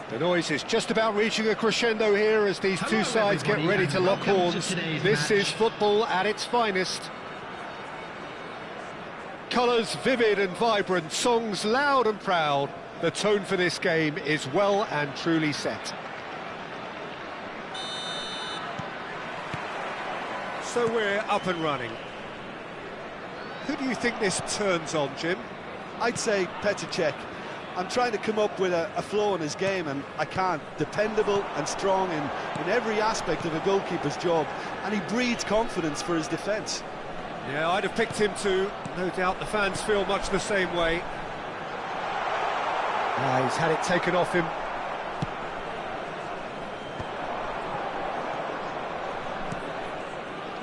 The noise is just about reaching a crescendo here as these two sides get ready to lock horns. This is football at its finest. Colours vivid and vibrant, songs loud and proud. The tone for this game is well and truly set. So we're up and running. Who do you think this turns on, Jim? I'd say Petr. I'm trying to come up with a flaw in his game, and I can't. Dependable and strong in every aspect of a goalkeeper's job, and he breeds confidence for his defence. Yeah, I'd have picked him too. No doubt the fans feel much the same way. He's had it taken off him.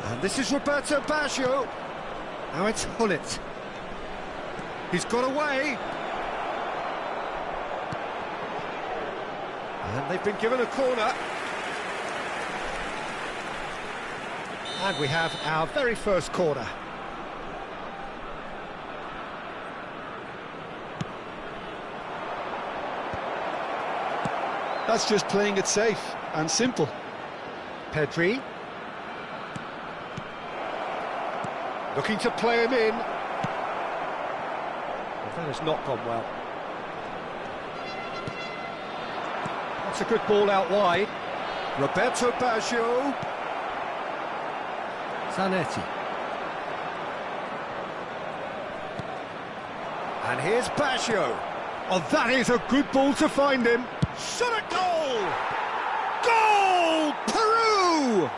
And this is Roberto Baggio. Now it's Hullet. He's got away. And they've been given a corner. And we have our very first corner. That's just playing it safe and simple. Pedri. Looking to play him in. Well, that has not gone well. That's a good ball out wide. Roberto Baggio. Zanetti. And here's Baggio. Oh, that is a good ball to find him. Shot at goal! Goal! Peru!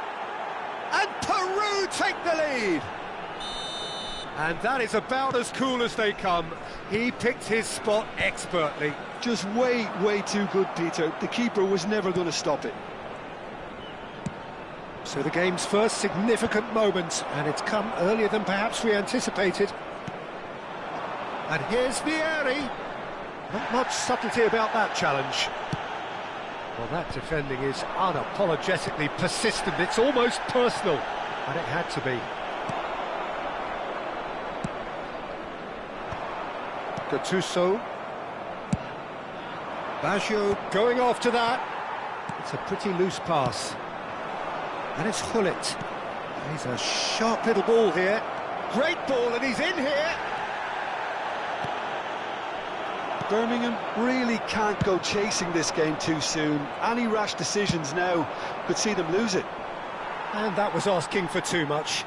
And Peru take the lead! And that is about as cool as they come. He picked his spot expertly. Just way too good, Peter. The keeper was never going to stop it. So the game's first significant moment, and it's come earlier than perhaps we anticipated. And here's Vieri. Not much subtlety about that challenge. Well, that defending is unapologetically persistent. It's almost personal, and it had to be. Gattuso. Baggio going after that. It's a pretty loose pass. And it's Hullet. He's a sharp little ball here. Great ball, and he's in here. Birmingham really can't go chasing this game too soon. Any rash decisions now could see them lose it. And that was asking for too much.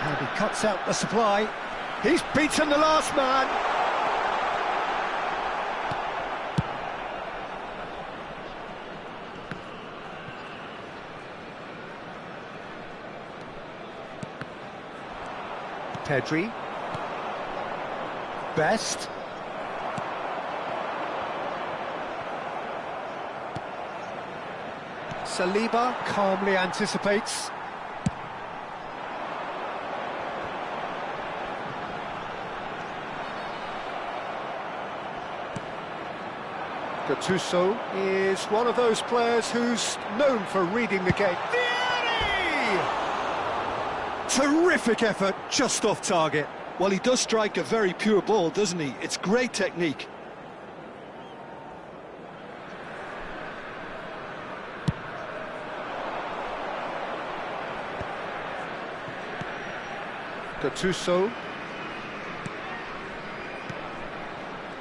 And he cuts out the supply. He's beaten the last man. Pedri. Best. Saliba calmly anticipates. Gattuso is one of those players who's known for reading the game. Terrific effort, just off target. Well, he does strike a very pure ball, doesn't he? It's great technique. Gattuso.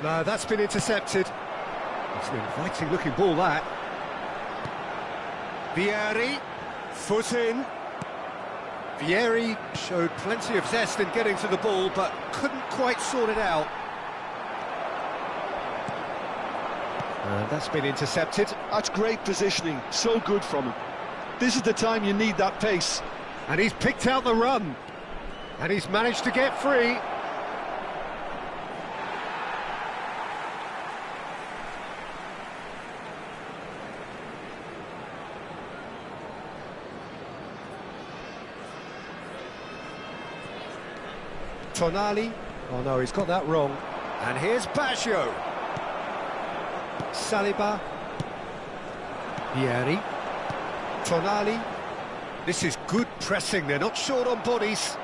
No, that's been intercepted. It's an inviting looking ball, that. Vieri, foot in. Vieri showed plenty of zest in getting to the ball, but couldn't quite sort it out. And that's been intercepted. That's great positioning, so good from him. This is the time you need that pace. And he's picked out the run. And he's managed to get free. Tonali. Oh no, he's got that wrong. And here's Baggio. Saliba. Vieri. Tonali. This is good pressing, they're not short on bodies.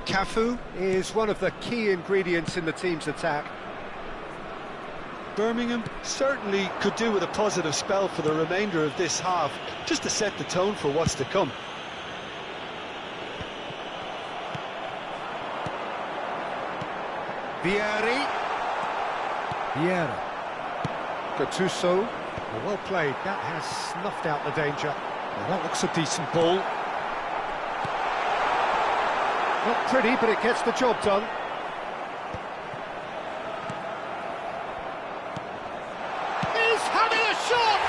Cafu is one of the key ingredients in the team's attack. Birmingham certainly could do with a positive spell for the remainder of this half, just to set the tone for what's to come. Vieri. Vieira. Gattuso. Well played, that has snuffed out the danger. Well, that looks a decent ball. Not pretty, but it gets the job done. He's having a shot!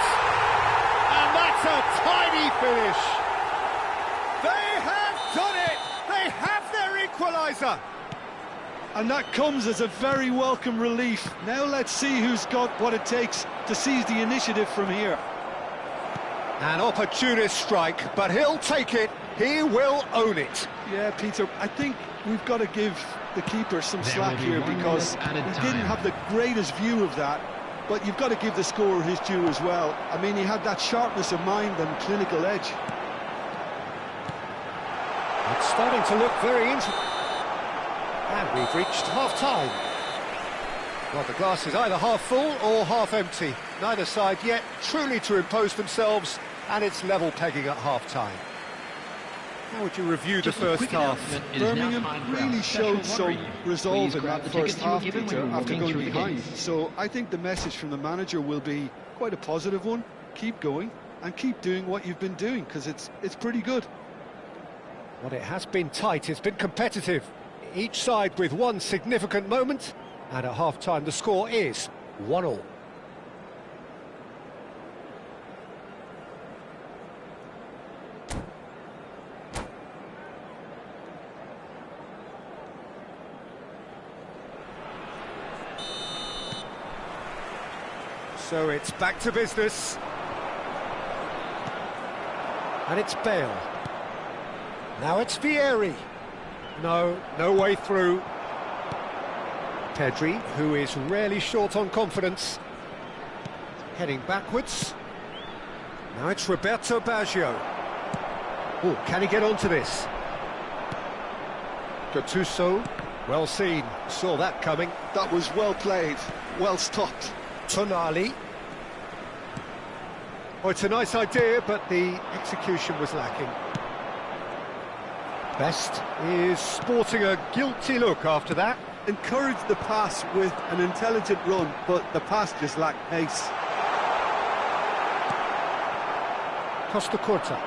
And that's a tiny finish. They have done it! They have their equaliser! And that comes as a very welcome relief. Now let's see who's got what it takes to seize the initiative from here. An opportunist strike, but he'll take it. He will own it. Yeah, Peter, I think we've got to give the keeper some slack here because he didn't have the greatest view of that, but you've got to give the scorer his due as well. I mean, he had that sharpness of mind and clinical edge. It's starting to look very interesting. And we've reached half-time. Well, the glass is either half full or half empty. Neither side yet truly to impose themselves, and it's level pegging at half-time. How would you review the first half? Birmingham really showed some resolve in that first half, Peter, after going behind. So I think the message from the manager will be quite a positive one. Keep going and keep doing what you've been doing, because it's pretty good. Well, it has been tight, it's been competitive. Each side with one significant moment, and at half-time the score is 1-1. So it's back to business. And it's Bale. Now it's Vieri. No way through. Pedri, who is rarely short on confidence. Heading backwards. Now it's Roberto Baggio. Oh, can he get onto this? Gattuso, well seen, saw that coming. That was well played, well stopped. Tonali. Oh, it's a nice idea, but the execution was lacking. Best is sporting a guilty look after that. Encouraged the pass with an intelligent run, but the pass just lacked pace. Costa Curta.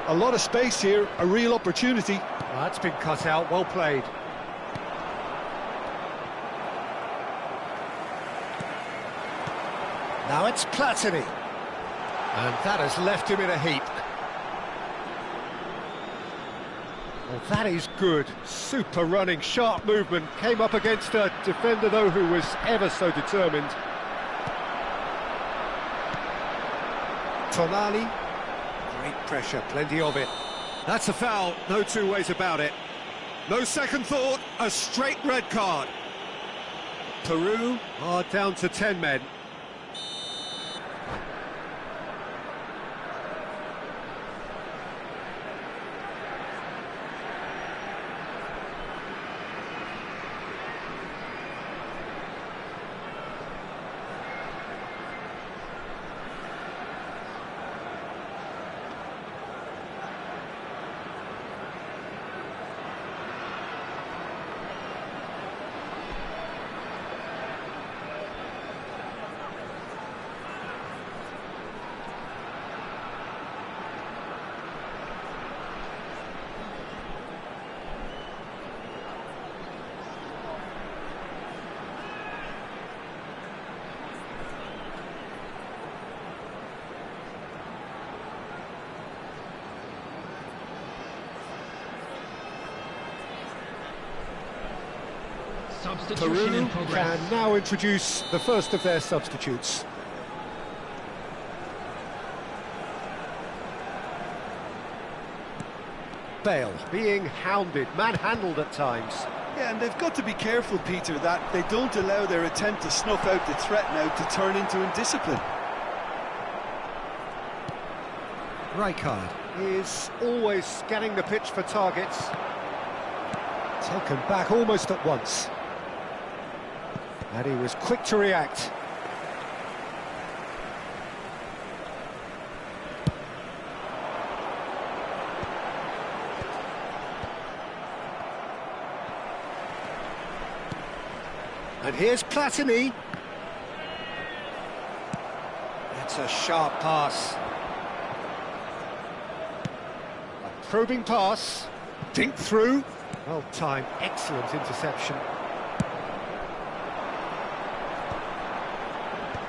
A lot of space here, a real opportunity. Well, that's been cut out, well played. Now it's Platini. And that has left him in a heap. Well, that is good. Super running, sharp movement. Came up against a defender, though, who was ever so determined. Tonali. Great pressure, plenty of it. That's a foul, no two ways about it. No second thought, a straight red card. Peru are down to 10 men. Peru can now introduce the first of their substitutes. Bale being hounded, manhandled at times. Yeah, and they've got to be careful, Peter, that they don't allow their attempt to snuff out the threat now to turn into indiscipline. Rijkaard is always scanning the pitch for targets. Taken back almost at once. And he was quick to react. And here's Platini. That's a sharp pass. A probing pass. Dink through. Well timed, excellent interception.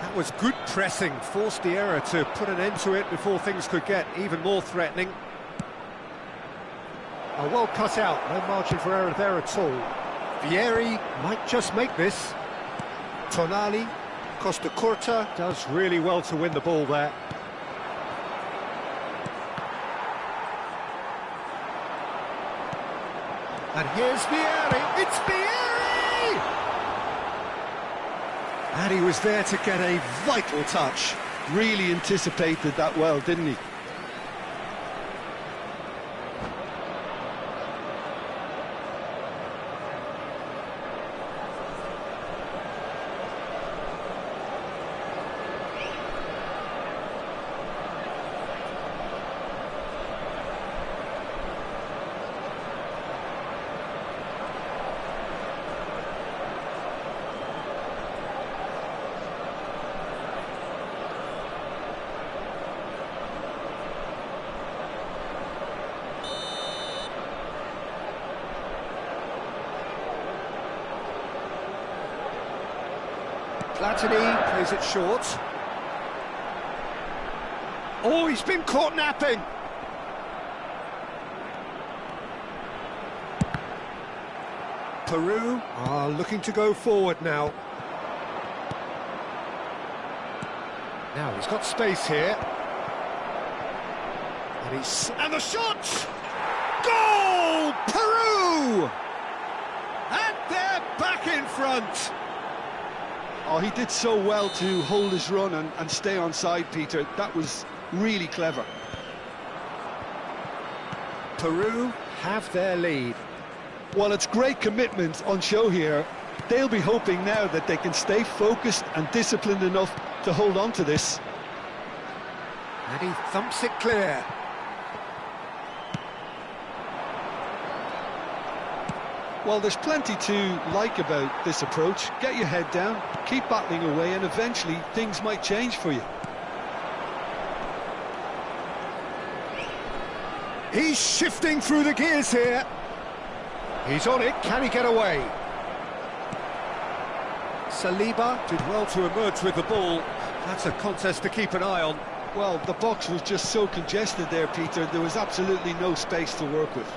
That was good pressing, forced the error to put an end to it before things could get even more threatening. Oh, well cut out, no margin for error there at all. Vieri might just make this. Tonali, Costa Curta does really well to win the ball there. And here's Vieri, it's Vieri! And he was there to get a vital touch. Really anticipated that well, didn't he? Platini plays it short. Oh, he's been caught napping. Peru are looking to go forward now. Now he's got space here. And the shot! Goal! Peru! And they're back in front. Oh, he did so well to hold his run and stay on side, Peter. That was really clever. Peru have their lead. Well, it's great commitment on show here. They'll be hoping now that they can stay focused and disciplined enough to hold on to this. And he thumps it clear. Well, there's plenty to like about this approach. Get your head down, keep battling away, and eventually things might change for you. He's shifting through the gears here. He's on it, can he get away? Saliba did well to emerge with the ball. That's a contest to keep an eye on. Well, the box was just so congested there, Peter. There was absolutely no space to work with.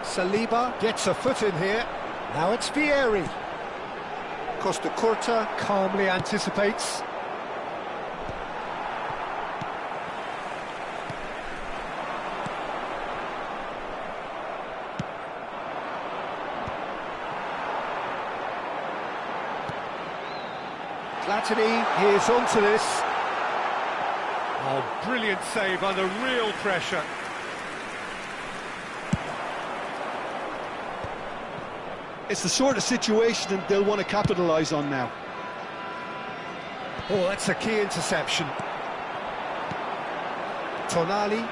Saliba gets a foot in here. Now it's Vieri. Costa Curta calmly anticipates. Platini is onto this. Oh, brilliant save under real pressure. It's the sort of situation that they'll want to capitalise on now. Oh, that's a key interception. Tonali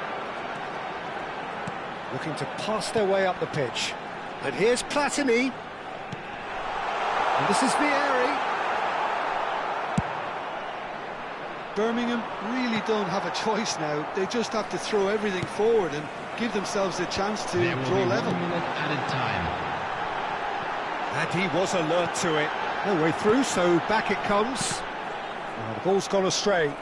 looking to pass their way up the pitch. And here's Platini. And this is Vieri. Birmingham really don't have a choice now. They just have to throw everything forward and give themselves a chance to draw level. 1 minute added time. And he was alert to it. No way through, so back it comes. Oh, the ball's gone astray.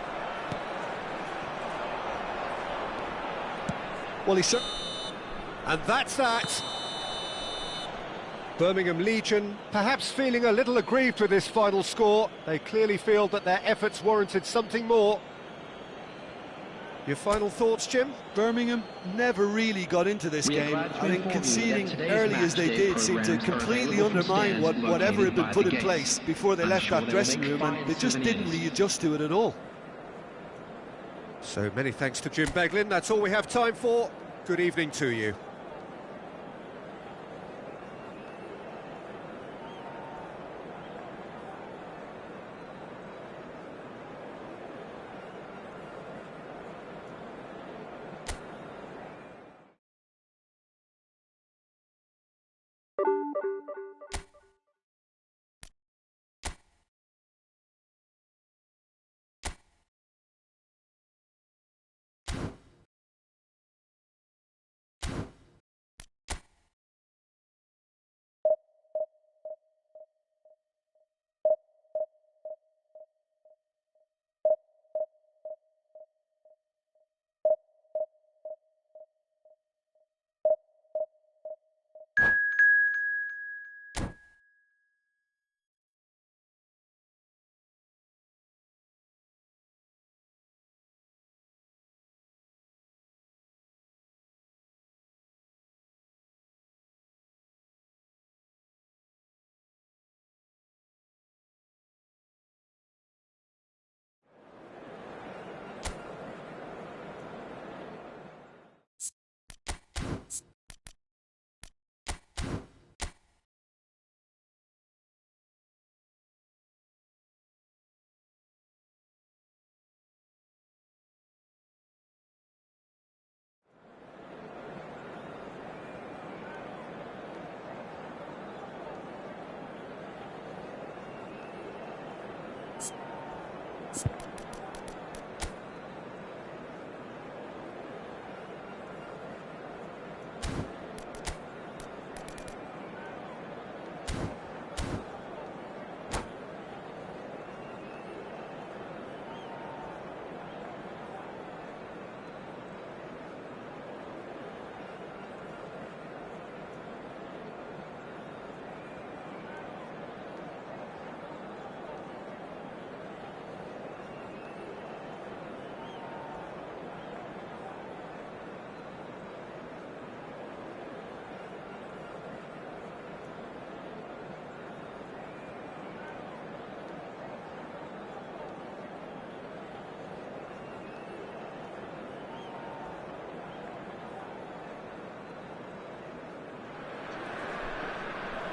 Well, he's... And that's that. Birmingham Legion perhaps feeling a little aggrieved with this final score. They clearly feel that their efforts warranted something more. Your final thoughts, Jim? Birmingham never really got into this game. I think conceding early as they did seemed to completely undermine whatever had been put in place before they left that dressing room, and they just didn't readjust to it at all. So many thanks to Jim Beglin. That's all we have time for. Good evening to you.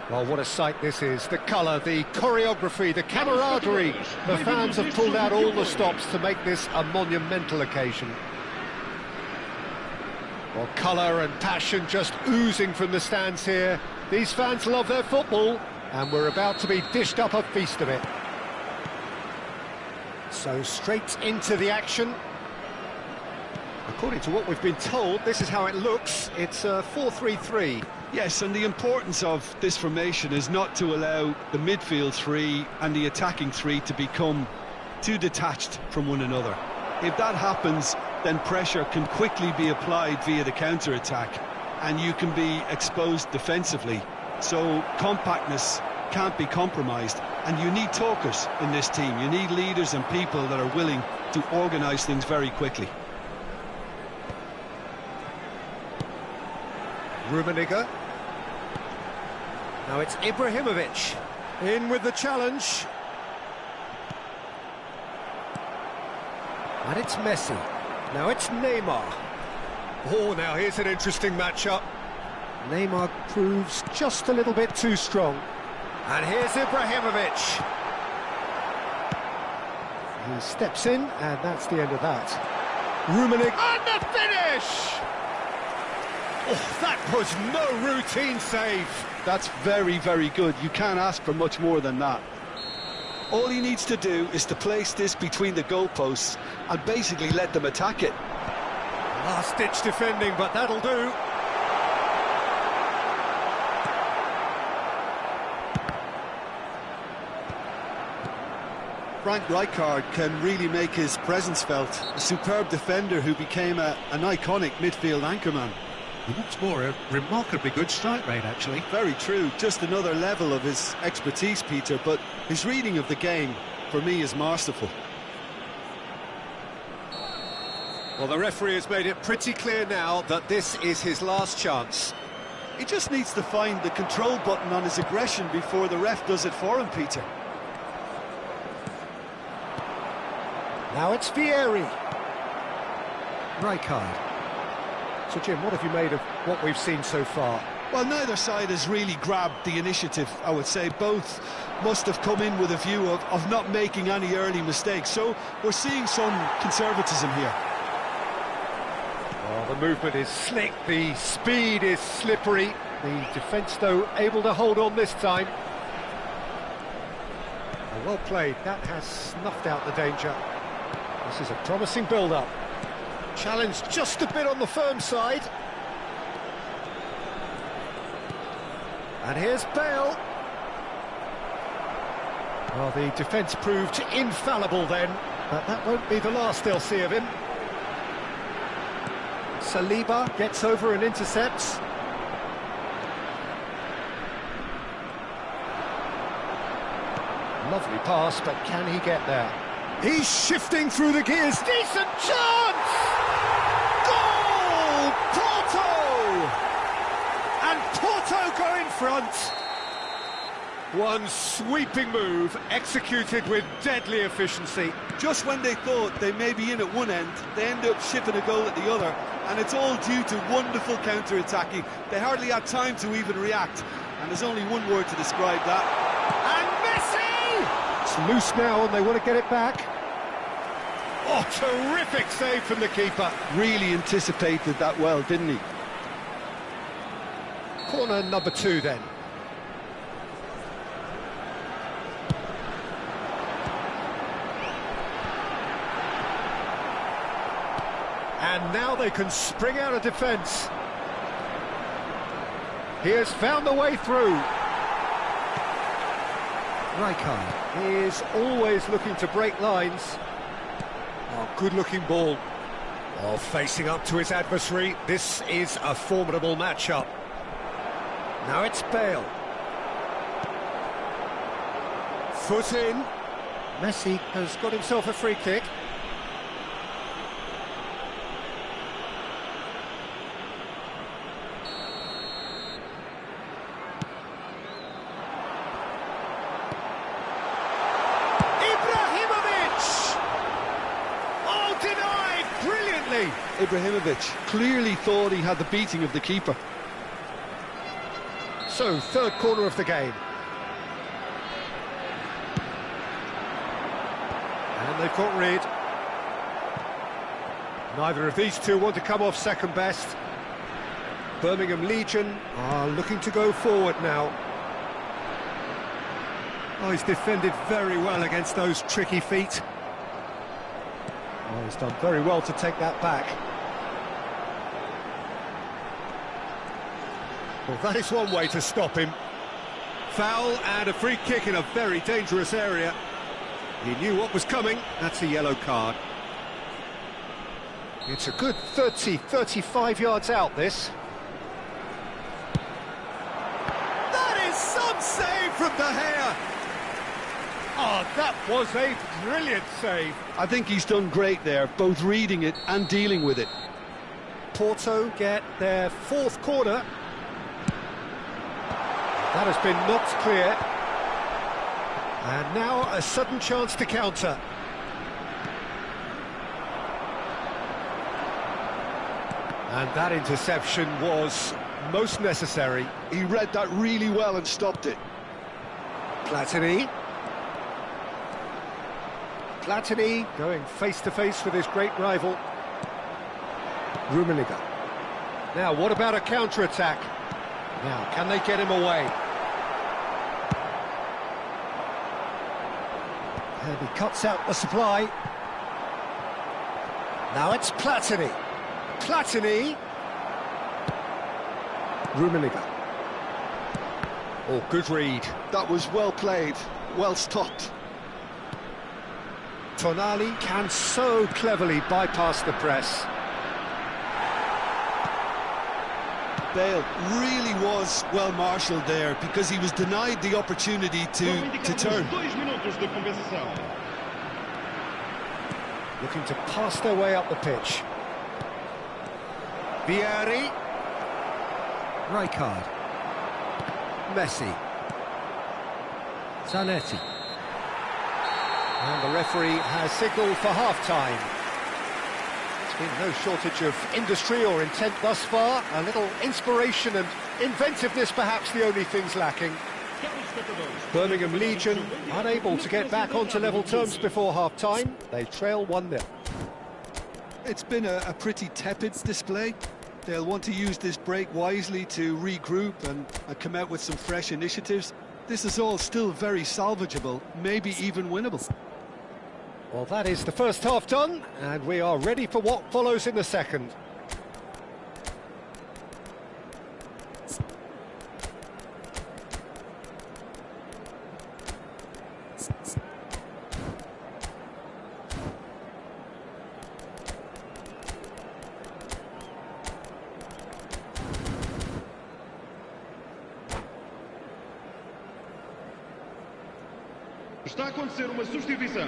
Well, what a sight this is. The colour, the choreography, the camaraderie. The fans have pulled out all the stops to make this a monumental occasion. Well, colour and passion just oozing from the stands here. These fans love their football, and we're about to be dished up a feast of it. So straight into the action. According to what we've been told, this is how it looks. It's a 4-3-3. Yes, and the importance of this formation is not to allow the midfield three and the attacking three to become too detached from one another. If that happens, then pressure can quickly be applied via the counter-attack, and you can be exposed defensively. So compactness can't be compromised, and you need talkers in this team. You need leaders and people that are willing to organise things very quickly. Rummenigge. Now it's Ibrahimovic. In with the challenge. And it's Messi. Now it's Neymar. Oh, now here's an interesting matchup. Neymar proves just a little bit too strong. And here's Ibrahimovic. He steps in, and that's the end of that. Rummenigge. And the finish! Oh, that was no routine save. That's very, very good. You can't ask for much more than that. All he needs to do is to place this between the goalposts and basically let them attack it. Last-ditch defending, but that'll do. Frank Rijkaard can really make his presence felt. A superb defender who became an iconic midfield anchorman. What's more, a remarkably good strike rate, actually. Very true. Just another level of his expertise, Peter, but his reading of the game, for me, is masterful. Well, the referee has made it pretty clear now that this is his last chance. He just needs to find the control button on his aggression before the ref does it for him, Peter. Now it's Vieri. Rijkaard. So, Jim, what have you made of what we've seen so far? Well, neither side has really grabbed the initiative, I would say. Both must have come in with a view of not making any early mistakes. So we're seeing some conservatism here. Well, the movement is slick, the speed is slippery. The defence, though, able to hold on this time. Well played, that has snuffed out the danger. This is a promising build-up. Challenge just a bit on the firm side. And here's Bale. Well, the defence proved infallible then, but that won't be the last they'll see of him. Saliba gets over and intercepts. Lovely pass, but can he get there? He's shifting through the gears. Decent chance! Goal! Porto! And Porto go in front. One sweeping move, executed with deadly efficiency. Just when they thought they may be in at one end, they end up shipping a goal at the other, and it's all due to wonderful counter-attacking. They hardly had time to even react, and there's only one word to describe that. And Messi! It's loose now, and they want to get it back. Oh, terrific save from the keeper. Really anticipated that well, didn't he? Corner number 2 then. And now they can spring out of defence. He has found the way through. Rijkaard is always looking to break lines. Oh, good-looking ball. Oh, facing up to his adversary. This is a formidable matchup. Now it's Bale. Foot in. Messi has got himself a free kick. Ibrahimovic clearly thought he had the beating of the keeper. So, third corner of the game. And they've got rid. Neither of these two want to come off second best. Birmingham Legion are looking to go forward now. Oh, he's defended very well against those tricky feet. Oh, he's done very well to take that back. Well, that is one way to stop him. Foul and a free kick in a very dangerous area. He knew what was coming. That's a yellow card. It's a good 35 yards out, this. That is some save from De Gea. Oh, that was a brilliant save. I think he's done great there, both reading it and dealing with it. Porto get their fourth corner. That has been knocked clear. And now a sudden chance to counter. And that interception was most necessary. He read that really well and stopped it. Platini. Platini going face-to-face with his great rival. Rummenigge. Now, what about a counter-attack? Now, can they get him away? And he cuts out the supply. Now it's Platini. Platini. Rummenigge. Oh, good read. That was well played, well stopped. Tonali can so cleverly bypass the press. Bale really was well marshalled there because he was denied the opportunity to turn. Looking to pass their way up the pitch. Vieri. Rijkaard. Messi. Zanetti. And the referee has signalled for half-time. There's been no shortage of industry or intent thus far. A little inspiration and inventiveness perhaps the only things lacking. Birmingham Legion unable to get back onto level terms before half-time. They trail 1-0. It's been a pretty tepid display. They'll want to use this break wisely to regroup and come out with some fresh initiatives. This is all still very salvageable, maybe even winnable. Well, that is the first half done, and we are ready for what follows in the second. Está a acontecer uma substituição.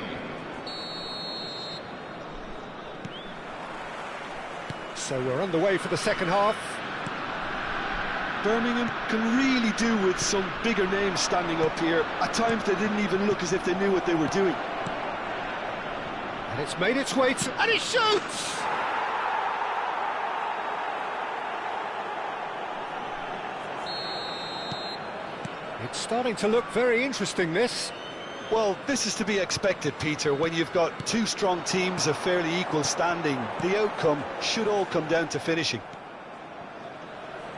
So we're underway for the second half. Birmingham can really do with some bigger names standing up here. At times they didn't even look as if they knew what they were doing. And it's made its way to... and it shoots! It's starting to look very interesting, this. Well, this is to be expected, Peter. When you've got two strong teams of fairly equal standing, the outcome should all come down to finishing.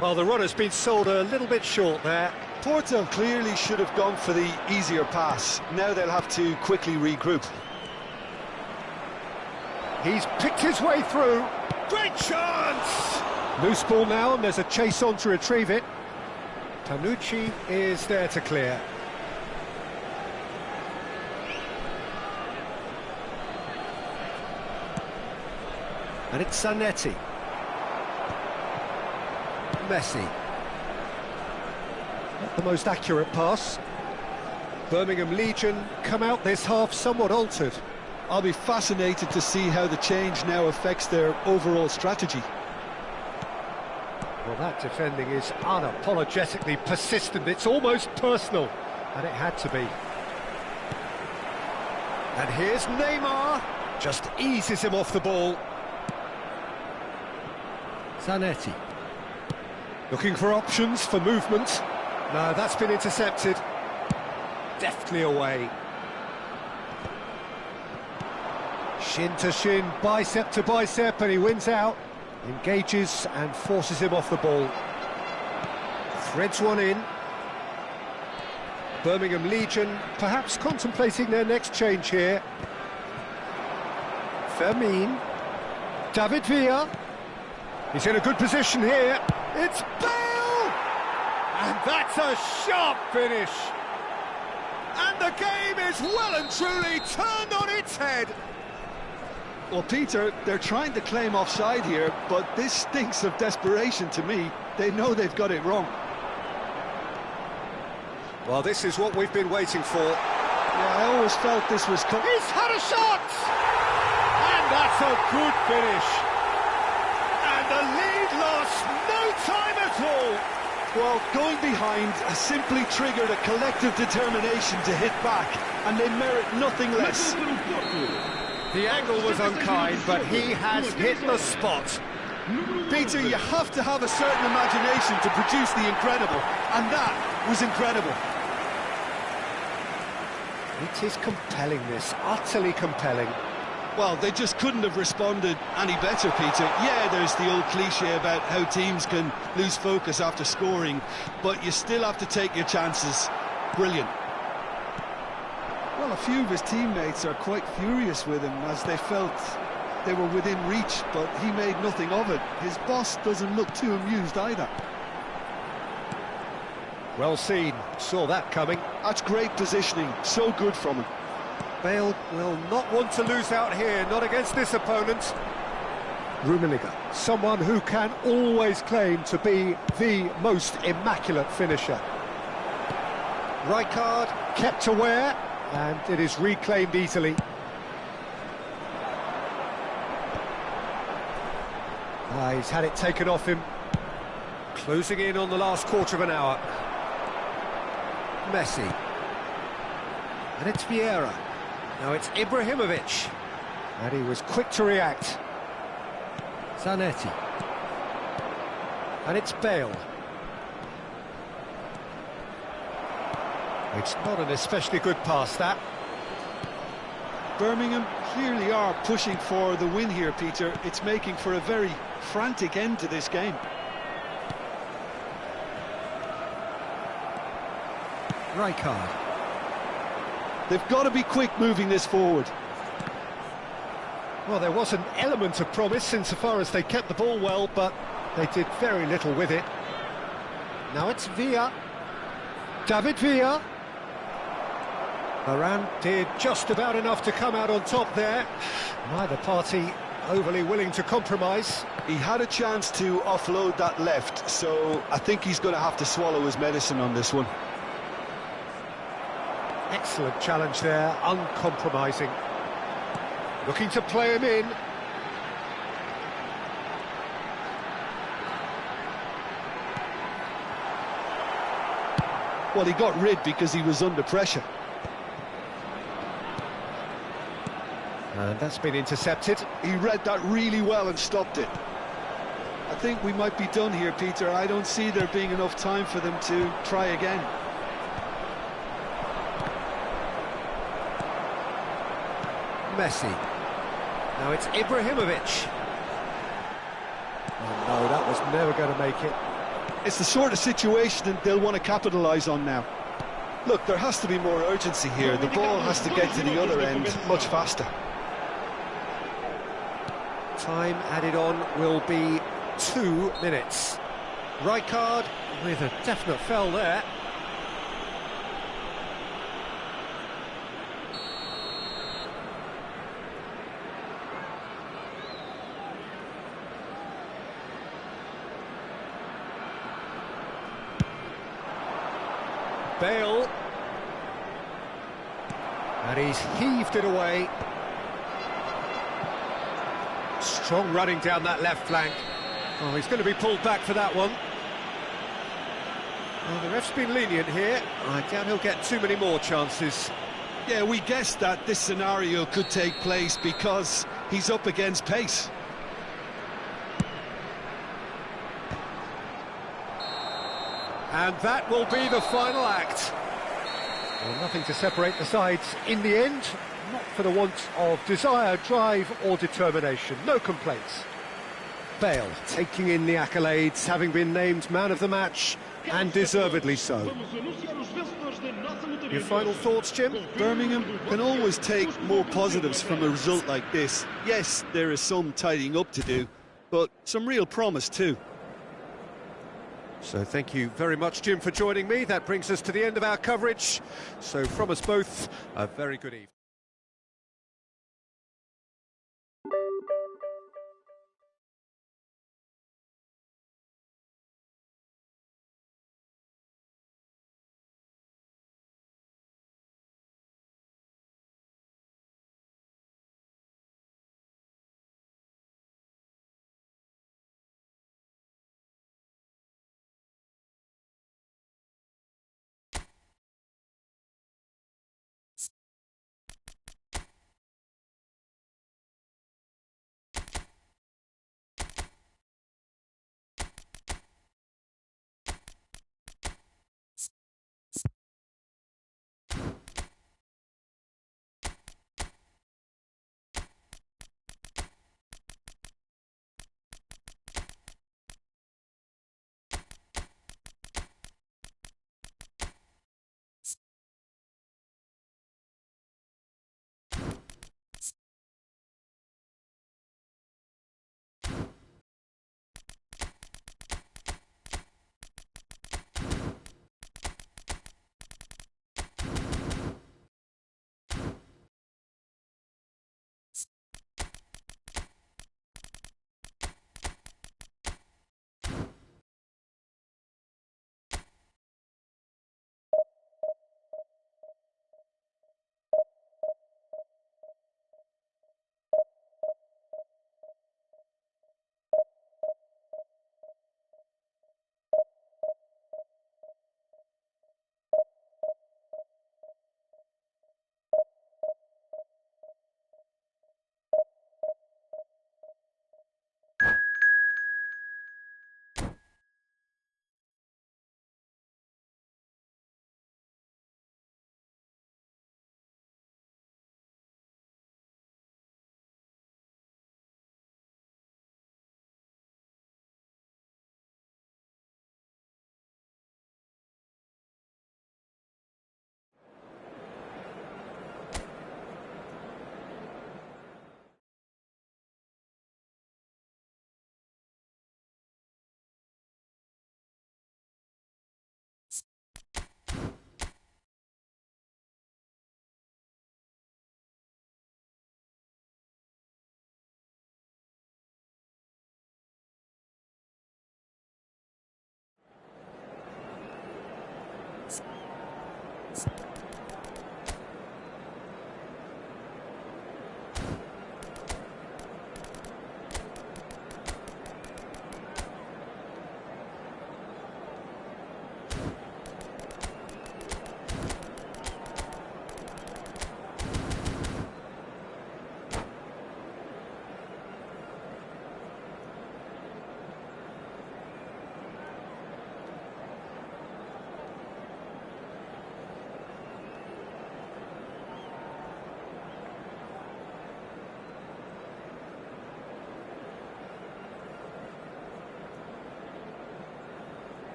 Well, the run has been sold a little bit short there. Porto clearly should have gone for the easier pass. Now they'll have to quickly regroup. He's picked his way through. Great chance! Loose ball now, and there's a chase on to retrieve it. Tanucci is there to clear. And it's Zanetti. Messi. Not the most accurate pass. Birmingham Legion come out this half somewhat altered. I'll be fascinated to see how the change now affects their overall strategy. Well, that defending is unapologetically persistent. It's almost personal, and it had to be. And here's Neymar. Just eases him off the ball. Zanetti. Looking for options for movement. No, that's been intercepted. Deftly away. Shin to shin, bicep to bicep, and he wins out. Engages and forces him off the ball. Threads one in. Birmingham Legion perhaps contemplating their next change here. Fermin. David Villa. He's in a good position here. It's Bale! And that's a sharp finish. And the game is well and truly turned on its head. Well, Peter, they're trying to claim offside here, but this stinks of desperation to me. They know they've got it wrong. Well, this is what we've been waiting for. Yeah, I always felt this was coming. He's had a shot! And that's a good finish. And the lead lost no time at all. Well, going behind simply triggered a collective determination to hit back, and they merit nothing less. The angle was unkind, but he has hit the spot. Peter, you have to have a certain imagination to produce the incredible, and that was incredible. It is compelling, this, utterly compelling. Well, they just couldn't have responded any better, Peter. Yeah, there's the old cliche about how teams can lose focus after scoring, but you still have to take your chances. Brilliant. Well, a few of his teammates are quite furious with him as they felt they were within reach, but he made nothing of it. His boss doesn't look too amused either. Well seen, saw that coming. That's great positioning, so good from him. Bale will not want to lose out here, not against this opponent. Rummenigge, someone who can always claim to be the most immaculate finisher. Rijkaard kept aware, and it is reclaimed easily. He's had it taken off him. Closing in on the last quarter of an hour. Messi. And it's Vieira. Now it's Ibrahimovic. And he was quick to react. Zanetti. And it's Bale. It's not an especially good pass, that. Birmingham clearly are pushing for the win here, Peter. It's making for a very frantic end to this game. Rijkaard. They've got to be quick moving this forward. Well, there was an element of promise insofar as they kept the ball well, but they did very little with it. Now it's Villa. David Villa. Varane did just about enough to come out on top there. Neither party overly willing to compromise. He had a chance to offload that left, so I think he's going to have to swallow his medicine on this one. Excellent challenge there, uncompromising. Looking to play him in. Well, he got rid because he was under pressure. And that's been intercepted. He read that really well and stopped it. I think we might be done here, Peter. I don't see there being enough time for them to try again. Messi. Now it's Ibrahimovic. Oh no, that was never going to make it. It's the sort of situation that they'll want to capitalise on now. Look, there has to be more urgency here. The ball has to get to the other end much faster. Time added on will be 2 minutes. Rijkaard with a definite foul there. Bale. And he's heaved it away. Strong running down that left flank. Oh, he's going to be pulled back for that one. Well, the ref's been lenient here. I doubt he'll get too many more chances. Yeah, we guessed that this scenario could take place because he's up against pace. And that will be the final act. Well, nothing to separate the sides in the end, not for the want of desire, drive or determination. No complaints. Bale taking in the accolades, having been named man of the match, and deservedly so. Your final thoughts, Jim? Birmingham can always take more positives from a result like this. Yes, there is some tidying up to do, but some real promise too. So thank you very much, Jim, for joining me. That brings us to the end of our coverage. So from us both, a very good evening.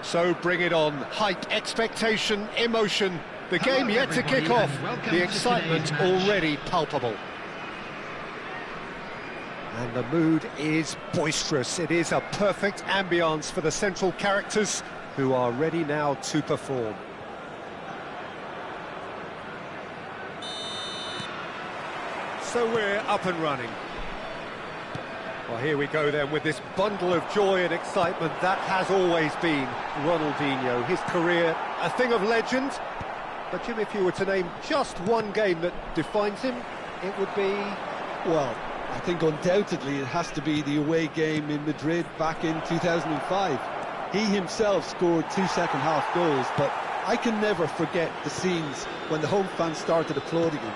So bring it on. Hype, expectation, emotion. The game yet to kick off. The excitement already palpable. And the mood is boisterous. It is a perfect ambience for the central characters who are ready now to perform. So we're up and running. Well, here we go then with this bundle of joy and excitement that has always been Ronaldinho. His career, a thing of legend. But Jim, if you were to name just one game that defines him, it would be... Well, I think undoubtedly it has to be the away game in Madrid back in 2005. He himself scored 2 second-half goals, but I can never forget the scenes when the home fans started applauding him.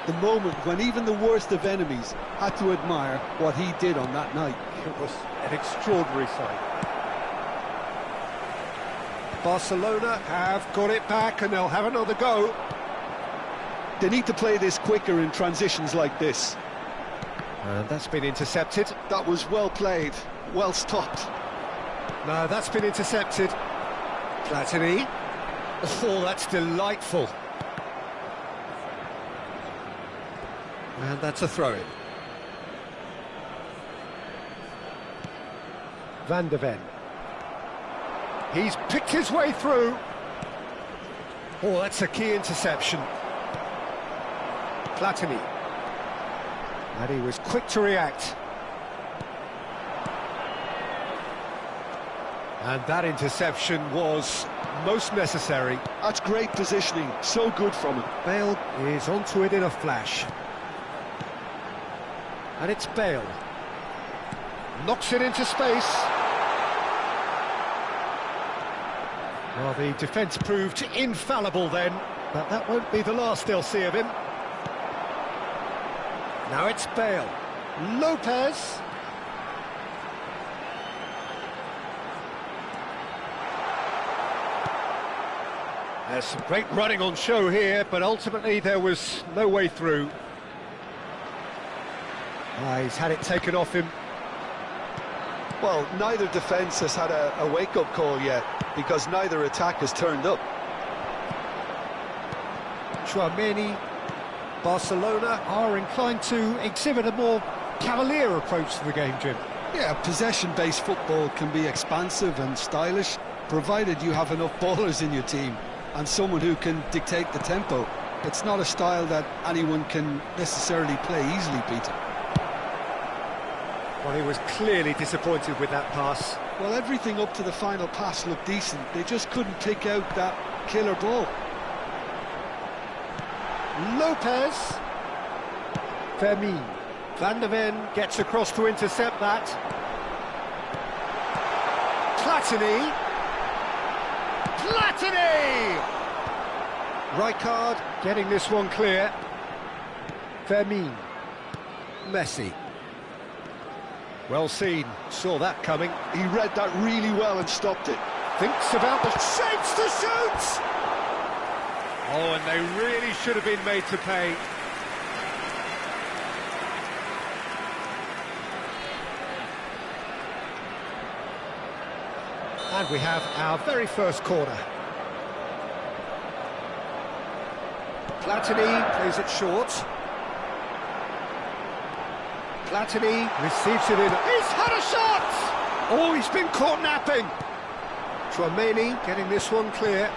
The moment when even the worst of enemies had to admire what he did on that night. It was an extraordinary sight. Barcelona have got it back and they'll have another go. They need to play this quicker in transitions like this. And that's been intercepted. That was well played, well stopped. No, that's been intercepted. Platini. Oh, that's delightful. And that's a throw-in. Van de Ven. He's picked his way through. Oh, that's a key interception. Platini. And he was quick to react. And that interception was most necessary. That's great positioning, so good from him. Bale is onto it in a flash. And it's Bale. Knocks it into space. Well, the defence proved infallible then, but that won't be the last they'll see of him. Now it's Bale. Lopez. There's some great running on show here, but ultimately there was no way through. He's had it taken off him. Well, neither defence has had a wake-up call yet, because neither attack has turned up. Tchouaméni. Barcelona are inclined to exhibit a more cavalier approach to the game, Jim. Yeah, possession-based football can be expansive and stylish, provided you have enough ballers in your team and someone who can dictate the tempo. It's not a style that anyone can necessarily play easily, Peter. Well, he was clearly disappointed with that pass. Well, everything up to the final pass looked decent. They just couldn't pick out that killer ball. Lopez. Fermin. Van de Ven gets across to intercept that. Platini. Platini! Rijkaard getting this one clear. Fermin. Messi. Well seen, saw that coming. He read that really well and stopped it. Thinks about the shapes to shoot! Oh, and they really should have been made to pay. And we have our very first corner. Platini plays it short. Platini receives it in. He's had a shot! Oh, he's been caught napping. Tchouaméni getting this one clear.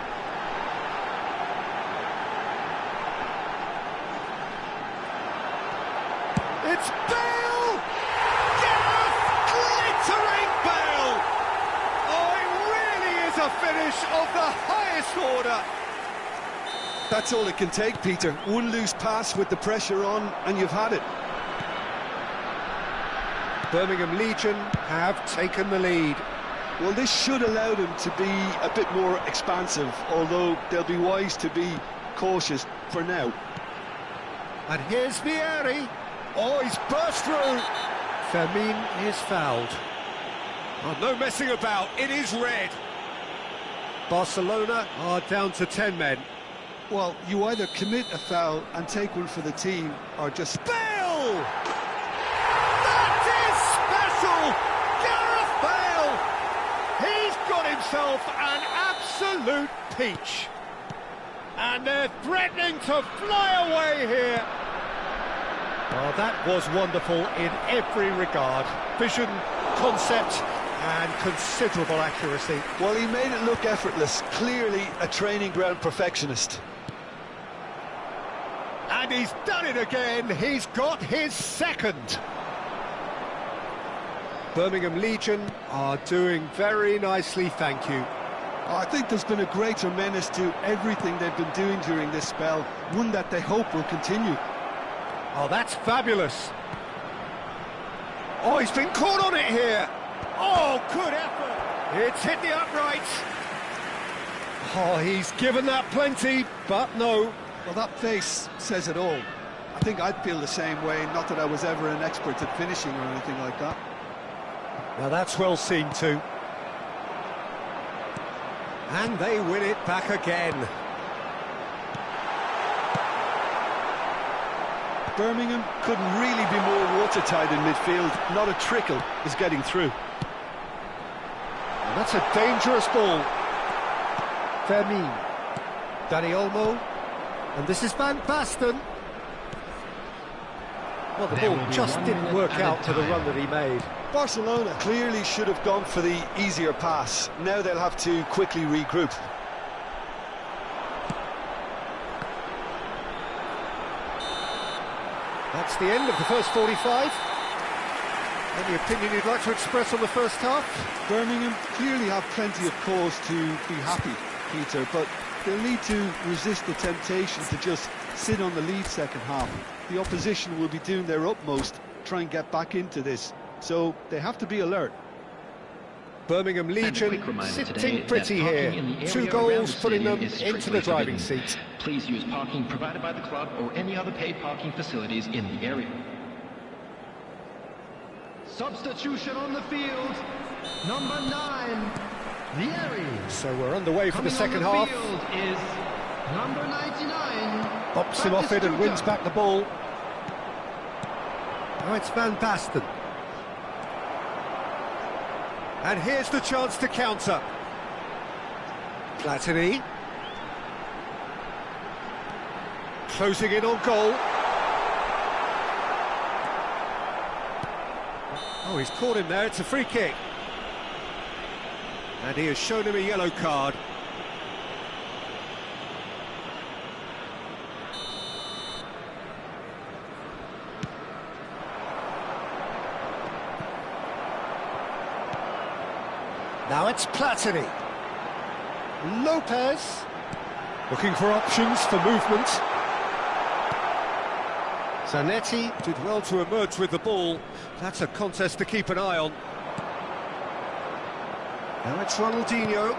It's Bale! Gareth glittering Bale! Oh, it really is a finish of the highest order. That's all it can take, Peter. One loose pass with the pressure on, and you've had it. Birmingham Legion have taken the lead. Well, this should allow them to be a bit more expansive, although they'll be wise to be cautious for now. And here's Vieri. Oh, he's burst through. Fermin is fouled. Oh, no messing about, it is red. Barcelona are down to 10 men. Well, you either commit a foul and take one for the team, or just... Bale! That is special! Gareth Bale! He's got himself an absolute peach. And they're threatening to fly away here. Well, that was wonderful in every regard. Vision, concept, and considerable accuracy. Well, he made it look effortless. Clearly a training ground perfectionist. And he's done it again. He's got his second. Birmingham Legion are doing very nicely, thank you. I think there's been a greater menace to everything they've been doing during this spell, one that they hope will continue. Oh, that's fabulous. Oh, he's been caught on it here. Oh, good effort. It's hit the uprights. Oh, he's given that plenty, but no. Well, that face says it all. I think I'd feel the same way, not that I was ever an expert at finishing or anything like that. Now that's well seen too. And they win it back again. Birmingham couldn't really be more watertight in midfield. Not a trickle is getting through. And that's a dangerous ball. Fermin. Danny Olmo. And this is Van Basten. Well, the ball just didn't work out for the run that he made. Barcelona clearly should have gone for the easier pass. Now they'll have to quickly regroup. That's the end of the first 45. Any opinion you'd like to express on the first half? Birmingham clearly have plenty of cause to be happy, Peter, but they'll need to resist the temptation to just sit on the lead second half. The opposition will be doing their utmost to try and get back into this, so they have to be alert. Birmingham Legion sitting pretty here. 2 goals putting them into the driving seat. Please use parking provided by the club or any other paid parking facilities in the area. Substitution on the field, number 9, Vieri. So we're underway for the second half. Field is number 99. Bops him off it and wins back the ball. Now it's Van Basten. And here's the chance to counter. Platini. Closing in on goal. Oh, he's caught him there, it's a free kick. And he has shown him a yellow card. Now it's Platini. Lopez. Looking for options for movement. Zanetti did well to emerge with the ball. That's a contest to keep an eye on. Now it's Ronaldinho.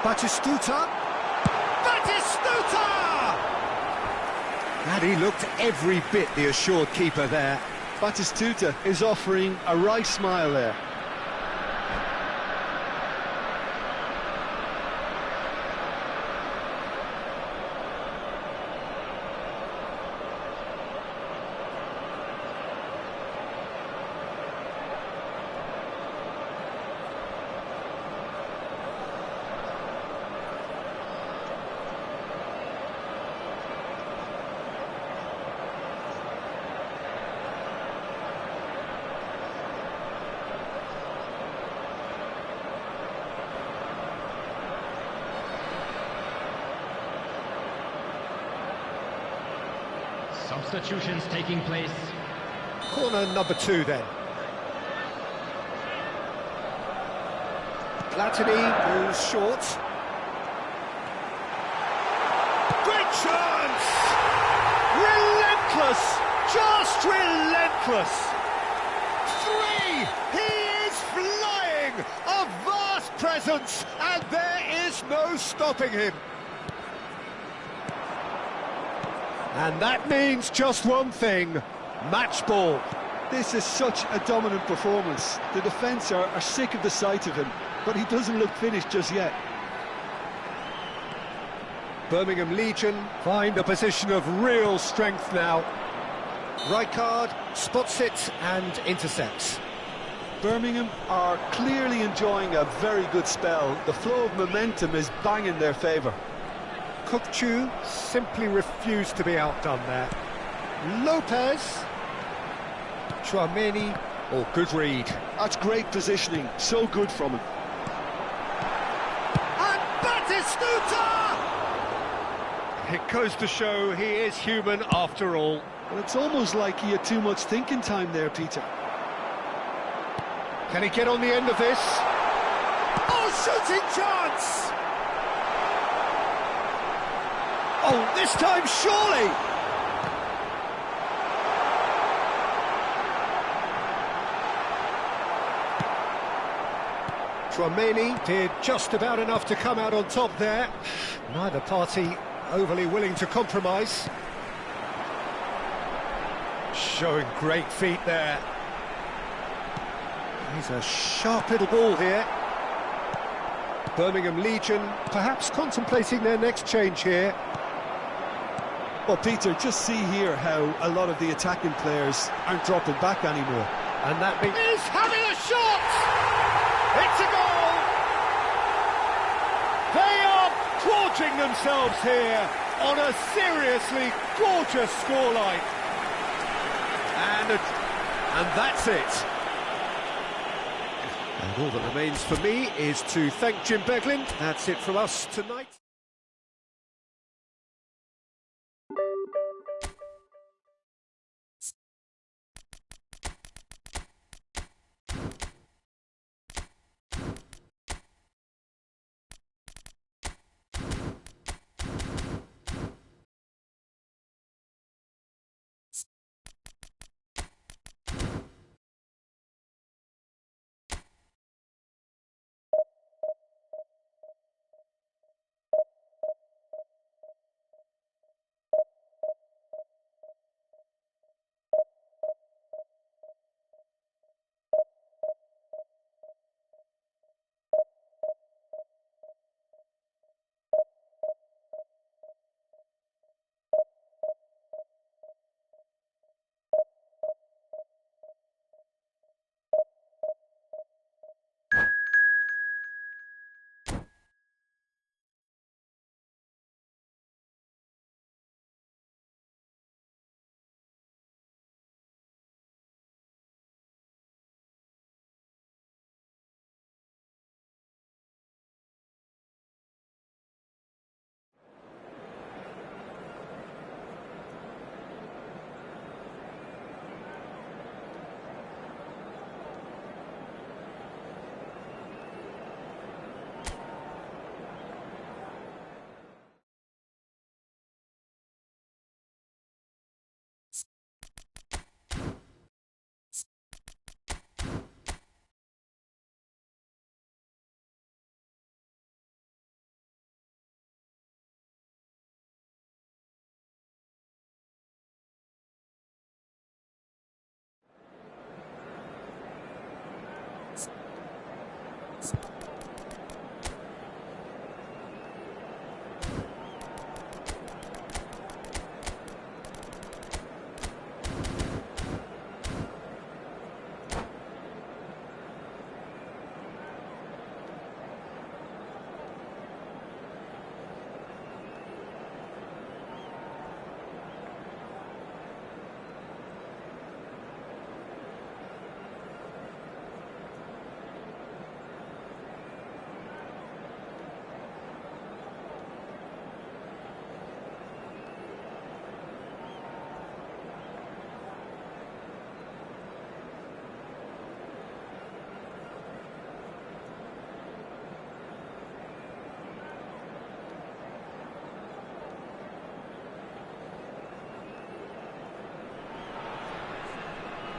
Batistuta. Batistuta! And he looked every bit the assured keeper there. Batistuta is offering a wry smile there. Substitutions taking place. Corner number 2 then. Platini goes short. Great chance! Relentless! Just relentless! 3! He is flying! A vast presence, and there is no stopping him. And that means just one thing, match ball. This is such a dominant performance. The defence are sick of the sight of him, but he doesn't look finished just yet. Birmingham Legion find a position of real strength now. Rijkaard spots it and intercepts. Birmingham are clearly enjoying a very good spell. The flow of momentum is bang in their favour. Kukçu simply refused to be outdone there. Lopez. Chouameni. Oh, good read. That's great positioning, so good from him. And Batistuta! It goes to show he is human after all. Well, it's almost like he had too much thinking time there, Peter. Can he get on the end of this? Oh, shooting chance! Oh, this time surely! Chouameni did just about enough to come out on top there. Neither party overly willing to compromise. Showing great feet there. He's a sharp little ball here. Birmingham Legion perhaps contemplating their next change here. Well, Peter, just see here how a lot of the attacking players aren't dropping back anymore. And that is having a shot! It's a goal! They are gorging themselves here on a seriously gorgeous scoreline. And that's it. And all that remains for me is to thank Jim Beglin. That's it from us tonight.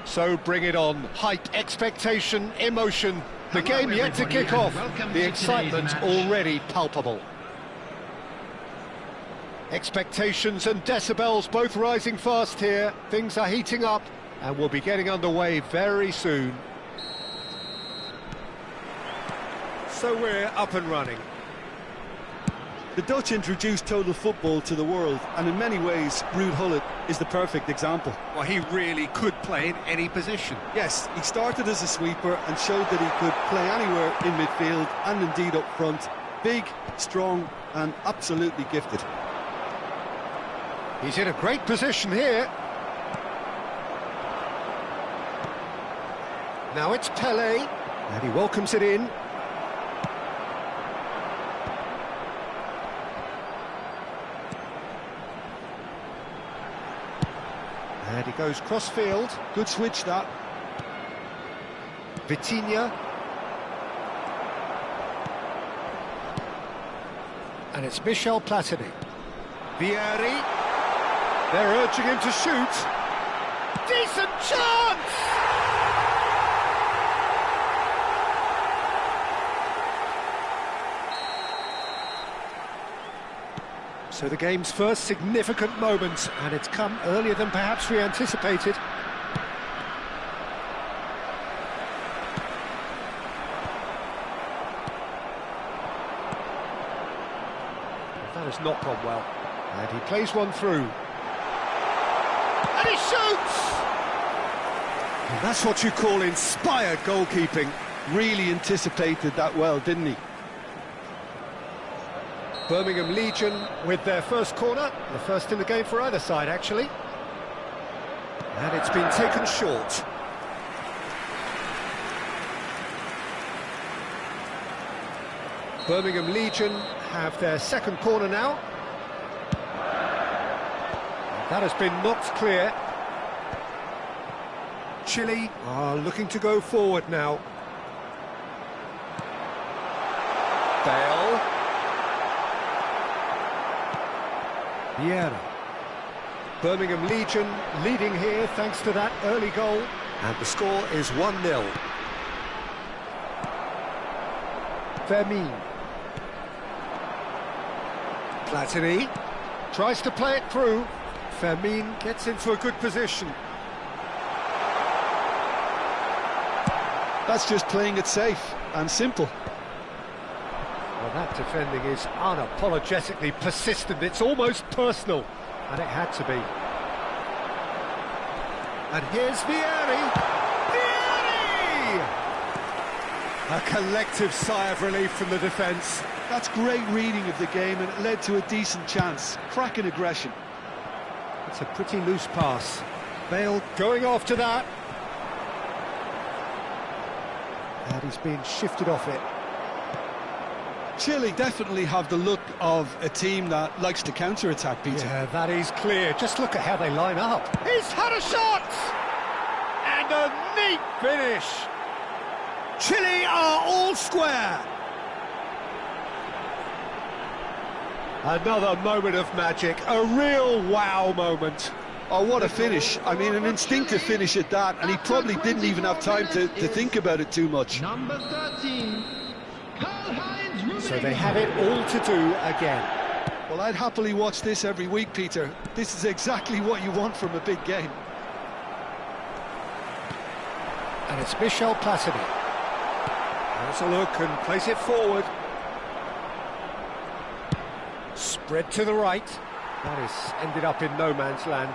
So bring it on. Hype, expectation, emotion. The game yet to kick off. The excitement already palpable. Expectations and decibels both rising fast here. Things are heating up and we'll be getting underway very soon. So we're up and running. The Dutch introduced total football to the world, and in many ways, Ruud Gullit is the perfect example. Well, he really could play in any position. Yes, he started as a sweeper and showed that he could play anywhere in midfield and indeed up front. Big, strong, and absolutely gifted. He's in a great position here. Now it's Pelé, and he welcomes it in. And he goes cross-field. Good switch, that. Vitinha. And it's Michel Platini. Vieri. They're urging him to shoot. Decent chance! So the game's first significant moment, and it's come earlier than perhaps we anticipated. That has not gone well. And he plays one through. And he shoots! And that's what you call inspired goalkeeping. Really anticipated that well, didn't he? Birmingham Legion with their first corner, the first in the game for either side, actually. And it's been taken short. Birmingham Legion have their second corner now. That has been knocked clear. Chile are looking to go forward now. Bale. Vieira. Birmingham Legion leading here thanks to that early goal. And the score is 1-0. Fermin. Platini tries to play it through. Fermin gets into a good position. That's just playing it safe and simple. Well, that defending is unapologetically persistent. It's almost personal, and it had to be. And here's Vieri. Vieri! A collective sigh of relief from the defence. That's great reading of the game, and it led to a decent chance. Cracking aggression. It's a pretty loose pass. Bale going after that. And he's been shifted off it. Chile definitely have the look of a team that likes to counter-attack, Peter. Yeah, that is clear. Just look at how they line up. He's had a shot! And a neat finish. Chile are all square. Another moment of magic, a real wow moment. Oh, what a finish. I mean, an instinctive finish at that, and he probably didn't even have time to think about it too much. Number 13, Karl-Heinz Rummenigge. So they have it all to do again. Well, I'd happily watch this every week, Peter. This is exactly what you want from a big game. And it's Michel Platini. Has a look and plays it forward. Spread to the right. That has ended up in no man's land.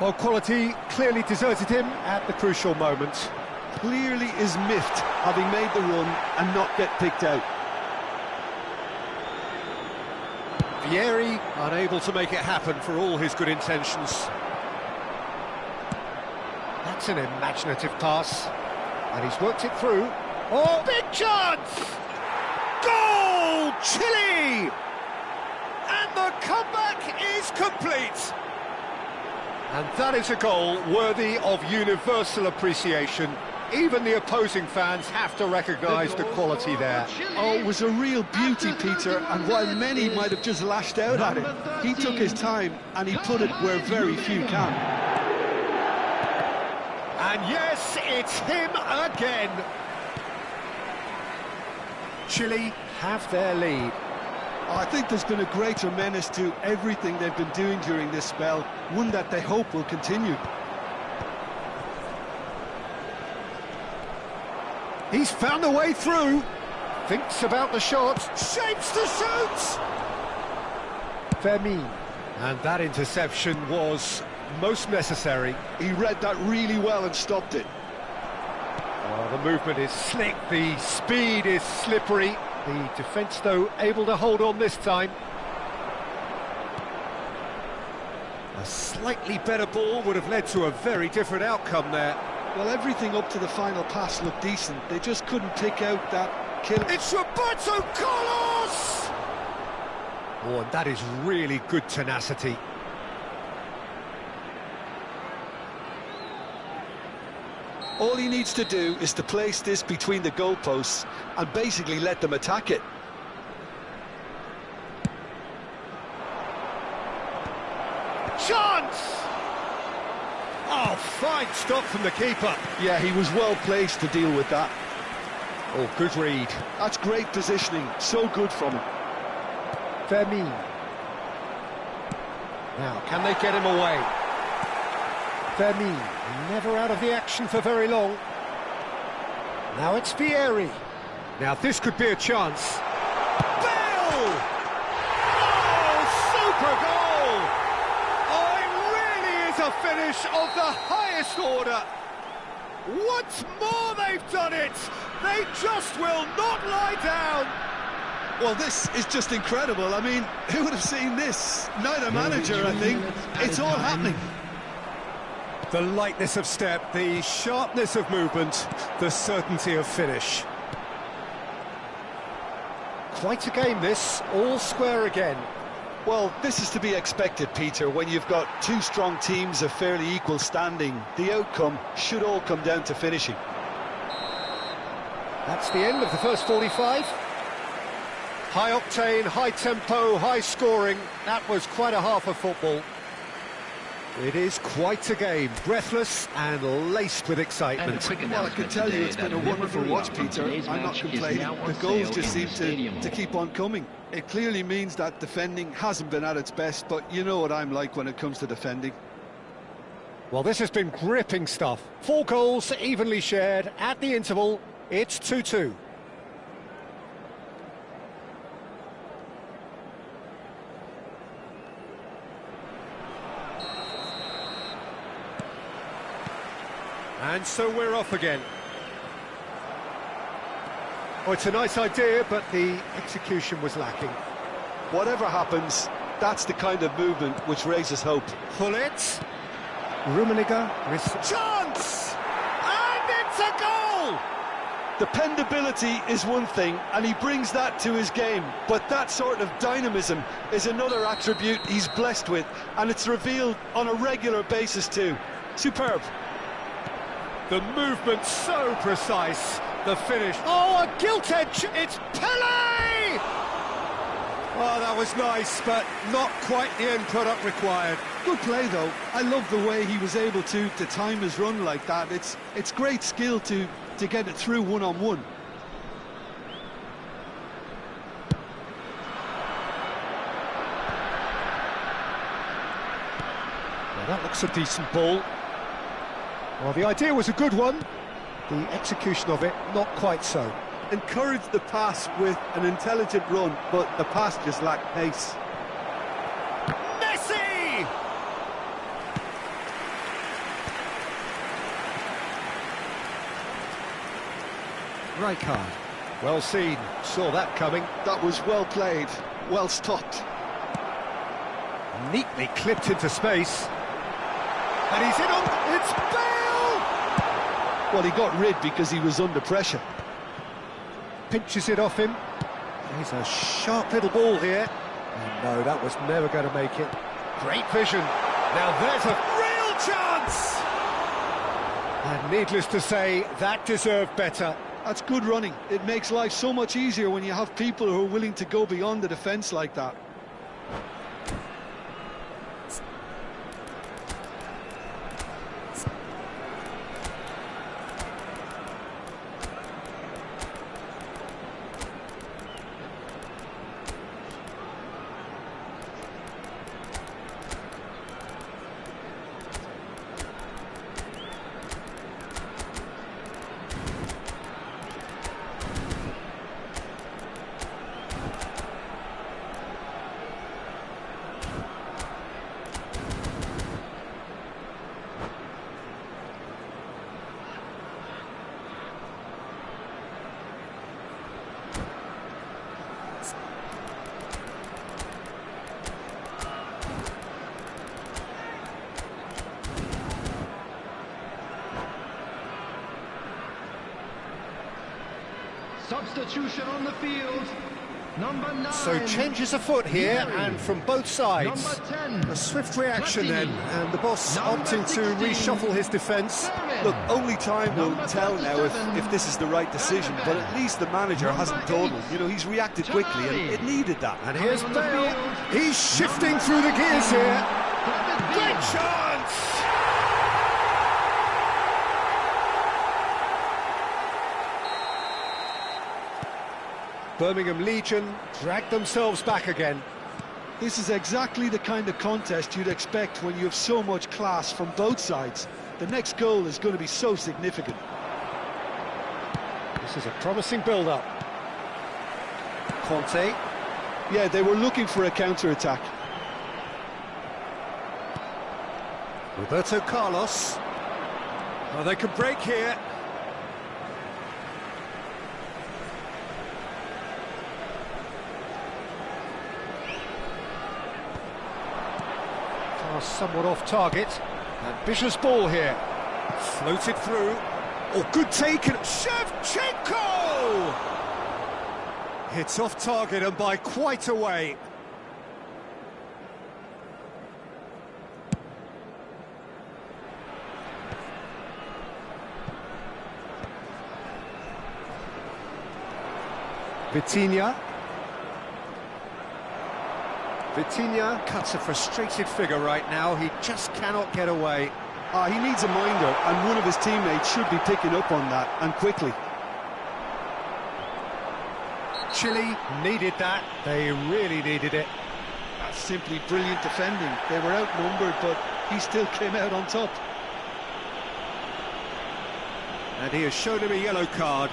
Well, quality clearly deserted him at the crucial moment. Clearly is miffed, having made the run and not get picked out. Vieri unable to make it happen for all his good intentions. That's an imaginative pass. And he's worked it through. Oh, big chance! Goal! Chile! And the comeback is complete. And that is a goal worthy of universal appreciation. Even the opposing fans have to recognise the quality there. Oh, it was a real beauty, Peter, and while many might have just lashed out at it, he took his time and he put it where very few can. And yes, it's him again. Chile have their lead. I think there's been a greater menace to everything they've been doing during this spell, one that they hope will continue. He's found a way through. Thinks about the shot, shapes the shoot! Fermin. And that interception was most necessary. He read that really well and stopped it. Well, the movement is slick, the speed is slippery. The defence, though, able to hold on this time. A slightly better ball would have led to a very different outcome there. Well, everything up to the final pass looked decent. They just couldn't pick out that kill. It's Roberto Carlos! Oh, and that is really good tenacity. All he needs to do is to place this between the goalposts and basically let them attack it. Chance! Oh, fine stop from the keeper. Yeah, he was well placed to deal with that. Oh, good read. That's great positioning, so good from him. Fermin. Now, can they get him away? Fermin, never out of the action for very long. Now it's Vieri. Now this could be a chance. Bell! Oh, super goal! Oh, it really is a finish of the highest order. Once more they've done it! They just will not lie down! Well, this is just incredible. I mean, who would have seen this? Neither manager, I think. It's all happening. The lightness of step, the sharpness of movement, the certainty of finish. Quite a game this, all square again. Well, this is to be expected, Peter, when you've got two strong teams of fairly equal standing. The outcome should all come down to finishing. That's the end of the first 45. High octane, high tempo, high scoring. That was quite a half of football. It is quite a game, breathless and laced with excitement. Well, I can tell you it's been a wonderful watch, Peter. I'm not complaining. The goals just seem to keep on coming. It clearly means that defending hasn't been at its best, but you know what I'm like when it comes to defending. Well, this has been gripping stuff. 4 goals evenly shared at the interval. It's 2-2. And so we're off again. Oh, it's a nice idea, but the execution was lacking. Whatever happens, that's the kind of movement which raises hope. Pull it. Rummenigge. Chance! And it's a goal! Dependability is one thing, and he brings that to his game, but that sort of dynamism is another attribute he's blessed with, and it's revealed on a regular basis too. Superb. The movement so precise, the finish. Oh, a gilt edge, it's Pele! Oh, that was nice, but not quite the end product required. Good play, though. I love the way he was able to time his run like that. It's great skill to get it through one-on-one. Well, that looks a decent ball. Well, the idea was a good one. The execution of it, not quite so. Encouraged the pass with an intelligent run, but the pass just lacked pace. Messi! Rijkaard. Well seen, saw that coming. That was well played, well stopped. Neatly clipped into space. And he's in on... It's Bale! Well, he got rid because he was under pressure. Pinches it off him. He's a sharp little ball here. And no, that was never going to make it. Great vision. Now there's a real chance! And needless to say, that deserved better. That's good running. It makes life so much easier when you have people who are willing to go beyond the defence like that. Substitution on the field. Number 9. So changes afoot here, Gary. and from both sides. Number 10. A swift reaction then, and the boss Number opting 16. to reshuffle his defence. Look, only time will Number tell now 37. if this is the right decision, but at least the manager Number hasn't told 8. him. You know, he's reacted quickly, and it needed that. And here's on the Bale. field. He's shifting through the gears here. Great chance! Birmingham Legion dragged themselves back again. This is exactly the kind of contest you'd expect when you have so much class from both sides. The next goal is going to be so significant. This is a promising build-up. Conte. Yeah, they were looking for a counter-attack. Roberto Carlos. Oh, they could break here. Pass somewhat off target. Ambitious ball here. Floated through. Oh, good taken. Shevchenko! Hits off target and by quite a way. Vitinha. Vitinha cuts a frustrated figure right now. He just cannot get away. He needs a minder, and one of his teammates should be picking up on that, and quickly. Chile needed that. They really needed it. That's simply brilliant defending. They were outnumbered, but he still came out on top. And he has shown him a yellow card.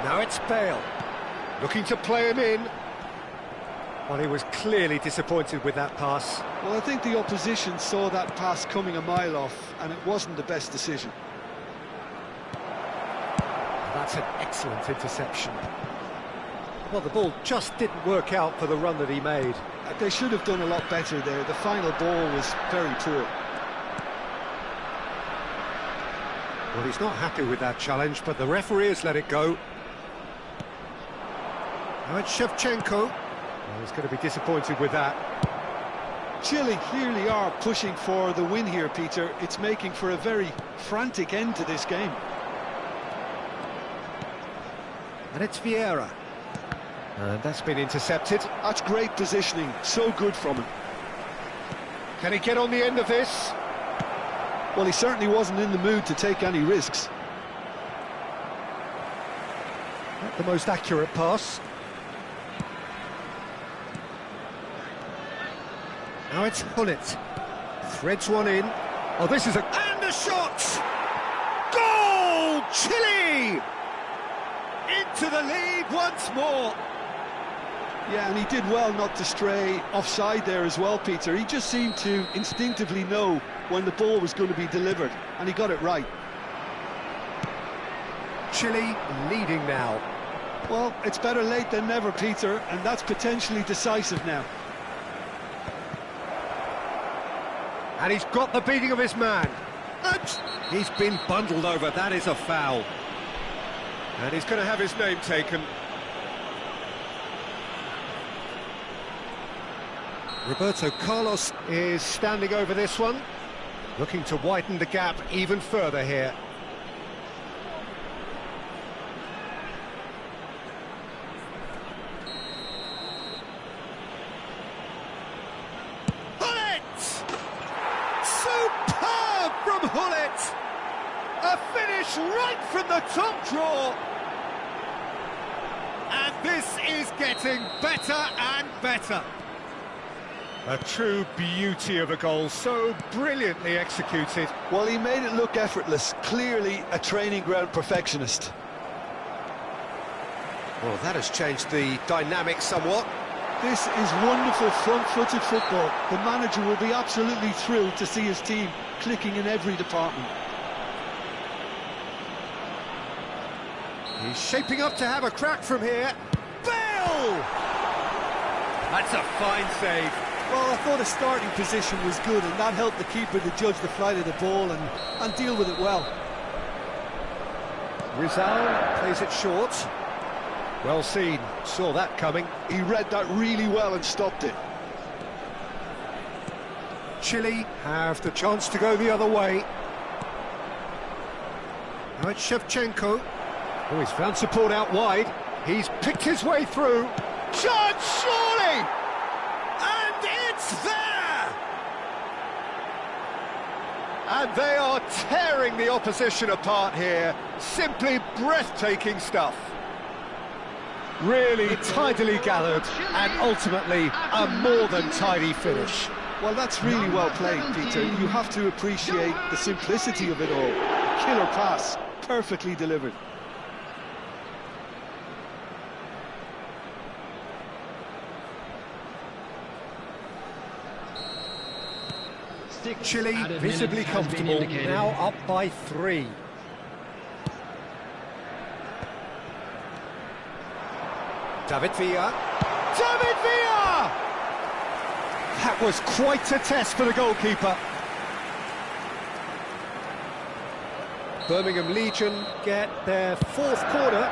Now it's Bale, looking to play him in. Well, he was clearly disappointed with that pass. Well, I think the opposition saw that pass coming a mile off, and it wasn't the best decision. That's an excellent interception. Well, the ball just didn't work out for the run that he made. They should have done a lot better there. The final ball was very poor. Well, he's not happy with that challenge, but the referee has let it go. Now it's Shevchenko. Well, he's going to be disappointed with that. Chile clearly are pushing for the win here, Peter. It's making for a very frantic end to this game. And it's Vieira. And that's been intercepted. That's great positioning, so good from him. Can he get on the end of this? Well, he certainly wasn't in the mood to take any risks. Not the most accurate pass. Now it's Hullet. Threads one in. Oh, this is a... And a shot! Goal! Chile! Into the lead once more. Yeah, and he did well not to stray offside there as well, Peter. He just seemed to instinctively know when the ball was going to be delivered, and he got it right. Chile leading now. Well, it's better late than never, Peter, and that's potentially decisive now. And he's got the beating of his man. And he's been bundled over. That is a foul. And he's going to have his name taken. Roberto Carlos is standing over this one, looking to widen the gap even further here. Hullet! Superb from Hullet! A finish right from the top draw. And this is getting better and better. A true beauty of a goal, so brilliantly executed. Well, he made it look effortless, clearly a training ground perfectionist. Well, that has changed the dynamic somewhat. This is wonderful front-footed football. The manager will be absolutely thrilled to see his team clicking in every department. He's shaping up to have a crack from here. Bale! That's a fine save. Well, I thought his starting position was good, and that helped the keeper to judge the flight of the ball and deal with it well. Rizal plays it short. Well seen, saw that coming. He read that really well and stopped it. Chile have the chance to go the other way. Now it's Shevchenko. Oh, he's found support out wide. He's picked his way through. Shot, surely! And it's there! And they are tearing the opposition apart here. Simply breathtaking stuff. Really tidily gathered, and ultimately a more than tidy finish. Well, that's really well played, Peter. You have to appreciate the simplicity of it all. Killer pass, perfectly delivered. Chile visibly comfortable, now up by 3. David Villa. David Villa! That was quite a test for the goalkeeper. Birmingham Legion get their 4th corner.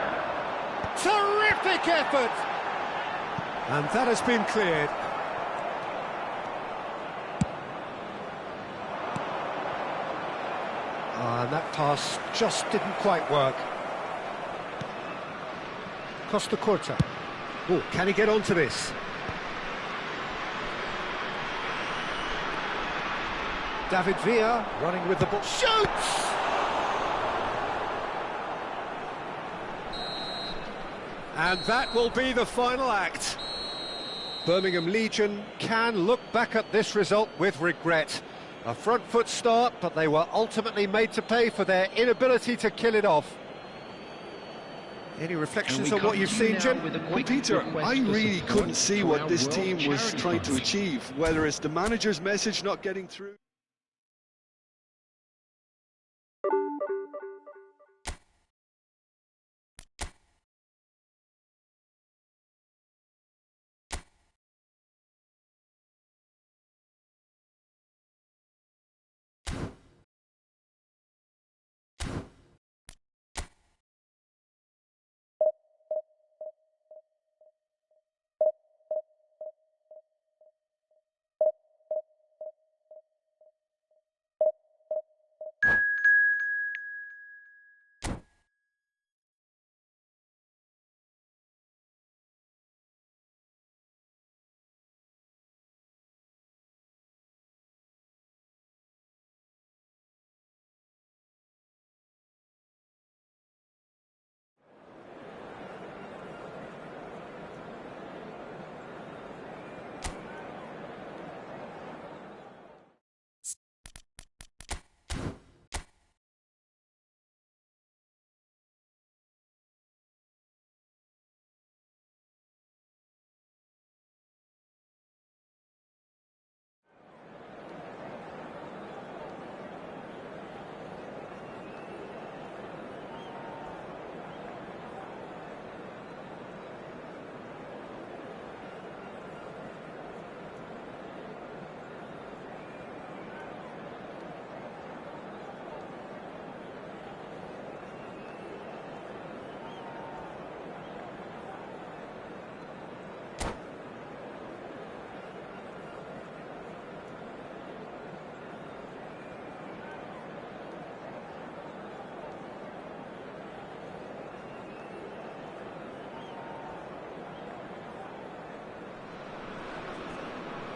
Terrific effort! And that has been cleared. And that pass just didn't quite work. Costa Curta. Oh, can he get onto this? David Villa running with the ball. Shoots! And that will be the final act. Birmingham Legion can look back at this result with regret. A front foot start, but they were ultimately made to pay for their inability to kill it off. Any reflections on what you've seen, Jim? Well, Peter, I really couldn't see what this team was trying to achieve, whether it's the manager's message not getting through.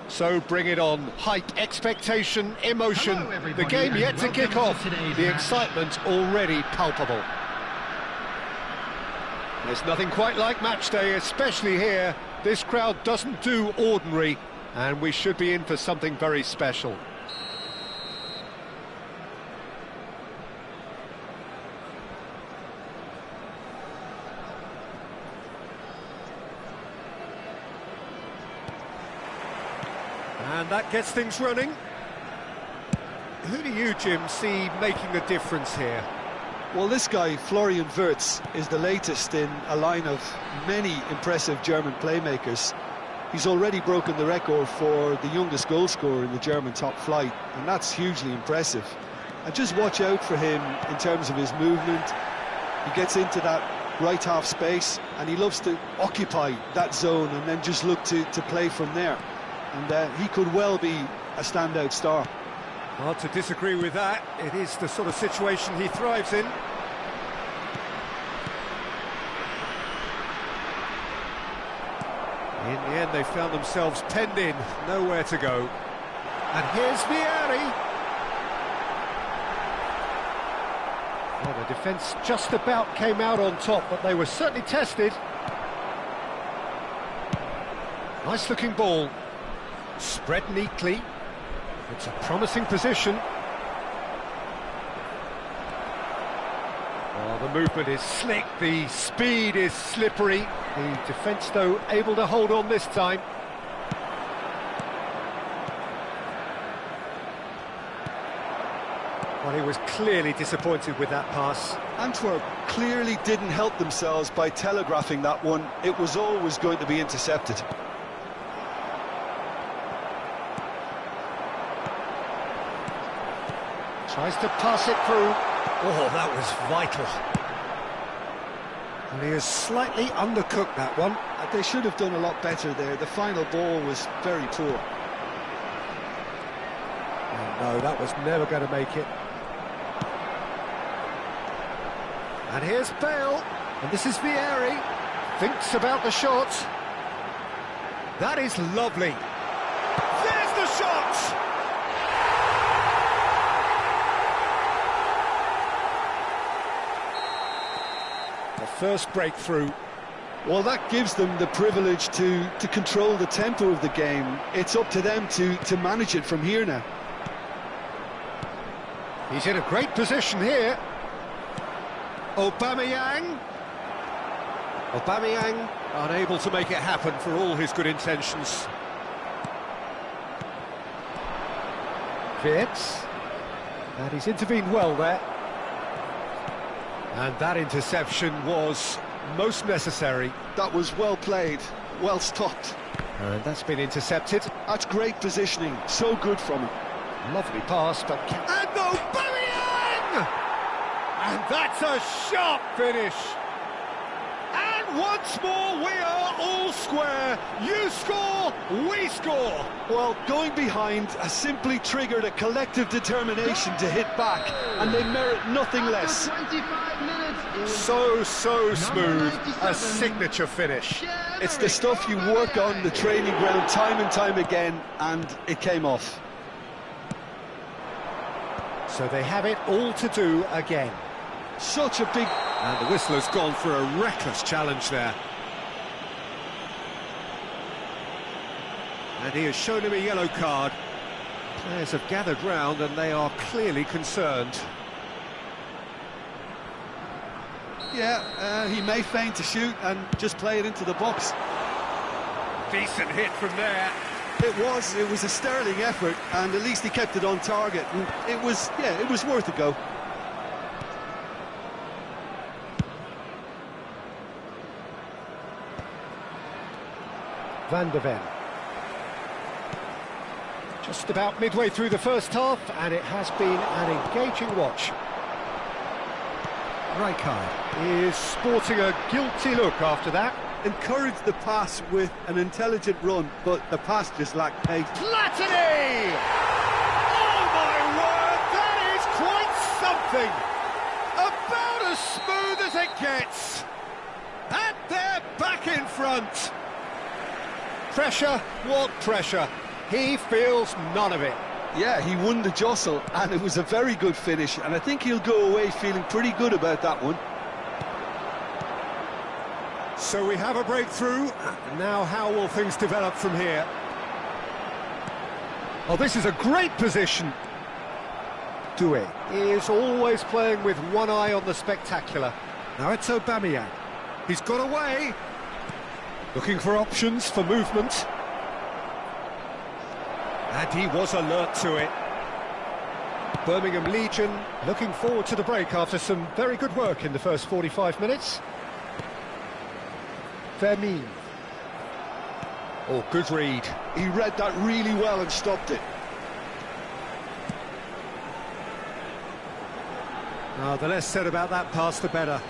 So bring it on. Hype, expectation, emotion. The game yet to kick off. The excitement already palpable. There's nothing quite like match day, especially here. This crowd doesn't do ordinary, and we should be in for something very special. And that gets things running. Who do you, Jim, see making a difference here? Well, this guy, Florian Wirtz, is the latest in a line of many impressive German playmakers. He's already broken the record for the youngest goal scorer in the German top flight, and that's hugely impressive. And just watch out for him in terms of his movement. He gets into that right half space, and he loves to occupy that zone and then just look to play from there. And he could well be a standout star. Hard to disagree with that. It is the sort of situation he thrives in. In the end, they found themselves penned in, nowhere to go. And here's Vieri. Well, the defence just about came out on top, but they were certainly tested. Nice-looking ball. Spread neatly. It's a promising position. Oh, the movement is slick, the speed is slippery. The defence, though, able to hold on this time. Well, he was clearly disappointed with that pass. Antwerp clearly didn't help themselves by telegraphing that one. It was always going to be intercepted. Tries to pass it through. Oh, that was vital. And he has slightly undercooked that one. They should have done a lot better there. The final ball was very poor. Oh, no, that was never going to make it. And here's Bale. And this is Vieri. Thinks about the shot. That is lovely. There's the shot! First breakthrough. Well, that gives them the privilege to control the tempo of the game. It's up to them to manage it from here now. He's in a great position here. Aubameyang. Aubameyang unable to make it happen for all his good intentions. Wirtz. And he's intervened well there. And that interception was most necessary. That was well played, well stopped. And that's been intercepted. That's great positioning, so good from him. Lovely pass, but... And Aubameyang! And that's a sharp finish. And once more, we are all square. You score, we score. Well, going behind has simply triggered a collective determination to hit back, and they merit nothing less. So smooth, a signature finish. It's the stuff you work on the training ground time and time again, and it came off. So they have it all to do again. Such a big... And the whistler's gone for a reckless challenge there. And he has shown him a yellow card. Players have gathered round and they are clearly concerned. Yeah, he may feign to shoot and just play it into the box. Decent hit from there. It was a sterling effort, and at least he kept it on target. And it was worth a go. Van der Ven. Just about midway through the first half, and it has been an engaging watch. Rijkaard is sporting a guilty look after that. Encouraged the pass with an intelligent run, but the pass just lacked pace. Platini! Oh my word, that is quite something! About as smooth as it gets. And they're back in front. Pressure, what pressure? He feels none of it. Yeah, he won the jostle, and it was a very good finish, and I think he'll go away feeling pretty good about that one. So we have a breakthrough. Now how will things develop from here? Oh, this is a great position. Doué is always playing with one eye on the spectacular. Now it's Aubameyang. He's got away. Looking for options for movement. And he was alert to it. Birmingham Legion looking forward to the break after some very good work in the first 45 minutes. Vermeer. Oh, good read. He read that really well and stopped it. The less said about that pass, the better.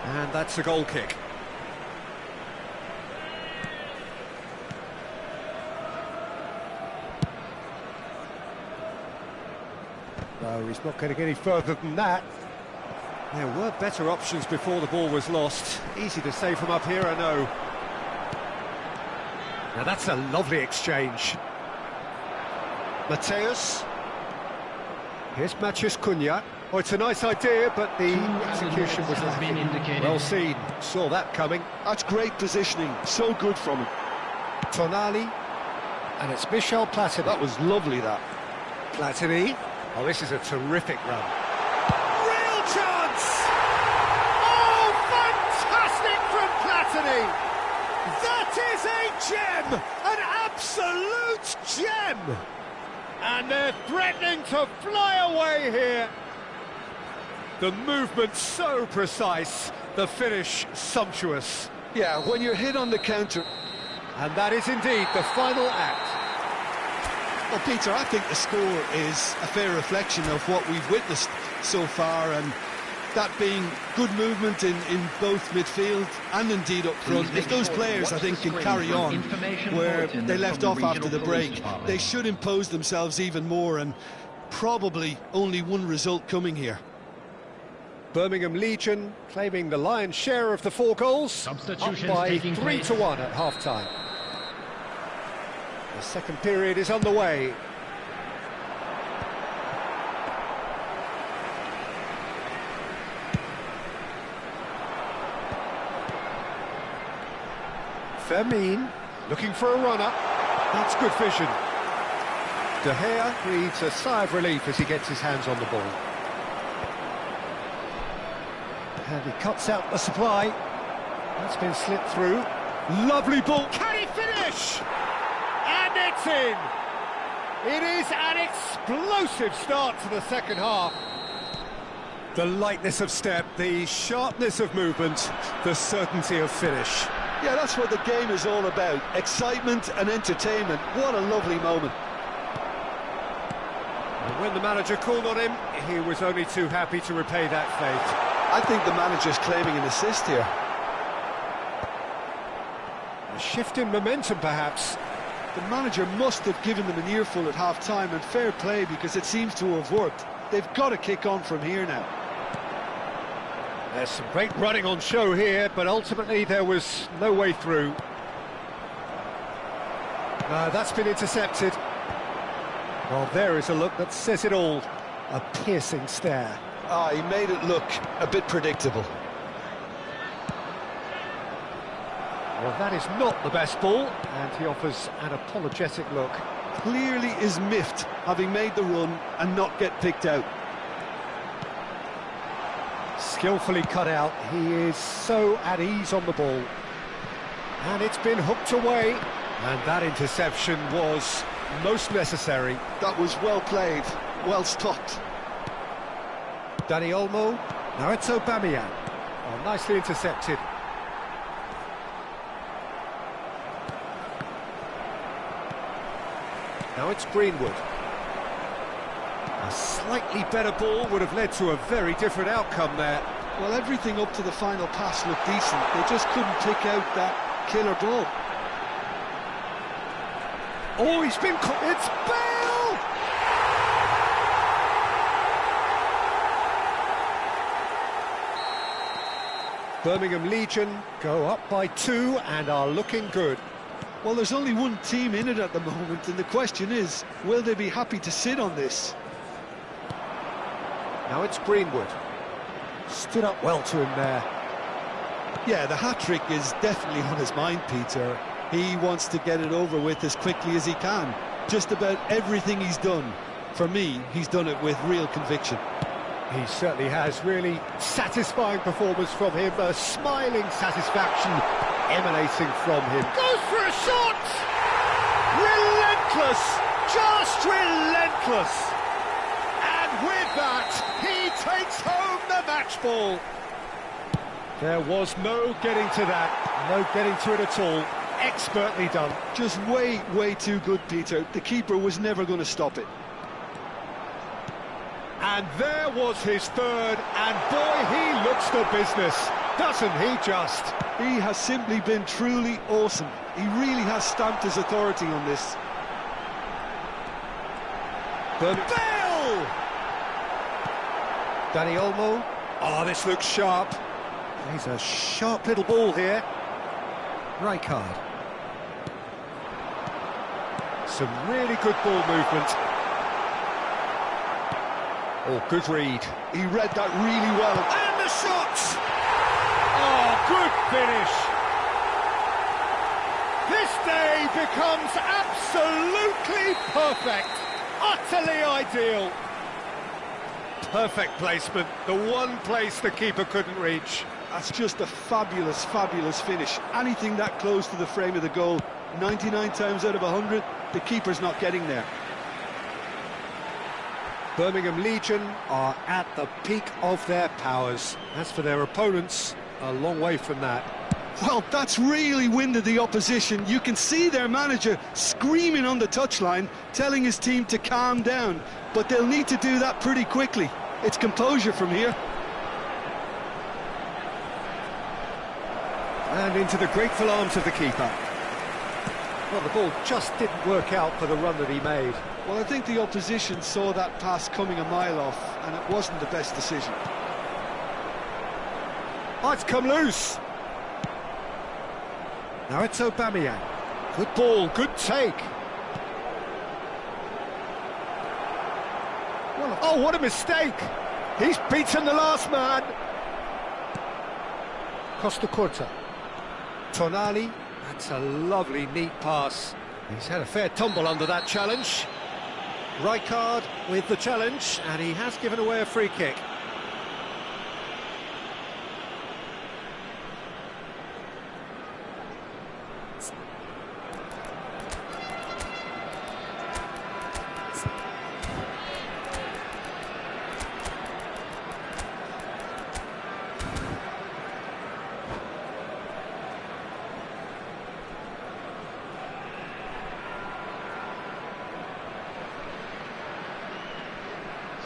And that's a goal kick. No, he's not going to get any further than that. There were better options before the ball was lost. Easy to say from up here, I know. Now that's a lovely exchange. Mateus. Here's Matheus Cunha. Oh, it's a nice idea, but the execution was lacking. Well seen, saw that coming. That's great positioning, so good from him. Tonali, and it's Michel Platini. That was lovely, that. Platini. Oh, this is a terrific run. Real chance! Oh, fantastic from Platini! That is a gem! An absolute gem! And they're threatening to fly away here. The movement so precise, the finish sumptuous. Yeah, when you're hit on the counter. And that is indeed the final act. Well, Peter, I think the score is a fair reflection of what we've witnessed so far, and that being good movement in both midfield and indeed up front. If those players, I think, can carry on where they left off after the break, they should impose themselves even more, and probably only one result coming here. Birmingham Legion claiming the lion's share of the 4 goals, up by 3-1 at half-time. The second period is underway. Vermeer looking for a runner. That's good vision. De Gea breathes a sigh of relief as he gets his hands on the ball. And he cuts out the supply. That's been slipped through. Lovely ball. Can he finish? And it's in. It is an explosive start to the second half. The lightness of step, the sharpness of movement, the certainty of finish. Yeah, that's what the game is all about. Excitement and entertainment. What a lovely moment. And when the manager called on him, he was only too happy to repay that faith. I think the manager's claiming an assist here. A shift in momentum, perhaps. The manager must have given them an earful at half-time, and fair play, because it seems to have worked. They've got to kick on from here now. There's some great running on show here, but ultimately there was no way through. That's been intercepted. Well, there is a look that says it all. A piercing stare. He made it look a bit predictable. Well, that is not the best ball, and he offers an apologetic look. Clearly is miffed, having made the run and not get picked out. Skillfully cut out, he is so at ease on the ball. And it's been hooked away, and that interception was most necessary. That was well played, well stopped. Dani Olmo, now it's Aubameyang. Oh, nicely intercepted. Now it's Greenwood. A slightly better ball would have led to a very different outcome there. Well, everything up to the final pass looked decent. They just couldn't pick out that killer ball. Oh, he's been caught. It's Bale! Birmingham Legion go up by 2 and are looking good. Well, there's only one team in it at the moment, and the question is, will they be happy to sit on this? Now it's Greenwood. Stood up well to him there. Yeah, the hat-trick is definitely on his mind, Peter. He wants to get it over with as quickly as he can. Just about everything he's done, for me, he's done it with real conviction. He certainly has. Really satisfying performance from him. A smiling satisfaction emanating from him. Goes for a shot! Relentless! Just relentless! And with that, he takes home the match ball. There was no getting to that. No getting to it at all. Expertly done. Just way, way too good, Peter. The keeper was never going to stop it. And there was his third, and boy, he looks the business, doesn't he just? He has simply been truly awesome. He really has stamped his authority on this. Bale! Danny Olmo. Oh, this looks sharp. He's a sharp little ball here. Rijkaard. Some really good ball movement. Oh, good read. He read that really well. And the shot! Oh, good finish. This day becomes absolutely perfect. Utterly ideal. Perfect placement. The one place the keeper couldn't reach. That's just a fabulous, fabulous finish. Anything that close to the frame of the goal, 99 times out of 100, the keeper's not getting there. Birmingham Legion are at the peak of their powers. As for their opponents, a long way from that. Well, that's really winded the opposition. You can see their manager screaming on the touchline, telling his team to calm down. But they'll need to do that pretty quickly. It's composure from here. And into the grateful arms of the keeper. Well, the ball just didn't work out for the run that he made. Well, I think the opposition saw that pass coming a mile off, and it wasn't the best decision. Oh, it's come loose. Now it's Aubameyang. Good ball, good take. Oh, what a mistake! He's beaten the last man. Costa Curta. Tonali. That's a lovely, neat pass. He's had a fair tumble under that challenge. Rijkaard with the challenge, and he has given away a free kick.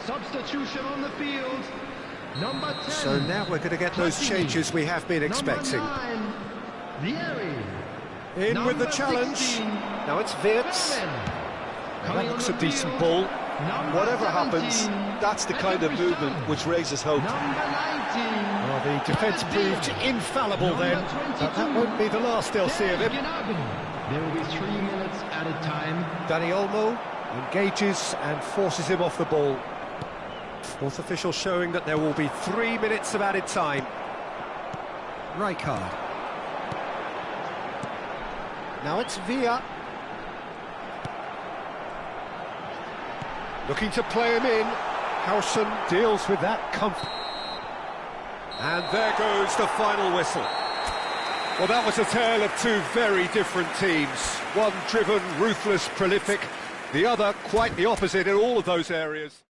Substitution on the field. Number 10. So now we're going to get those changes we have been expecting. Number 9, Vieri. In with the challenge. 16, Now it's Wirtz. That looks a decent ball. Whatever happens, that's the kind of movement which raises hope. Number 19. Well, the defence proved infallible then, but that won't be the last they'll see of him. There will be 3 minutes at a time. Danny Olmo engages and forces him off the ball. Fourth official showing that there will be 3 minutes of added time. Rijkaard. Now it's Villa. Looking to play him in. Howson deals with that comfort. And there goes the final whistle. Well, that was a tale of two very different teams. One driven, ruthless, prolific. The other quite the opposite in all of those areas.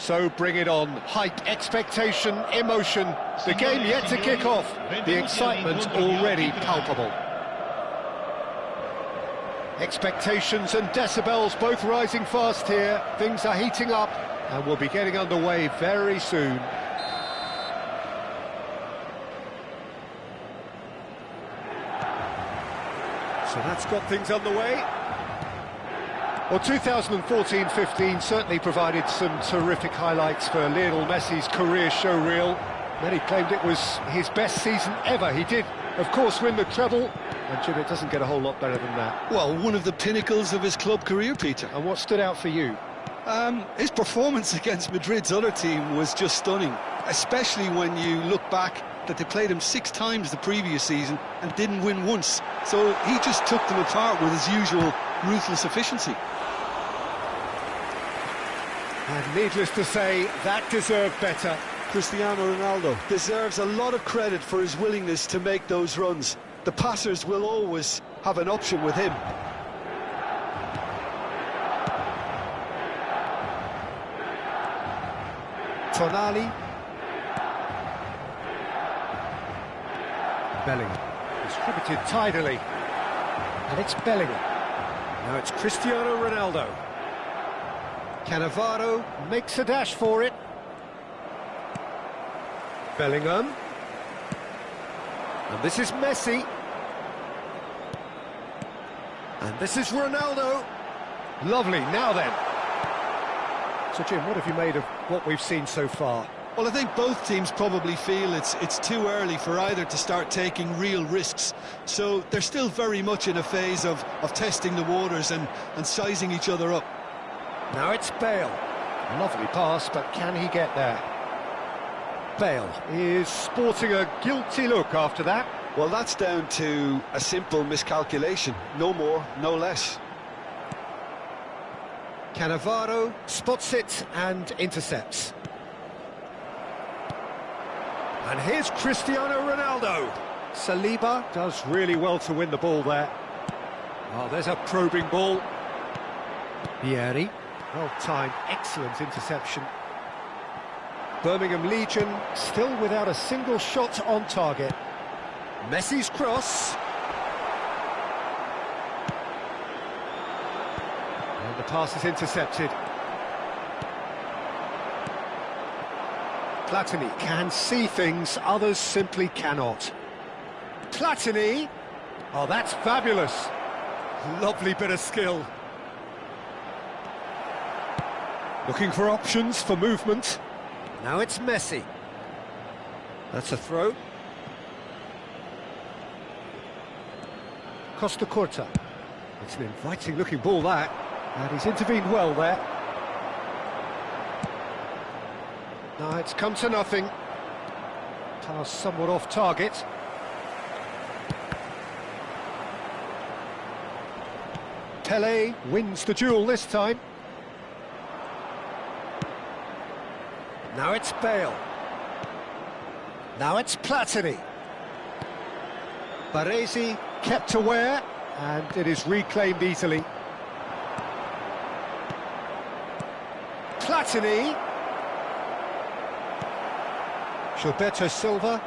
So bring it on. Hype, expectation, emotion. The game yet to kick off. The excitement already palpable. Expectations and decibels both rising fast here. Things are heating up and we'll be getting underway very soon. So that's got things underway. Well, 2014-15 certainly provided some terrific highlights for Lionel Messi's career showreel. Many claimed it was his best season ever. He did, of course, win the treble, and Jim, it doesn't get a whole lot better than that. Well, one of the pinnacles of his club career, Peter. And what stood out for you? His performance against Madrid's other team was just stunning, especially when you look back that they played him 6 times the previous season and didn't win once. So he just took them apart with his usual ruthless efficiency. And needless to say, that deserved better. Cristiano Ronaldo deserves a lot of credit for his willingness to make those runs. The passers will always have an option with him. Tonali. Bellingham. Distributed tidily. And it's Bellingham. Now it's Cristiano Ronaldo. Cannavaro makes a dash for it. Bellingham. And this is Messi. And this is Ronaldo. Lovely, now then. So Jim, what have you made of what we've seen so far? Well, I think both teams probably feel it's too early for either to start taking real risks. So they're still very much in a phase of testing the waters and sizing each other up. Now it's Bale. Lovely pass, but can he get there? Bale is sporting a guilty look after that. Well, that's down to a simple miscalculation. No more, no less. Cannavaro spots it and intercepts. And here's Cristiano Ronaldo. Saliba does really well to win the ball there. Oh, there's a probing ball. Vieri. Well-timed, excellent interception. Birmingham Legion still without a single shot on target. Messi's cross. And the pass is intercepted. Platini can see things others simply cannot. Platini. Oh, that's fabulous. Lovely bit of skill. Looking for options for movement. Now it's Messi. That's a throw. Costa Curta. It's an inviting looking ball that. And he's intervened well there. Now it's come to nothing. Pass somewhat off target. Pele wins the duel this time. Now it's Bale. Now it's Platini. Baresi kept aware, and it is reclaimed easily. Platini. Gilberto Silva.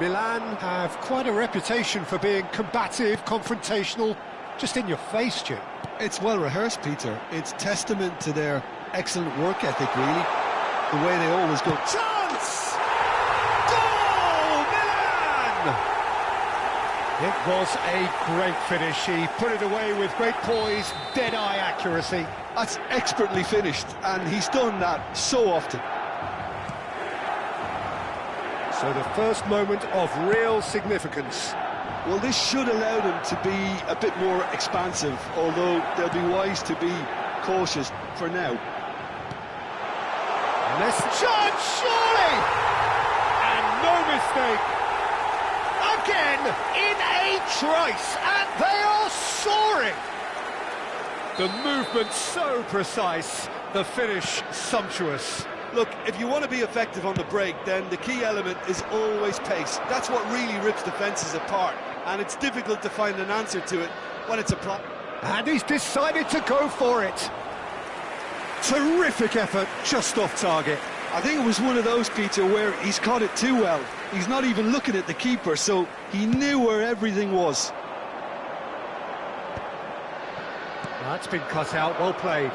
Milan have quite a reputation for being combative, confrontational, just in your face, Jim. It's well rehearsed, Peter. It's testament to their excellent work ethic, really. The way they always go. Chance! Goal! Milan! It was a great finish. He put it away with great poise, dead-eye accuracy. That's expertly finished, and he's done that so often. So the first moment of real significance. Well, this should allow them to be a bit more expansive, although they'll be wise to be cautious for now. Chance, surely! And no mistake. Again, in a trice, and they are soaring. The movement so precise, the finish sumptuous. Look, if you want to be effective on the break, then the key element is always pace. That's what really rips defences apart, and it's difficult to find an answer to it when it's a problem. And he's decided to go for it. Terrific effort, just off target. I think it was one of those, Peter, where he's caught it too well. He's not even looking at the keeper, so he knew where everything was. That's been cut out, well played.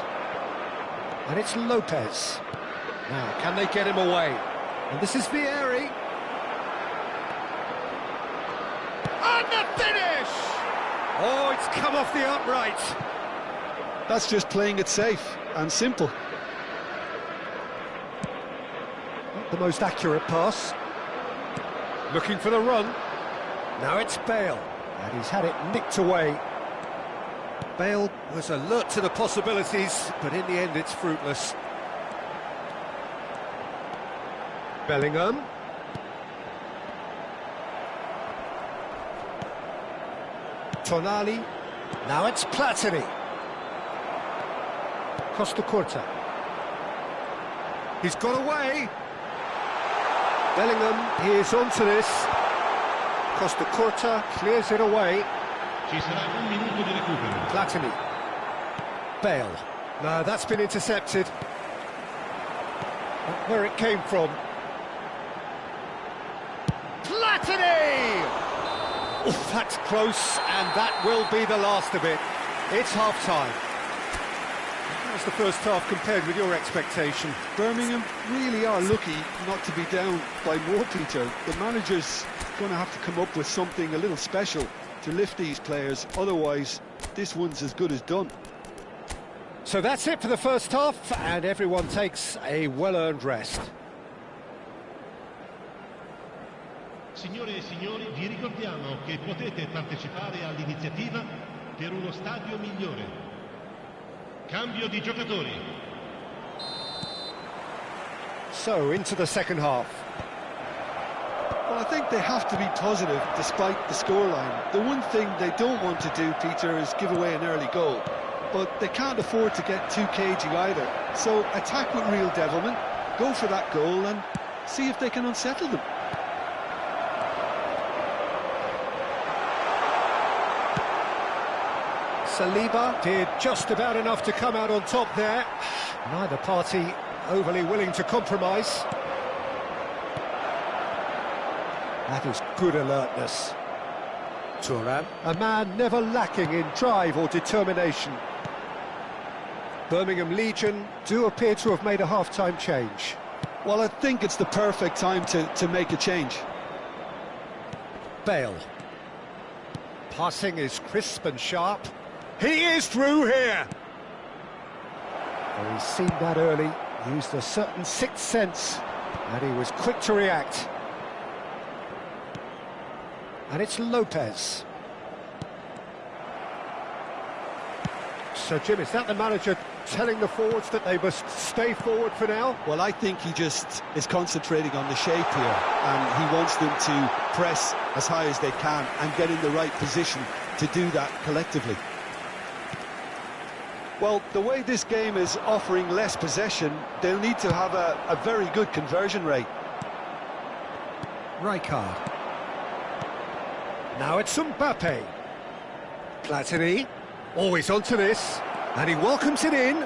And it's Lopez. Now, can they get him away? And this is Vieri. And the finish! Oh, it's come off the upright. That's just playing it safe and simple. Not the most accurate pass. Looking for the run. Now it's Bale. And he's had it nicked away. Bale was alert to the possibilities, but in the end it's fruitless. Bellingham. Tonali. Now it's Platini. Costa Curta. He's got away. Bellingham, he is onto this. Costa Curta clears it away. Ci sarà un minuto di recupero. Platini. Bale. No, that's been intercepted. Not where it came from. Platini! Oof, that's close, and that will be the last of it. It's half-time. How's the first half compared with your expectation? Birmingham really are lucky not to be down by more, Peter. The manager's going to have to come up with something a little special to lift these players, otherwise this one's as good as done. So that's it for the first half, and everyone takes a well-earned rest. Signore e signori, vi ricordiamo che potete partecipare all'iniziativa per uno stadio migliore. Cambio di giocatori. So, into the second half. Well, I think they have to be positive despite the scoreline. The one thing they don't want to do, Peter, is give away an early goal. But they can't afford to get too cagey either. So attack with real devilment, go for that goal and see if they can unsettle them. Saliba did just about enough to come out on top there. Neither party overly willing to compromise. That is good alertness. Thuram, a man never lacking in drive or determination. Birmingham Legion do appear to have made a half-time change. Well, I think it's the perfect time to make a change. Bale. Passing is crisp and sharp. He is through here! Well, he's seen that early, used a certain sixth sense, and he was quick to react. And it's Lopez. So, Jim, is that the manager telling the forwards that they must stay forward for now? Well, I think he just is concentrating on the shape here, and he wants them to press as high as they can and get in the right position to do that collectively. Well, the way this game is offering less possession, they'll need to have a very good conversion rate. Rijkaard. Now it's Mbappe. Platini, always onto this, and he welcomes it in.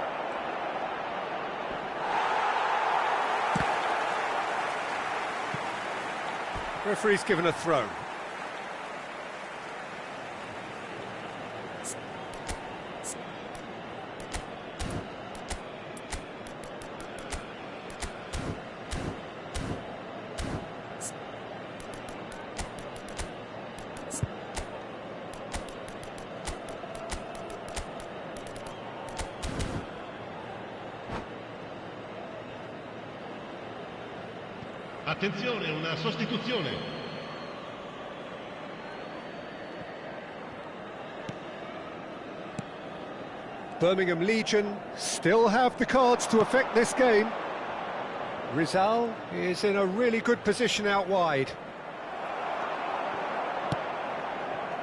Referee's given a throw. Attenzione, una sostituzione. Birmingham Legion still have the cards to affect this game. Rizal is in a really good position out wide.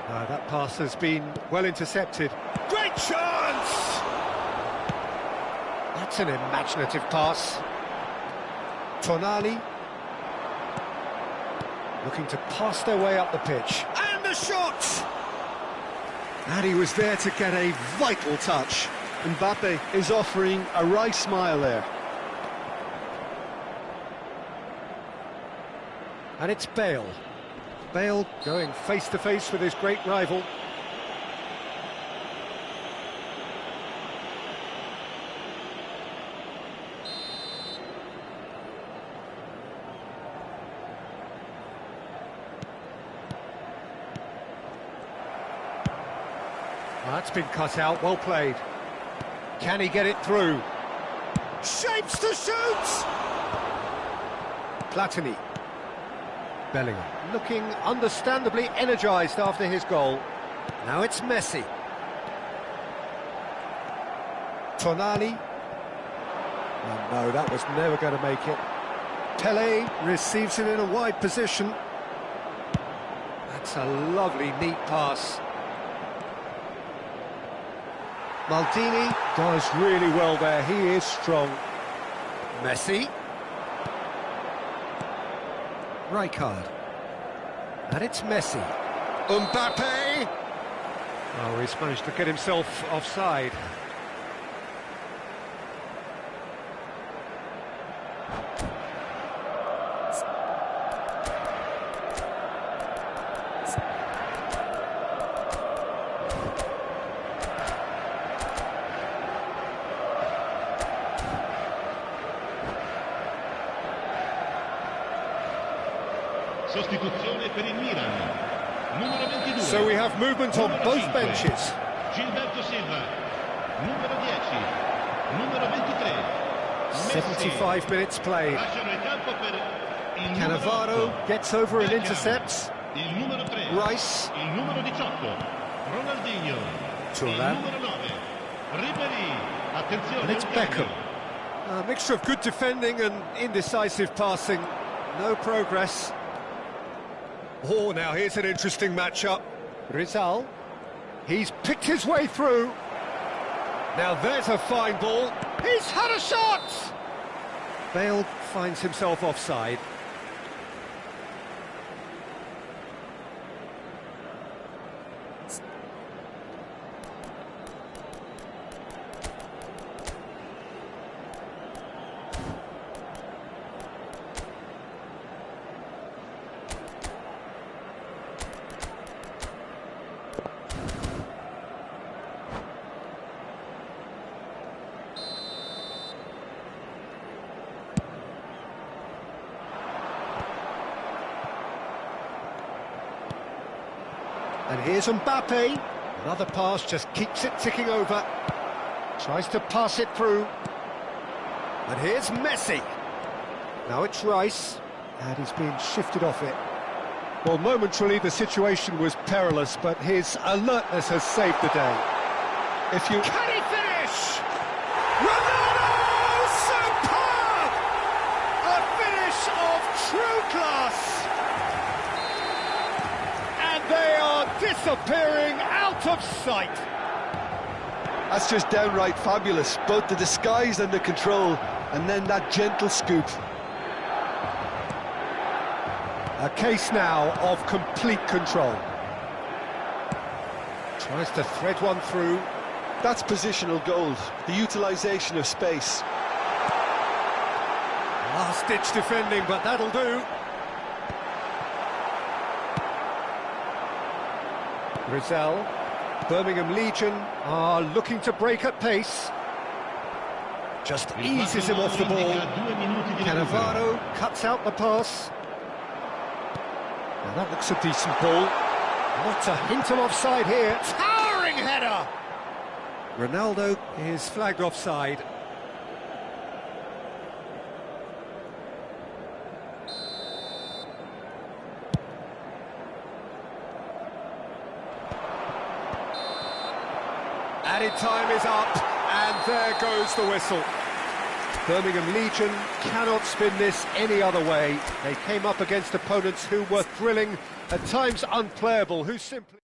That pass has been well intercepted. Great chance! That's an imaginative pass. Tonali looking to pass their way up the pitch. And the shot! And he was there to get a vital touch. Mbappe is offering a wry smile there. And it's Bale. Bale going face-to-face with his great rival. That's been cut out, well played. Can he get it through? Shapes to shoot! Platini. Bellingham looking understandably energised after his goal. Now it's Messi. Tonali. Oh no, that was never going to make it. Pele receives it in a wide position. That's a lovely, neat pass. Maldini does really well there, he is strong. Messi. Rijkaard. And it's Messi. Mbappe! Oh, he's managed to get himself offside. Sostituzione per il Milan. Numero 22. So we have movement on both benches. Gilberto Silva. Numero 10. Numero 23. 75 minutes played. Lasciano il campo per il Cannavaro gets over and intercepts. Il numero 3. Rice. Il numero 18. Ronaldinho. Thuram. Il numero 9. Ribéry. Attenzione. And it's Beckham. A mixture of good defending and indecisive passing. No progress. Oh, now here's an interesting matchup. Rizal. He's picked his way through. Now there's a fine ball. He's had a shot! Bale finds himself offside. And here's Mbappe. Another pass, just keeps it ticking over. Tries to pass it through. And here's Messi. Now it's Rice. And he's being shifted off it. Well, momentarily the situation was perilous, but his alertness has saved the day. If you... Can he finish? Ronaldo! Superb! A finish of true class. They are disappearing out of sight. That's just downright fabulous, both the disguise and the control, and then that gentle scoop. A case now of complete control. Tries to thread one through. That's positional gold, the utilisation of space. Last-ditch defending, but that'll do. Rizal, Birmingham Legion are looking to break at pace. Just eases him off the ball. Cannavaro cuts out the pass. Now that looks a decent ball. Not a hint of offside here. Towering header! Ronaldo is flagged offside. Added time is up, and there goes the whistle. Birmingham Legion cannot spin this any other way. They came up against opponents who were thrilling, at times unplayable, who simply...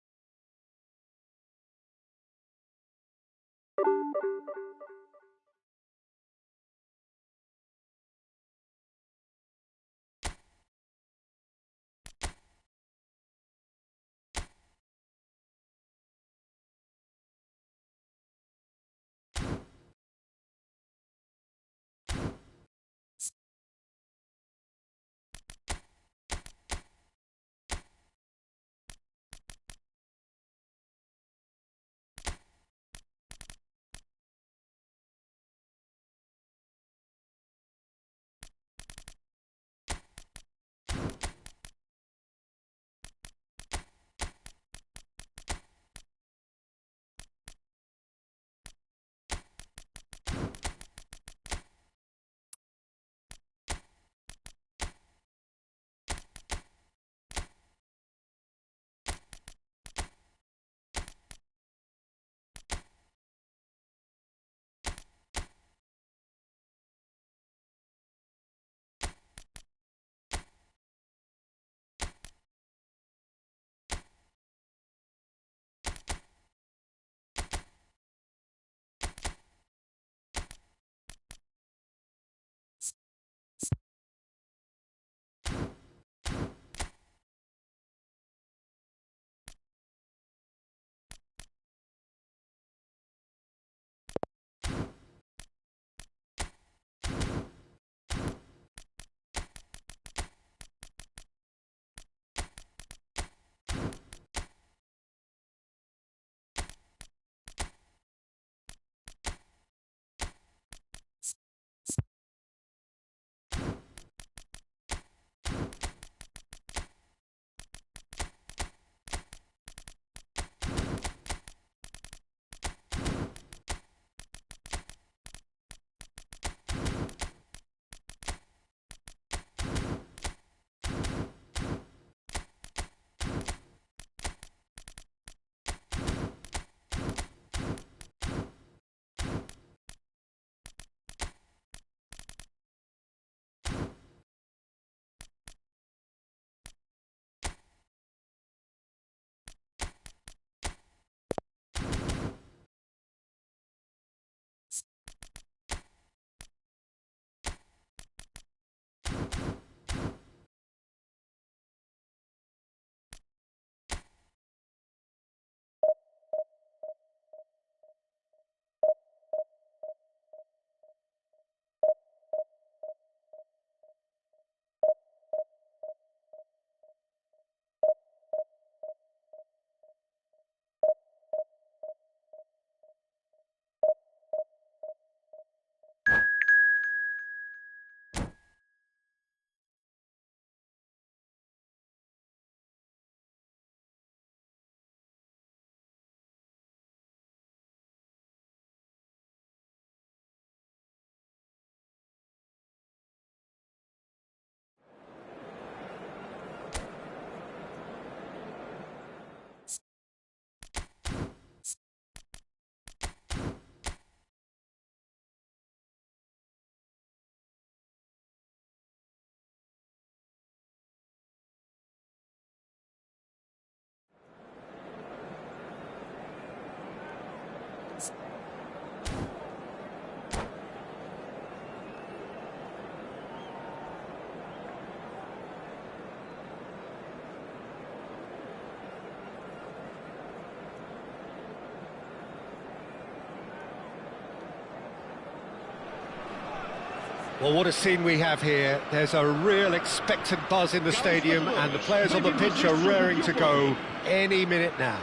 Well, what a scene we have here. There's a real expectant buzz in the stadium, and the players on the pitch are raring to go any minute now.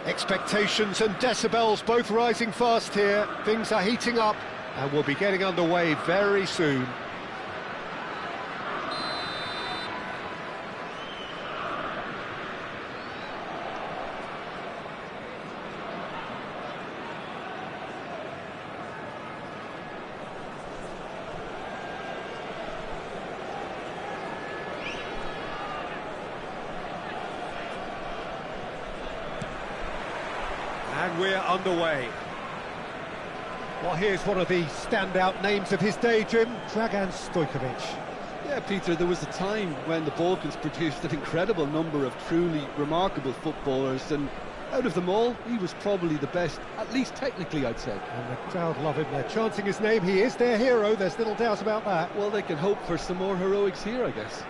Expectations and decibels both rising fast here. Things are heating up, and we'll be getting underway very soon. And we're underway. Well, here's one of the standout names of his day, Jim, Dragan Stojkovic. Yeah, Peter, there was a time when the Balkans produced an incredible number of truly remarkable footballers, and out of them all, he was probably the best, at least technically, I'd say. And the crowd love him. They're chanting his name. He is their hero. There's little doubt about that. Well, they can hope for some more heroics here, I guess.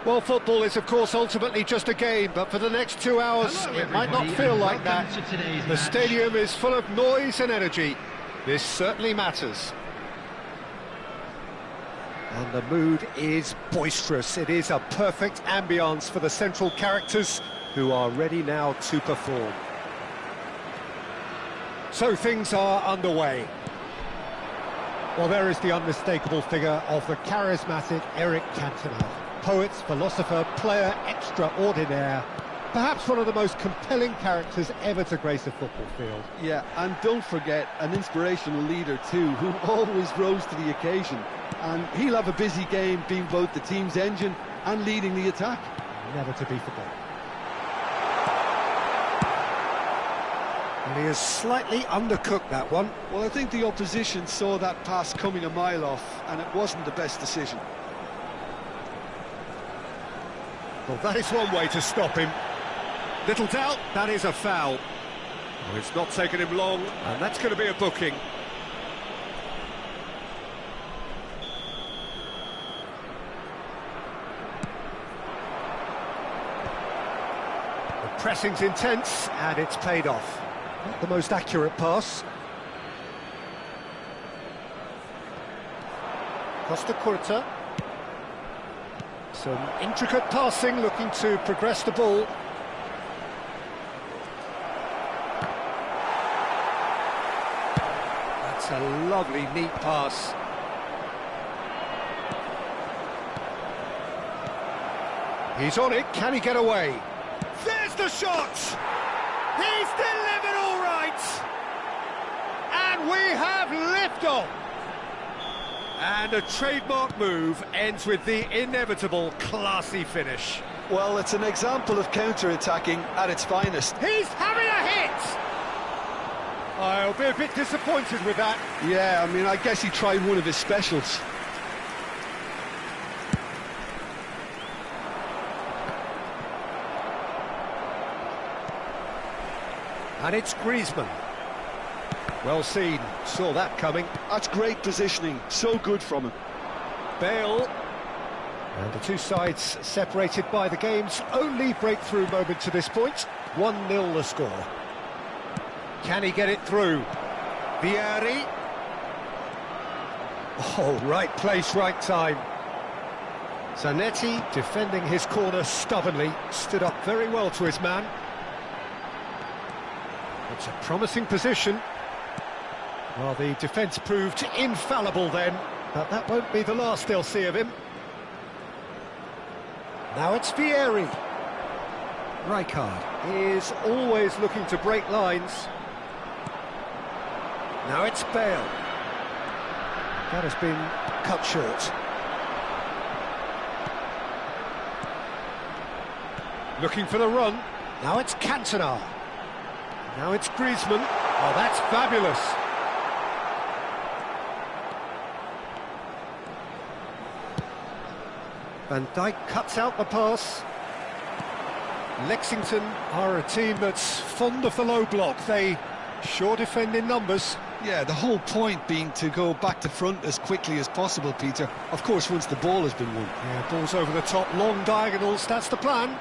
Well, football is, of course, ultimately just a game, but for the next 2 hours, it might not feel like that. The stadium is full of noise and energy. This certainly matters. And the mood is boisterous. It is a perfect ambience for the central characters who are ready now to perform. So things are underway. Well, there is the unmistakable figure of the charismatic Eric Cantona. Poet, philosopher, player extraordinaire. Perhaps one of the most compelling characters ever to grace a football field. Yeah, and don't forget, an inspirational leader too, who always rose to the occasion. And he'll have a busy game being both the team's engine and leading the attack. Never to be forgotten. And he has slightly undercooked that one. Well, I think the opposition saw that pass coming a mile off, and it wasn't the best decision. Well, that is one way to stop him. Little doubt, that is a foul. Well, it's not taken him long, and that's going to be a booking. The pressing's intense, and it's paid off. Not the most accurate pass. Costa Curta. Some intricate passing, looking to progress the ball. That's a lovely, neat pass. He's on it, can he get away? There's the shot! He's delivered all right! And we have liftoff! And a trademark move ends with the inevitable classy finish. Well, it's an example of counter-attacking at its finest. He's having a hit! I'll be a bit disappointed with that. Yeah, I mean, I guess he tried one of his specials. And it's Griezmann. Well seen, saw that coming. That's great positioning, so good from him. Bale. And the two sides separated by the game's only breakthrough moment to this point. 1-0 the score. Can he get it through? Vieri. Oh, right place, right time. Zanetti, defending his corner stubbornly, stood up very well to his man. It's a promising position. Well, the defence proved infallible then, but that won't be the last they'll see of him. Now it's Vieri. Rijkaard is always looking to break lines. Now it's Bale. That has been cut short. Looking for the run. Now it's Cantona. Now it's Griezmann. Oh, that's fabulous. Van Dijk cuts out the pass. Lexington are a team that's fond of the low block. They sure defend in numbers. Yeah, the whole point being to go back to front as quickly as possible, Peter. Of course, once the ball has been won. Yeah, balls over the top, long diagonals, that's the plan.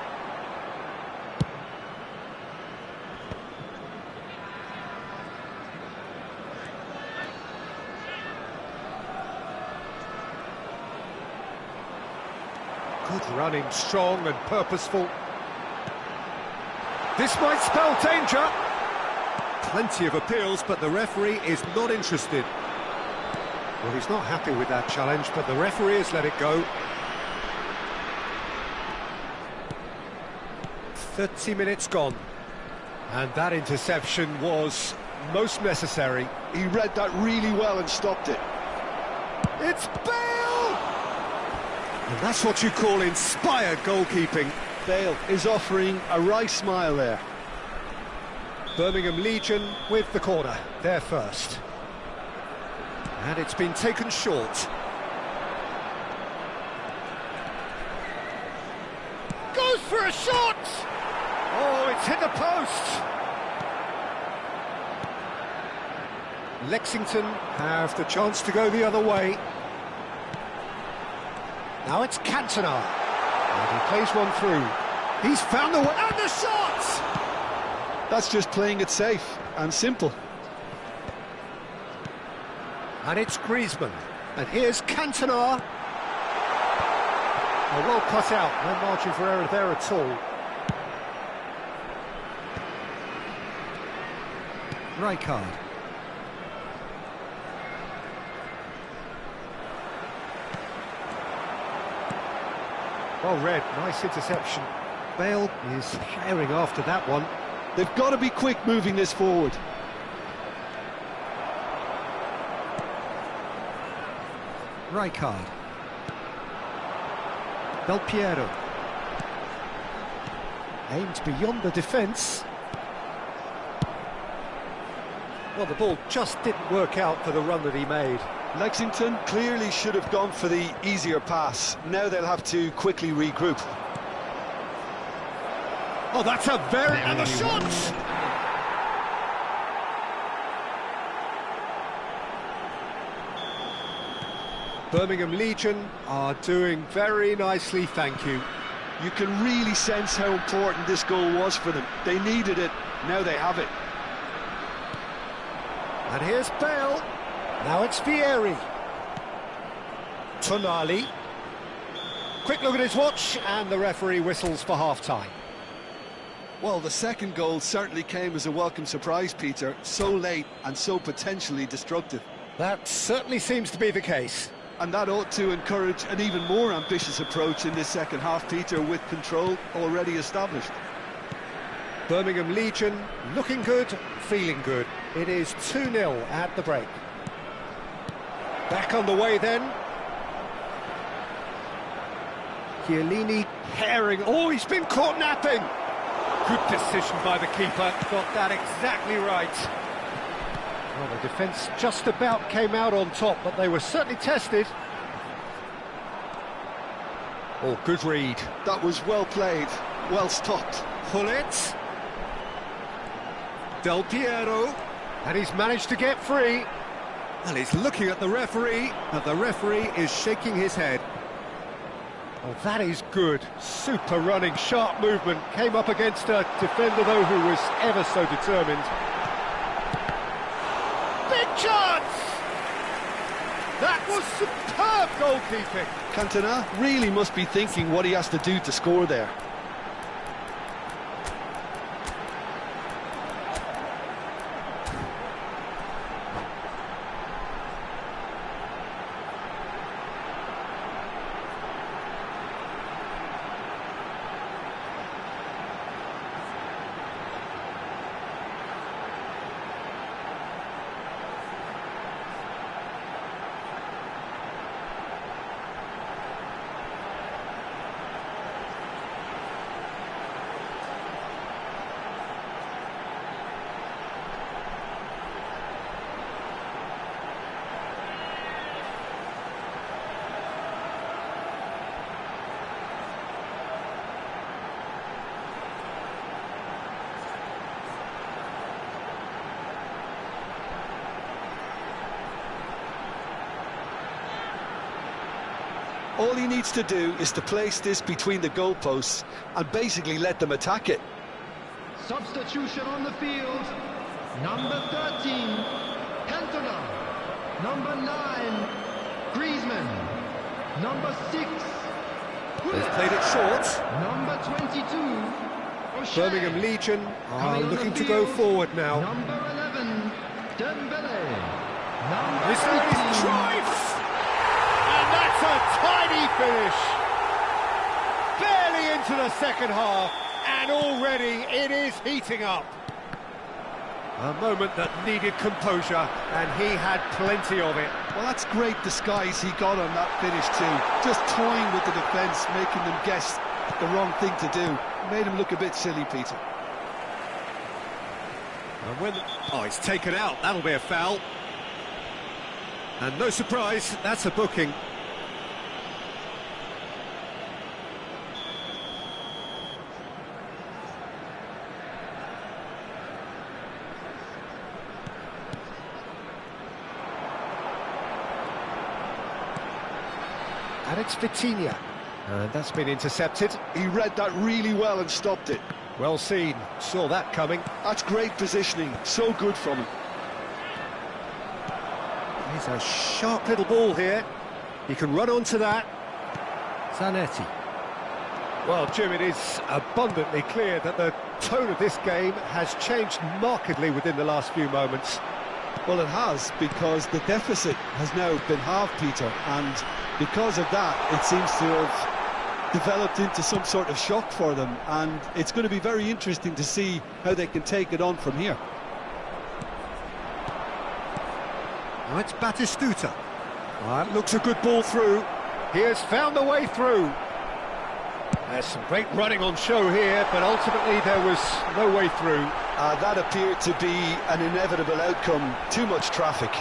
Good running, strong and purposeful. This might spell danger. Plenty of appeals, but the referee is not interested. Well, he's not happy with that challenge, but the referee has let it go. 30 minutes gone. And that interception was most necessary. He read that really well and stopped it. It's Bale! And that's what you call inspired goalkeeping. Bale is offering a wry smile there. Birmingham Legion with the corner, they're first. And it's been taken short. Goes for a shot! Oh, it's hit the post! Lexington have the chance to go the other way. Now it's Cantona. And he plays one through. He's found the way, and the shot! That's just playing it safe and simple. And it's Griezmann. And here's Cantona. Oh, well cut out, no margin for error there at all. Rijkaard. Well read, nice interception. Bale is firing after that one. They've got to be quick moving this forward. Rijkaard. Del Piero. Aimed beyond the defence. Well, the ball just didn't work out for the run that he made. Lexington clearly should have gone for the easier pass. Now they'll have to quickly regroup. Oh, that's a very... and the shot! Birmingham Legion are doing very nicely, thank you. You can really sense how important this goal was for them. They needed it, now they have it. And here's Bale. Now it's Vieri. Tonali. Quick look at his watch, and the referee whistles for half-time. Well, the second goal certainly came as a welcome surprise, Peter. So late and so potentially destructive. That certainly seems to be the case. And that ought to encourage an even more ambitious approach in this second half, Peter, with control already established. Birmingham Legion looking good, feeling good. It is 2-0 at the break. Back on the way then. Chiellini herring. Oh, he's been caught napping. Good decision by the keeper. Got that exactly right. Well, the defence just about came out on top, but they were certainly tested. Oh, good read. That was well played, well stopped. Pullet. Del Piero. And he's managed to get free. And he's looking at the referee, and the referee is shaking his head. Oh, that is good. Super running, sharp movement. Came up against a defender, though, who was ever so determined. Big chance! That was superb goalkeeping. Cantona really must be thinking what he has to do to score there. All he needs to do is to place this between the goalposts and basically let them attack it. Substitution on the field. Number 13, Cantona. Number 9, Griezmann. Number 6, They've played it short. Number 22, O'Shea. Birmingham Legion are Coming on looking the to go field, forward now. Number 11, Dembele. Number This one is 13, Cruyff! And that's a tiny finish! Barely into the second half, and already it is heating up. A moment that needed composure, and he had plenty of it. Well, that's great disguise he got on that finish too. Just toying with the defence, making them guess the wrong thing to do. Made him look a bit silly, Peter. And when... Oh, it's taken out. That'll be a foul. And no surprise, that's a booking. Alex Vitinha. And that's been intercepted. He read that really well and stopped it. Well seen. Saw that coming. That's great positioning. So good from him. He's a sharp little ball here. He can run onto that. Zanetti. Well, Jim, it is abundantly clear that the tone of this game has changed markedly within the last few moments. Well, it has, because the deficit has now been halved, Peter, and because of that, it seems to have developed into some sort of shock for them, and it's going to be very interesting to see how they can take it on from here. Now it's Batistuta. That looks a good ball through. He has found the way through. There's some great running on show here, but ultimately there was no way through. That appeared to be an inevitable outcome. Too much traffic.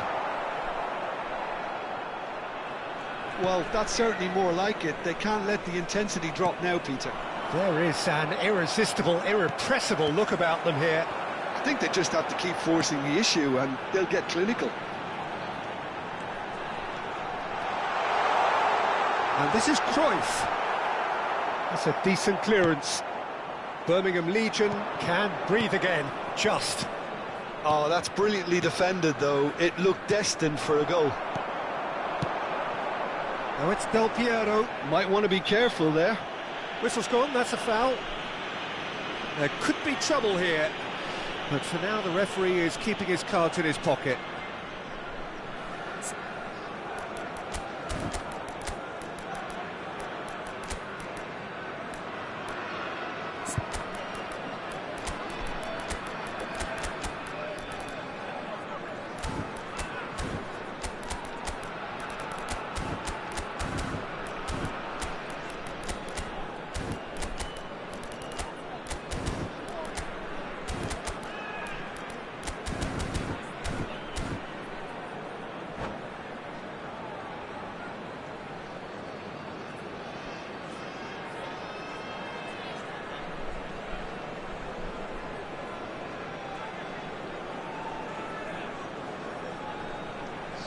Well, that's certainly more like it. They can't let the intensity drop now, Peter. There is an irresistible, irrepressible look about them here. I think they just have to keep forcing the issue and they'll get clinical. And this is Cruyff. That's a decent clearance. Birmingham Legion can breathe again, just. Oh, that's brilliantly defended, though. It looked destined for a goal. Now it's Del Piero. Might want to be careful there. Whistle's gone, that's a foul. There could be trouble here. But for now, the referee is keeping his cards in his pocket.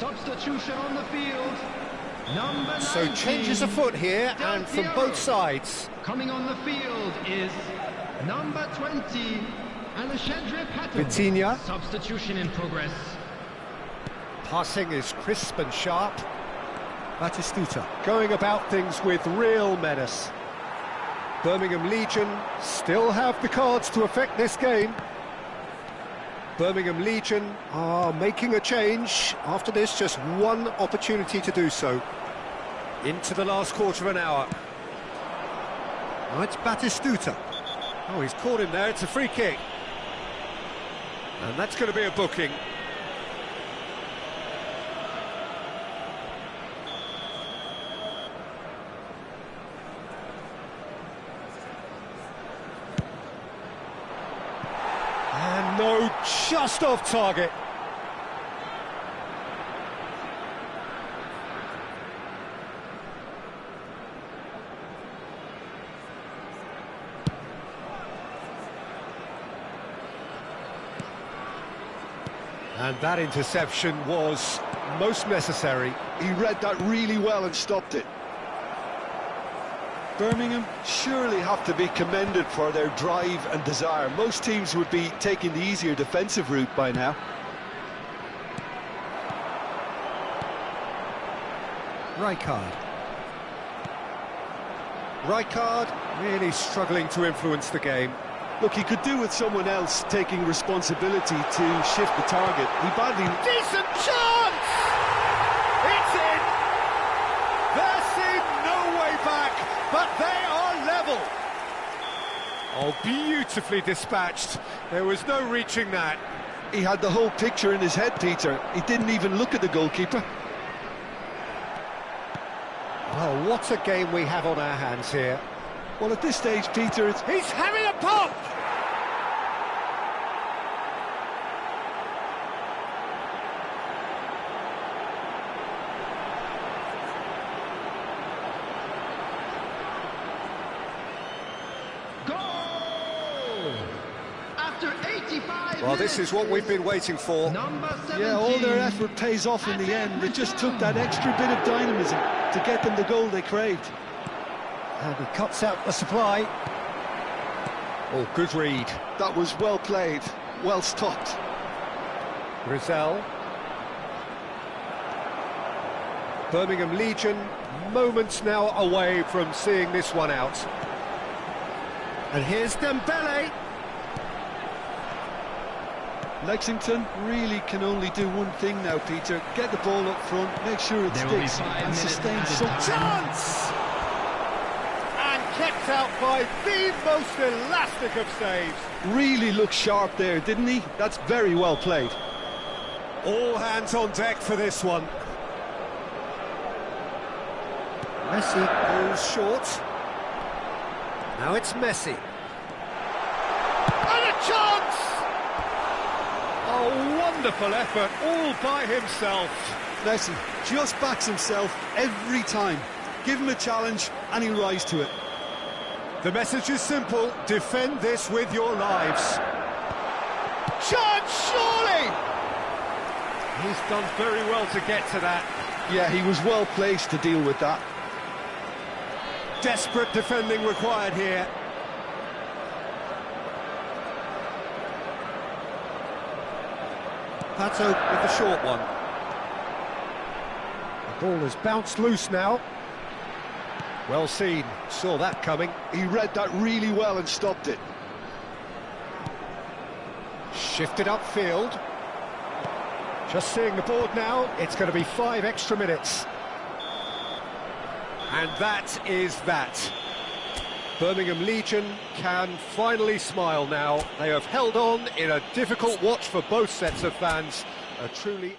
Substitution on the field. Number 19. So changes afoot here, and from both sides. Coming on the field is number 20, alérgico. Vitinha. Substitution in progress. Passing is crisp and sharp. Batistuta going about things with real menace. Birmingham Legion still have the cards to affect this game. Birmingham Legion are making a change after this, just one opportunity to do so. Into the last quarter of an hour. Now it's Batistuta. Oh, he's caught him there, it's a free kick. And that's going to be a booking. And no, just off target. And that interception was most necessary. He read that really well and stopped it. Birmingham surely have to be commended for their drive and desire. Most teams would be taking the easier defensive route by now. Rijkaard really struggling to influence the game. Look, he could do with someone else taking responsibility to shift the target. He badly... Decent chance! It's in! There seemed no way back, but they are level. Oh, beautifully dispatched. There was no reaching that. He had the whole picture in his head, Peter. He didn't even look at the goalkeeper. Well, what a game we have on our hands here. Well, at this stage, Peter, it's... He's having a pop! Well, this is what we've been waiting for. Yeah, all their effort pays off in the end. It just took that extra bit of dynamism to get them the goal they craved. And he cuts out the supply. Oh, good read. That was well played, well stopped. Rizal. Birmingham Legion, moments now away from seeing this one out. And here's Dembele. Lexington really can only do one thing now, Peter. Get the ball up front, make sure it sticks, and sustain some chance! And kept out by the most elastic of saves. Really looked sharp there, didn't he? That's very well played. All hands on deck for this one. Messi goes short. Now it's Messi. And a chance! A wonderful effort, all by himself. Messi just backs himself every time. Give him a challenge and he'll rise to it. The message is simple, defend this with your lives. Chance, surely! He's done very well to get to that. Yeah, he was well placed to deal with that. Desperate defending required here. Pato with the short one. The ball has bounced loose now. Well seen, saw that coming. He read that really well and stopped it. Shifted upfield. Just seeing the board now, it's going to be 5 extra minutes. And that is that. Birmingham Legion can finally smile now. They have held on in a difficult watch for both sets of fans. A truly...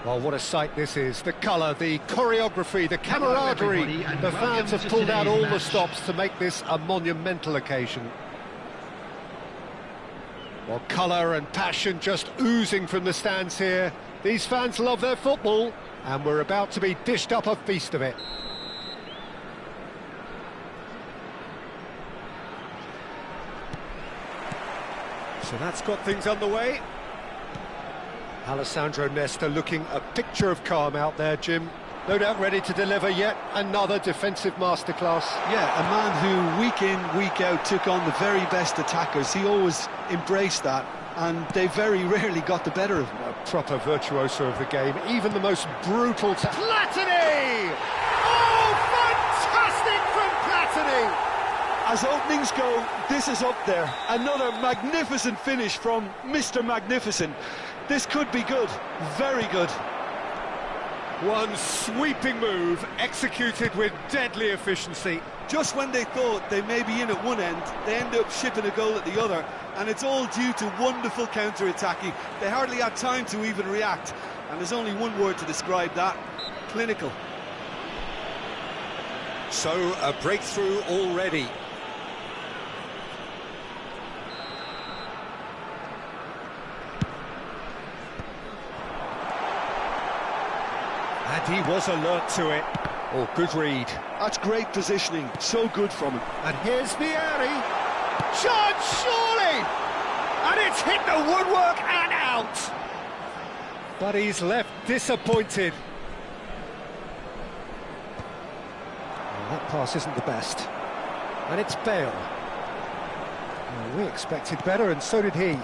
Well, what a sight this is. The colour, the choreography, the camaraderie. everybody, and The fans welcome have to pulled out today's all the match. stops to make this a monumental occasion. Well, colour and passion just oozing from the stands here. These fans love their football, and we're about to be dished up a feast of it. So that's got things underway. Alessandro Nesta looking a picture of calm out there, Jim. No doubt ready to deliver yet another defensive masterclass. Yeah, a man who week in, week out took on the very best attackers. He always embraced that, and they very rarely got the better of him. A proper virtuoso of the game, even the most brutal... Platini! Oh, fantastic from Platini! As openings go, this is up there. Another magnificent finish from Mr. Magnificent. This could be good, very good. One sweeping move, executed with deadly efficiency. Just when they thought they may be in at one end, they end up shipping a goal at the other, and it's all due to wonderful counter-attacking. They hardly had time to even react, and there's only one word to describe that: clinical. So, a breakthrough already. And he was alert to it. Oh, good read. That's great positioning, so good from him. And here's Vieri. Shot, surely! And it's hit the woodwork and out. But he's left disappointed. Well, that pass isn't the best. And it's Bale. Well, we expected better, and so did he.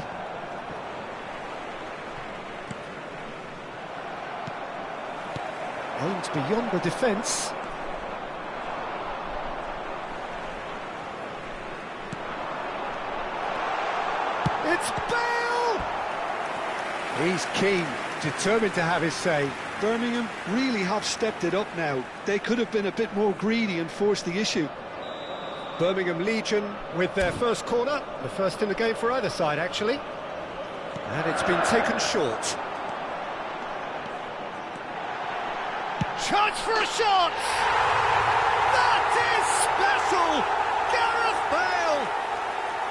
Aimed beyond the defence. It's Bale! He's keen, determined to have his say. Birmingham really have stepped it up now. They could have been a bit more greedy and forced the issue. Birmingham Legion with their first corner, the first in the game for either side, actually. And it's been taken short. Chance for a shot! That is special! Gareth Bale!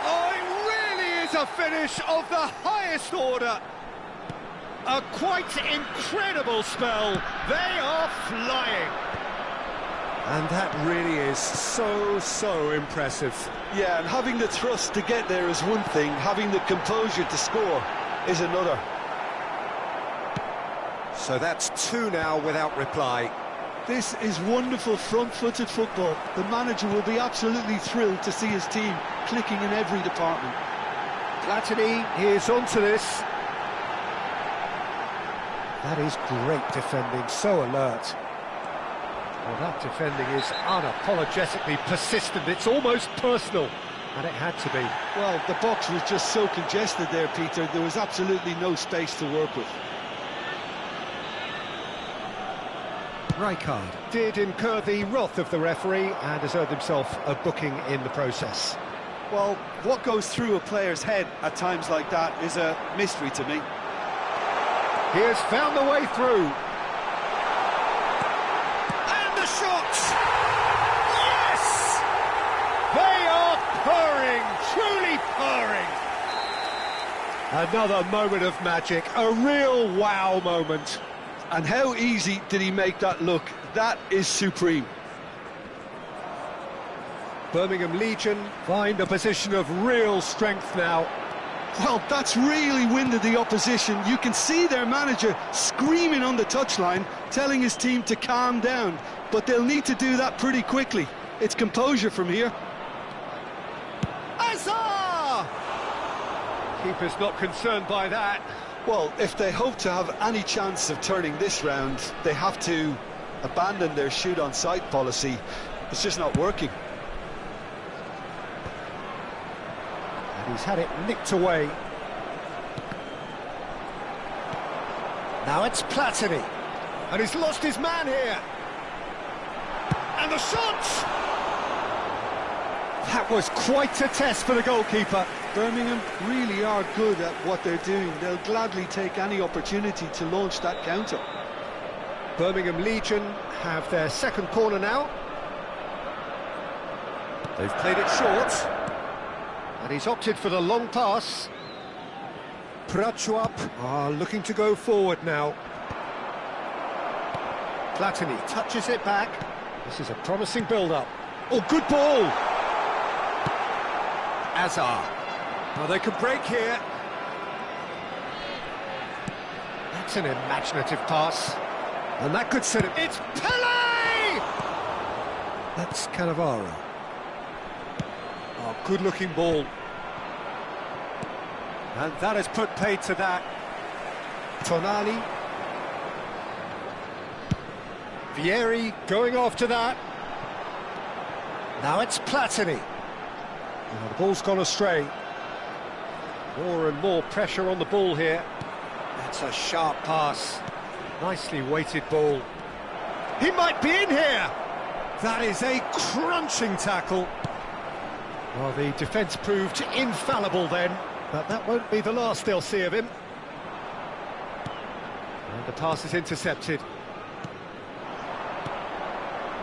Oh, it really is a finish of the highest order. A quite incredible spell. They are flying. And that really is so impressive. Yeah, and having the thrust to get there is one thing, having the composure to score is another. So that's two now without reply. This is wonderful front-footed football. The manager will be absolutely thrilled to see his team clicking in every department. Platini is onto this. That is great defending, so alert. Well, that defending is unapologetically persistent. It's almost personal, and it had to be. Well, the box was just so congested there, Peter. There was absolutely no space to work with. Rijkaard did incur the wrath of the referee and has earned himself a booking in the process. Well, what goes through a player's head at times like that is a mystery to me. He has found the way through. And the shot! Yes! They are purring, truly purring. Another moment of magic, a real wow moment. And how easy did he make that look? That is supreme. Birmingham Legion find a position of real strength now. Well, that's really winded the opposition. You can see their manager screaming on the touchline, telling his team to calm down. But they'll need to do that pretty quickly. It's composure from here. Azar! Keeper's not concerned by that. Well, if they hope to have any chance of turning this round, they have to abandon their shoot-on-sight policy. It's just not working. And he's had it nicked away. Now it's Platini. And he's lost his man here. And the shot! That was quite a test for the goalkeeper. Birmingham really are good at what they're doing. They'll gladly take any opportunity to launch that counter. Birmingham Legion have their second corner now. They've played it short. And he's opted for the long pass. Prachuap are looking to go forward now. Platini touches it back. This is a promising build-up. Oh, good ball! Azar. Well, they could break here. That's an imaginative pass. And that could set it. It's Pele! That's Cannavaro. Oh, good-looking ball. And that has put paid to that. Tonali. Vieri going after that. Now it's Platini. Now the ball's gone astray. More and more pressure on the ball here. That's a sharp pass. Nicely weighted ball. He might be in here! That is a crunching tackle. Well, the defence proved infallible then, but that won't be the last they'll see of him. And the pass is intercepted.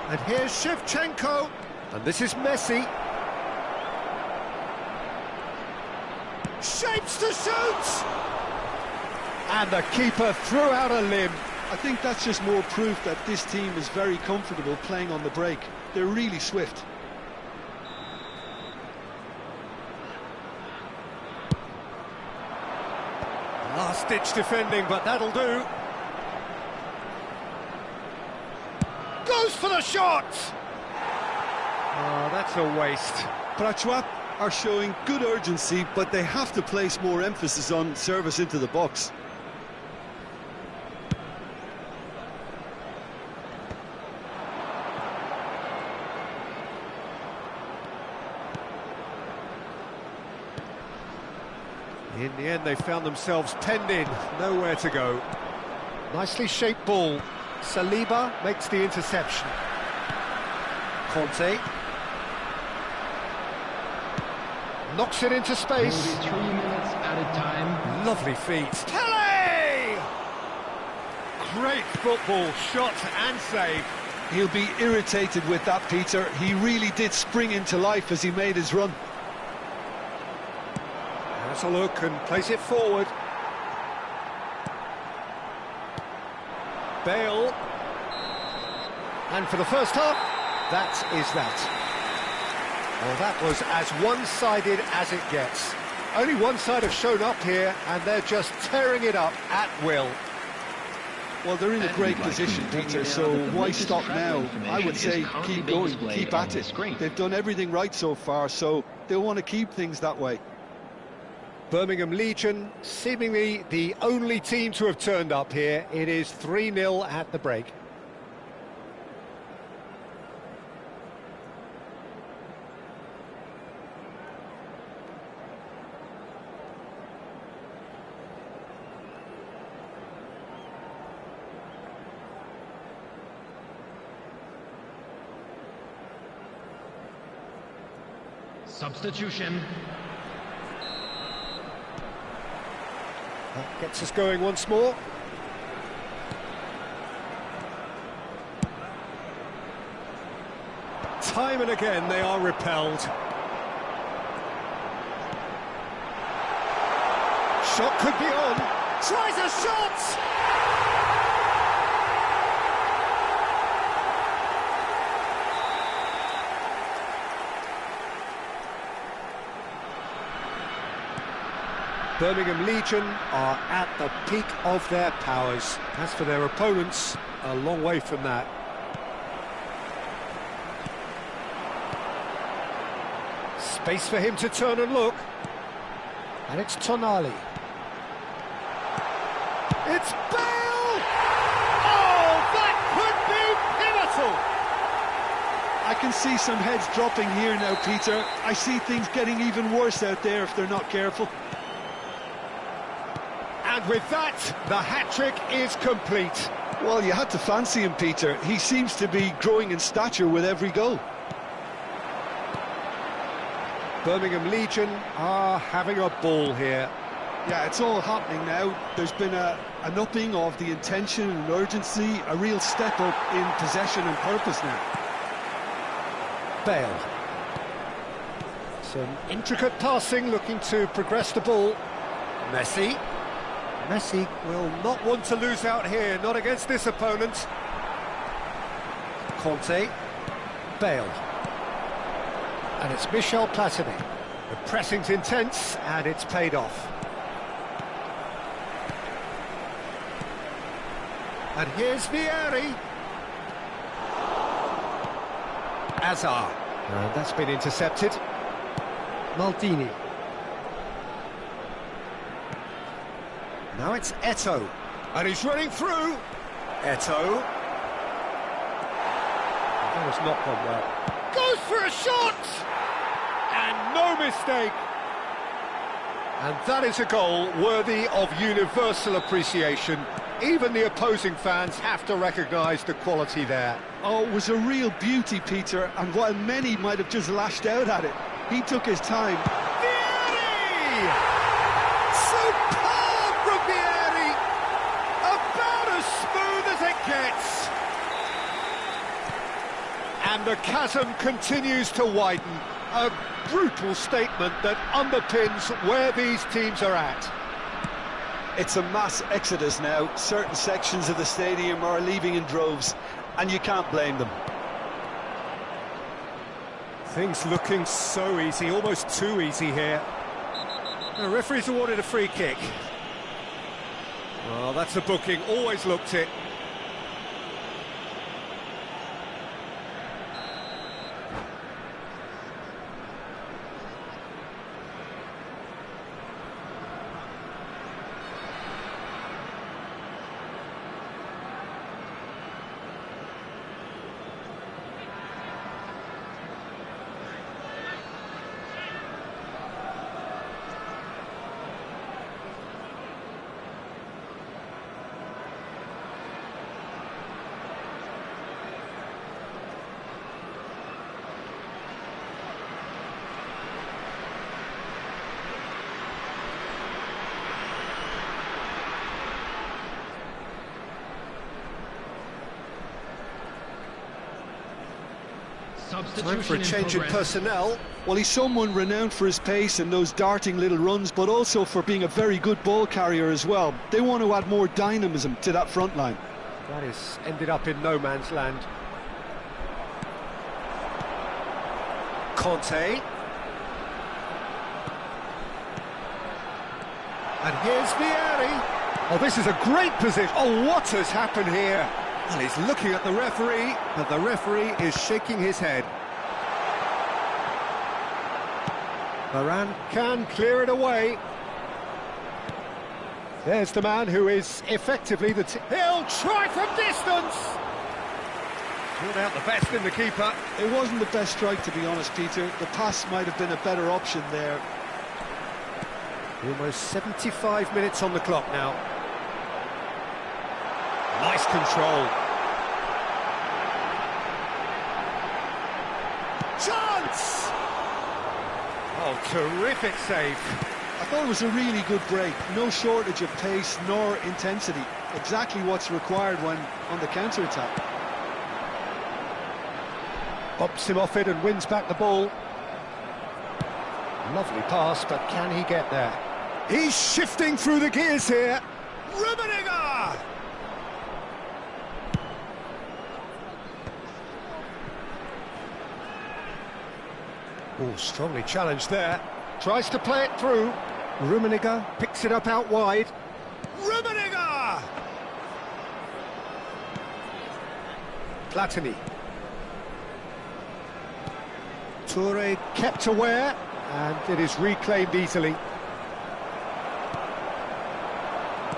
And here's Shevchenko. And this is Messi. Shapes to shoot! And the keeper threw out a limb. I think that's just more proof that this team is very comfortable playing on the break. They're really swift. Last-ditch defending, but that'll do. Goes for the shot! Oh, that's a waste. Prachuap are showing good urgency, but they have to place more emphasis on service into the box. In the end, they found themselves penned in, nowhere to go. Nicely shaped ball. Saliba makes the interception. Conte. Knocks it into space. 3 minutes added time. Lovely feet. Pele! Great football, shot and save. He'll be irritated with that, Peter. He really did spring into life as he made his run. Has a look and plays it forward. Bale. And for the first half, that is that. Well, that was as one-sided as it gets. Only one side have shown up here, and they're just tearing it up at will. Well, they're in a great position, Peter, so why stop now? I would say keep going, keep at it. They've done everything right so far, so they'll want to keep things that way. Birmingham Legion, seemingly the only team to have turned up here. It is 3-0 at the break. Substitution. That gets us going once more. Time and again they are repelled. Shot could be on. Tries a shot! Birmingham Legion are at the peak of their powers. As for their opponents, a long way from that. Space for him to turn and look. And it's Tonali. It's Bale! Oh, that could be pivotal! I can see some heads dropping here now, Peter. I see things getting even worse out there if they're not careful. And with that, the hat-trick is complete. Well, you had to fancy him, Peter. He seems to be growing in stature with every goal. Birmingham Legion are having a ball here. Yeah, it's all happening now. There's been an upping of the intention and urgency, a real step up in possession and purpose now. Bale. Some intricate passing, looking to progress the ball. Messi. Messi will not want to lose out here, not against this opponent. Conte. Bale. And it's Michel Platini. The pressing's intense, and it's paid off. And here's Vieri. Azar. And that's been intercepted. Maldini. Now it's Eto'o. And he's running through. Eto'o. That was not gone well. Goes for a shot! And no mistake. And that is a goal worthy of universal appreciation. Even the opposing fans have to recognise the quality there. Oh, it was a real beauty, Peter, and while many might have just lashed out at it, he took his time. Vieri! Superb from Vieri! About as smooth as it gets. And the chasm continues to widen. A brutal statement that underpins where these teams are at. It's a mass exodus now. Certain sections of the stadium are leaving in droves, and you can't blame them. Things looking so easy, almost too easy here. The referee's awarded a free kick. Well, that's a booking, always looked it. Time for a change in personnel. Well, he's someone renowned for his pace and those darting little runs, but also for being a very good ball carrier as well. They want to add more dynamism to that front line. That has ended up in no man's land. Conte. And here's Vieri. Oh, this is a great position. Oh, what has happened here? Well, he's looking at the referee, but the referee is shaking his head. Varane can clear it away. There's the man who is effectively the... He'll try from distance! Pulled out the best in the keeper. It wasn't the best strike, to be honest, Peter. The pass might have been a better option there. Almost 75 minutes on the clock now. Nice control. Chance! Oh, terrific save. I thought it was a really good break. No shortage of pace nor intensity. Exactly what's required when on the counter-attack. Bops him off it and wins back the ball. Lovely pass, but can he get there? He's shifting through the gears here. Rummenigge! Oh, strongly challenged there. Tries to play it through. Rummenigge picks it up out wide. Rummenigge! Platini. Toure kept aware, and it is reclaimed easily.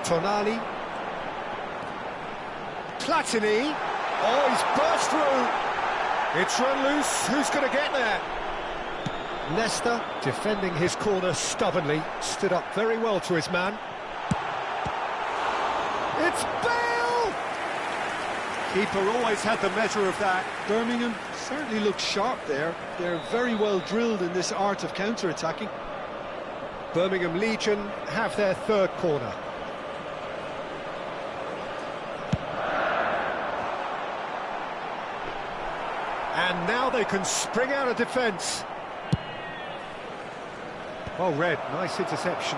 Tonali. Platini. Oh, he's burst through. It's run loose. Who's going to get there? Leicester, defending his corner stubbornly, stood up very well to his man. It's Bale! Keeper always had the measure of that. Birmingham certainly looked sharp there. They're very well drilled in this art of counter-attacking. Birmingham Legion have their third corner. And now they can spring out of defence. Well read, nice interception.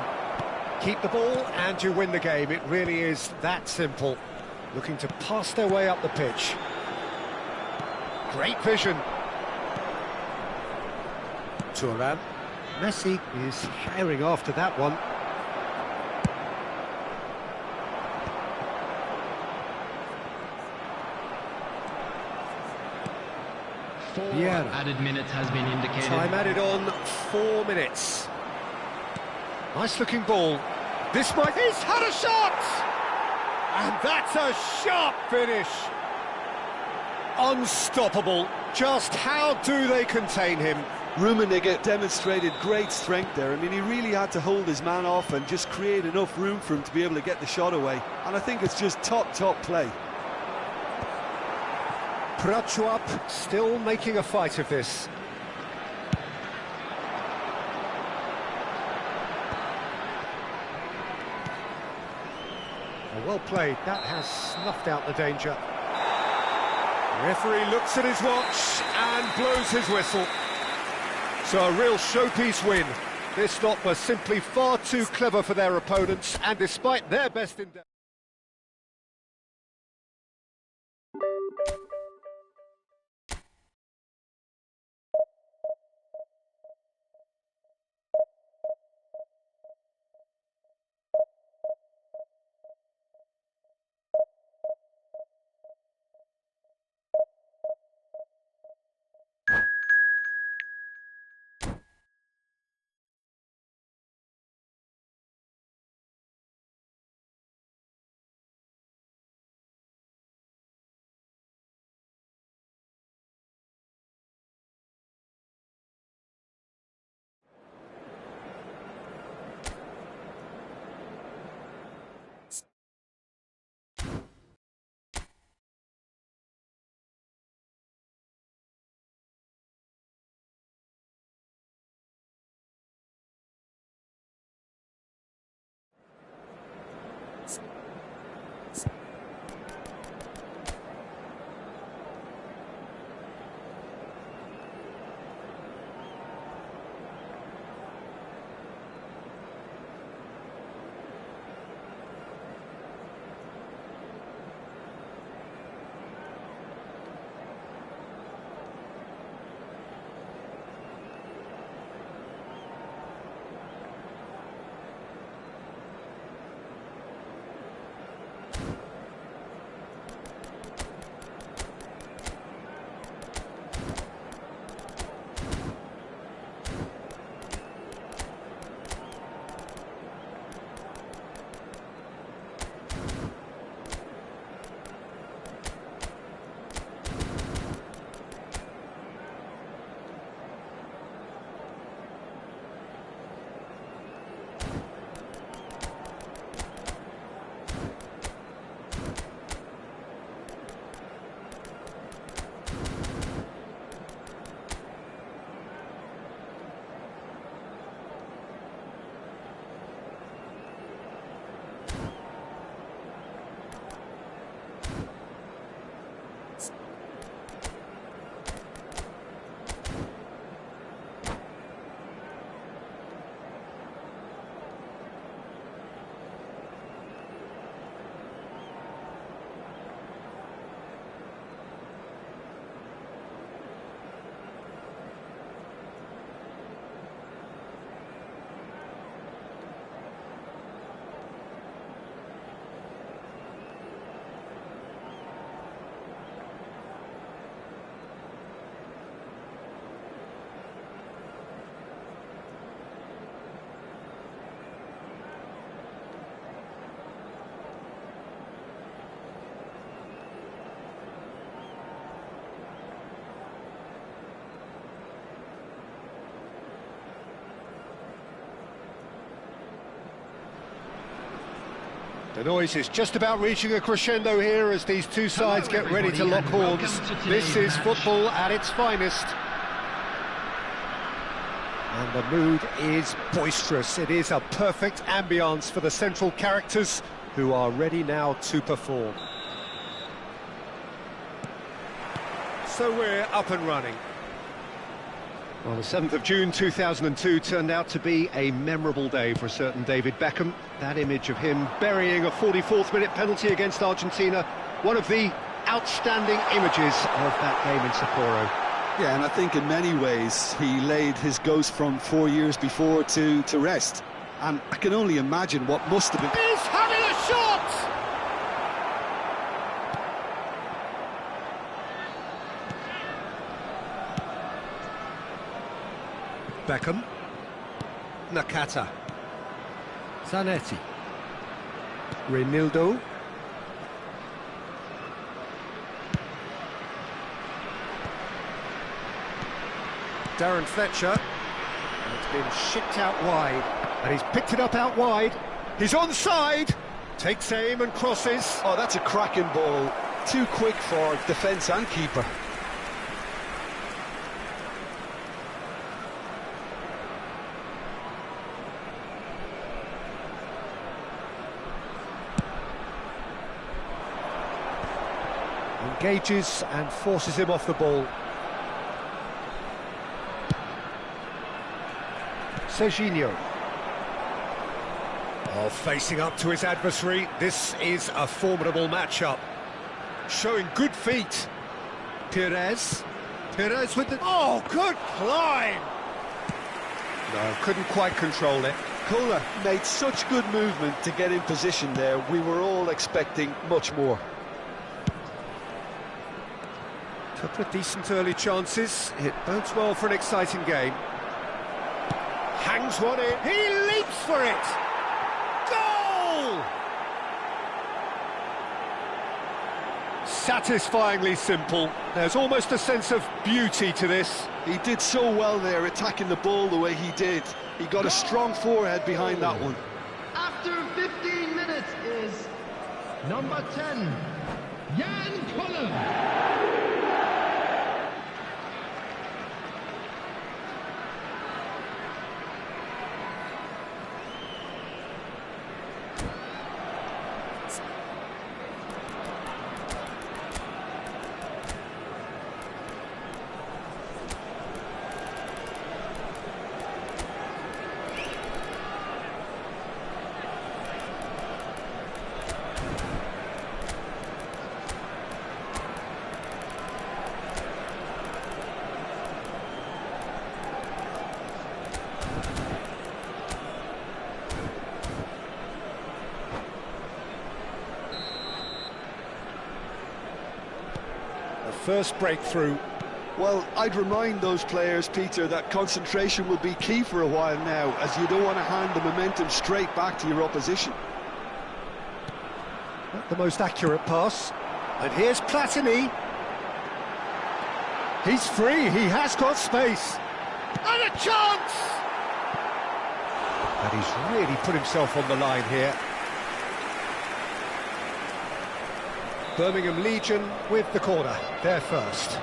Keep the ball and you win the game. It really is that simple. Looking to pass their way up the pitch. Great vision. Turan. Messi is firing after that one. 4 Yeah. added minutes has been indicated. Time added on, 4 minutes. Nice looking ball. This might... He's had a shot! And that's a sharp finish. Unstoppable. Just how do they contain him? Rummenigge demonstrated great strength there. I mean, he really had to hold his man off and just create enough room for him to be able to get the shot away. And I think it's just top play. Prachuap still making a fight of this. Well played, that has snuffed out the danger. Referee looks at his watch and blows his whistle. So a real showpiece win. This lot were simply far too clever for their opponents, and despite their best endeavour. The noise is just about reaching a crescendo here as these two sides get ready to lock horns. This is football at its finest. And And the mood is boisterous. It is a perfect ambience for the central characters who are ready now to perform. So we're up and running. Well, the 7th of June 2002 turned out to be a memorable day for a certain David Beckham. That image of him burying a 44th minute penalty against Argentina, one of the outstanding images of that game in Sapporo. Yeah, and I think in many ways he laid his ghost from 4 years before to rest. And I can only imagine what must have been... He's having a shot! Beckham. Nakata. Zanetti. Reinildo. Darren Fletcher. And it's been shipped out wide. And he's picked it up out wide. He's onside. Takes aim and crosses. Oh, that's a cracking ball. Too quick for defence and keeper. Engages and forces him off the ball. Serginho. Oh, facing up to his adversary. This is a formidable matchup. Showing good feet. Perez. Perez with the... Oh, good climb! No, couldn't quite control it. Kohler made such good movement to get in position there. We were all expecting much more. Couple of decent early chances. It bodes well for an exciting game. Hangs one in. He leaps for it! Goal! Satisfyingly simple. There's almost a sense of beauty to this. He did so well there, attacking the ball the way he did. He got a strong forehead behind that one. After 15 minutes is number 10, Jan Koller. First breakthrough. Well, I'd remind those players, Peter, that concentration will be key for a while now, as you don't want to hand the momentum straight back to your opposition. Not the most accurate pass. And here's Platini. He's free, he has got space. And a chance! And he's really put himself on the line here. Birmingham Legion with the corner, they're first.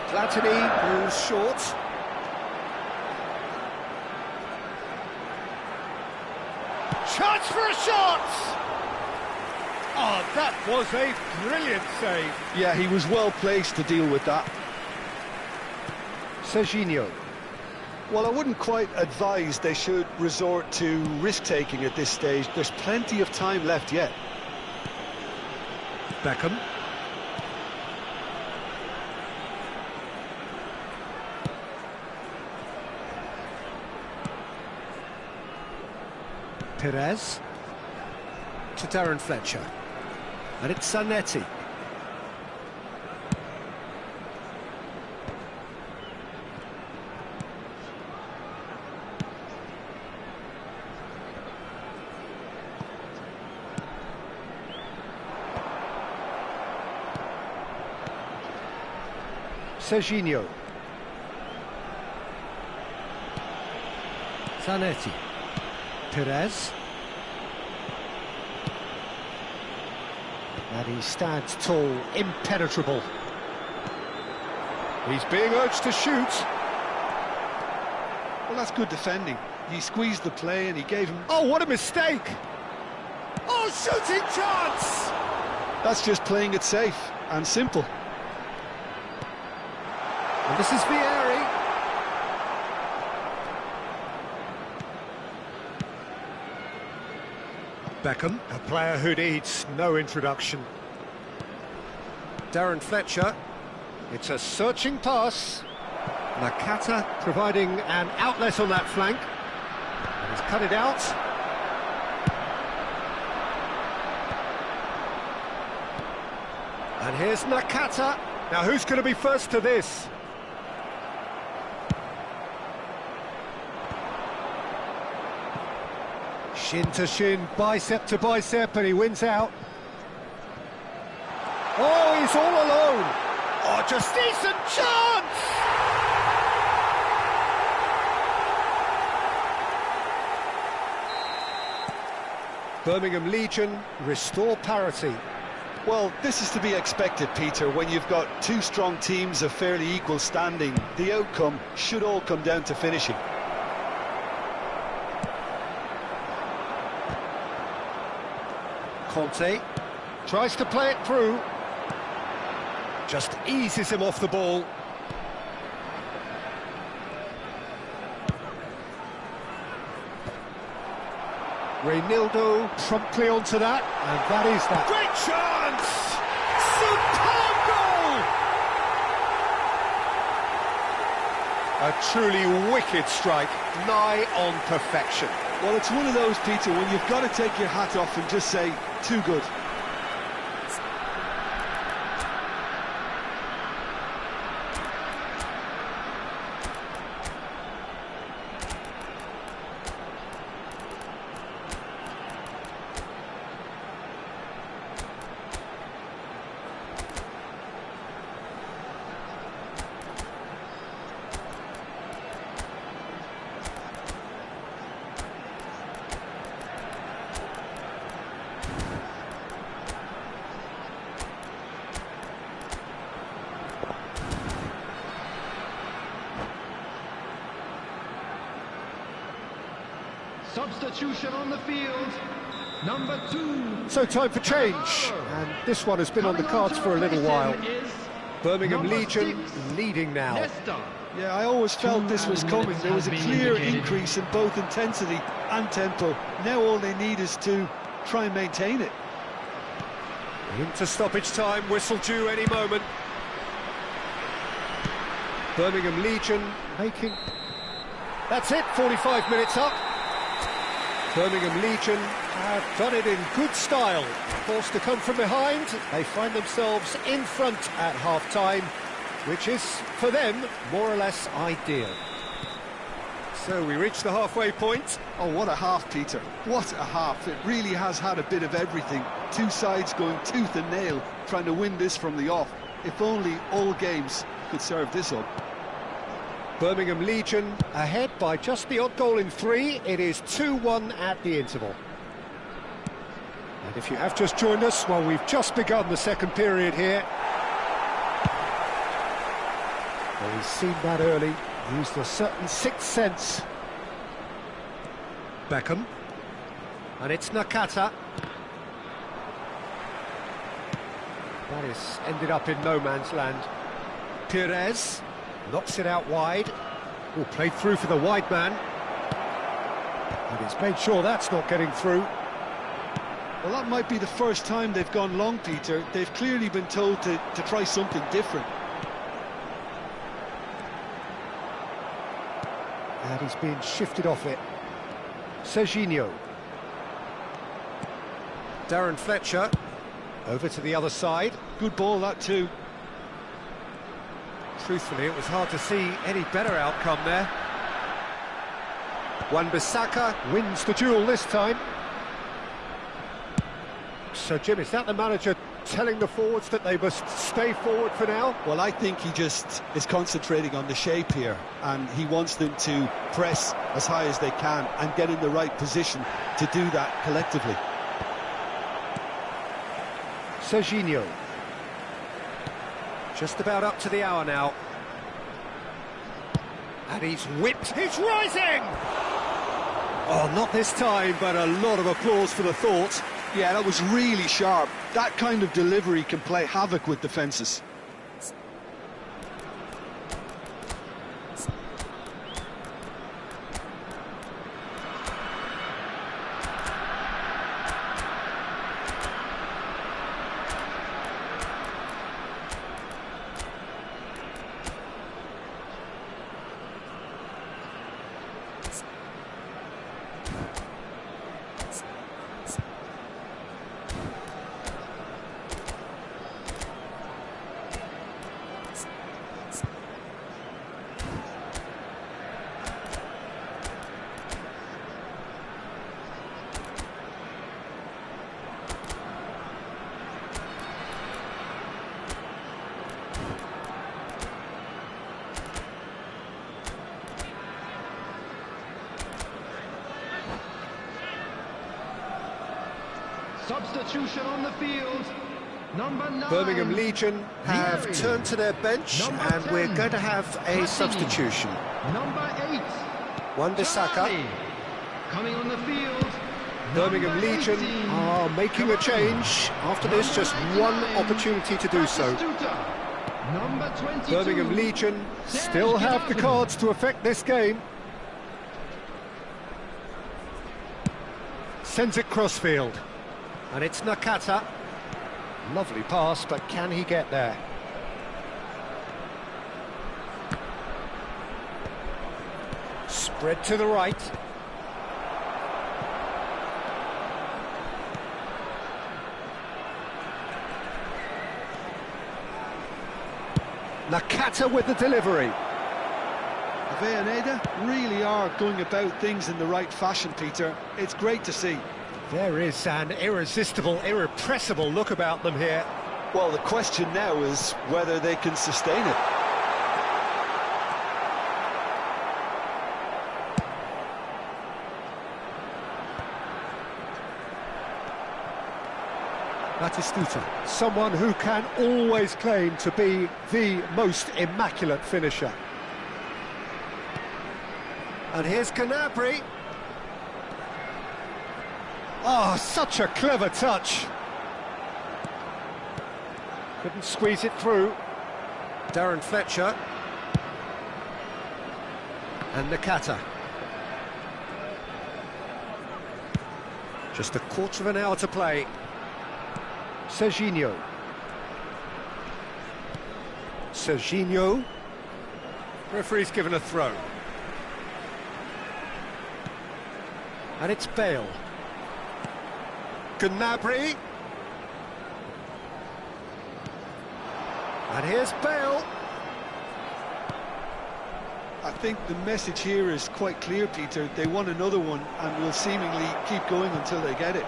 Platini moves short. Chance for a shot! Oh, that was a brilliant save. Yeah, he was well placed to deal with that. Serginho. Well, I wouldn't quite advise they should resort to risk-taking at this stage. There's plenty of time left yet. Beckham. Perez. To Darren Fletcher. And it's Zanetti. Serginho. Zanetti. Perez. And he stands tall, impenetrable. He's being urged to shoot. Well, that's good defending. He squeezed the play and he gave him... Oh, what a mistake! Oh, shooting chance! That's just playing it safe and simple. And this is Vieri. Beckham, a player who needs no introduction. Darren Fletcher. It's a searching pass. Nakata providing an outlet on that flank. And he's cut it out. And here's Nakata. Now who's going to be first to this? Shin to shin, bicep to bicep, and he wins out. Oh, he's all alone. Oh, just decent chance! Birmingham Legion restore parity. Well, this is to be expected, Peter. When you've got two strong teams of fairly equal standing, the outcome should all come down to finishing. Conte tries to play it through. Just eases him off the ball. Reynildo promptly onto that, and that is that. Great chance! Superb goal! A truly wicked strike, nigh on perfection. Well, it's one of those, Peter, when you've got to take your hat off and just say, too good. Substitution on the field, number 2. So time for change, and this one has been on the cards for a little while. Birmingham Legion leading now. Yeah, I always felt this was coming. There was a clear increase in both intensity and tempo. Now all they need is to try and maintain it. Into stoppage time, whistle due any moment. Birmingham Legion making... That's it, 45 minutes up. Birmingham Legion have done it in good style. Forced to come from behind, they find themselves in front at half-time, which is, for them, more or less ideal. So we reach the halfway point. Oh, what a half, Peter. What a half. It really has had a bit of everything. Two sides going tooth and nail, trying to win this from the off. If only all games could serve this up. Birmingham Legion ahead by just the odd goal in 3. It is 2-1 at the interval. And if you have just joined us, well, we've just begun the second period here. Well, we've seen that early, used a certain sixth sense. Beckham. And it's Nakata. That is ended up in no man's land. Perez. Knocks it out wide. Oh, played through for the wide man. And he's made sure that's not getting through. Well, that might be the first time they've gone long, Peter. They've clearly been told to try something different. And he's being shifted off it. Serginho. Darren Fletcher. Over to the other side. Good ball, that too. Truthfully, it was hard to see any better outcome there. Wan-Bissaka wins the duel this time. So, Jim, is that the manager telling the forwards that they must stay forward for now? Well, I think he just is concentrating on the shape here, and he wants them to press as high as they can and get in the right position to do that collectively. Serginho. Just about up to the hour now. And he's whipped. He's rising! Oh, not this time, but a lot of applause for the thought. Yeah, that was really sharp. That kind of delivery can play havoc with defences. Substitution on the field. Number 9. Birmingham Legion have Gary. turned to their bench, Number and 10. we're going to have a Cutting. substitution. Number 8. Wan-Bissaka. Charlie. Coming on the field. Birmingham Number Legion 18. are making a change. After this, just one opportunity to do so. Number 22. Birmingham Legion still have the cards to affect this game. Sends it crossfield. And it's Nakata. Lovely pass, but can he get there? Spread to the right. Nakata with the delivery. Avellaneda really are going about things in the right fashion, Peter. It's great to see. There is an irresistible, irrepressible look about them here. Well, the question now is whether they can sustain it. Batistuta, someone who can always claim to be the most immaculate finisher. And here's Gnabry. Oh, such a clever touch. Couldn't squeeze it through. Darren Fletcher. And Nakata. Just a quarter of an hour to play. Serginho. Serginho. Referee's given a throw. And it's Bale. Gnabry. And here's Bale. I think the message here is quite clear, Peter. They want another one and will seemingly keep going until they get it.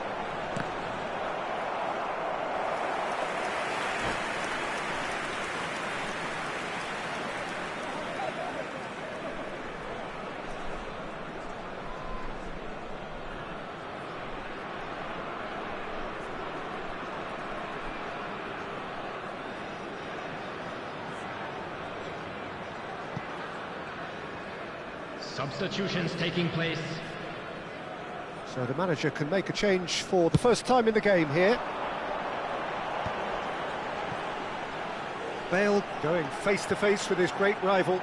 Substitutions taking place. So the manager can make a change for the first time in the game here. Bale going face to face with his great rival,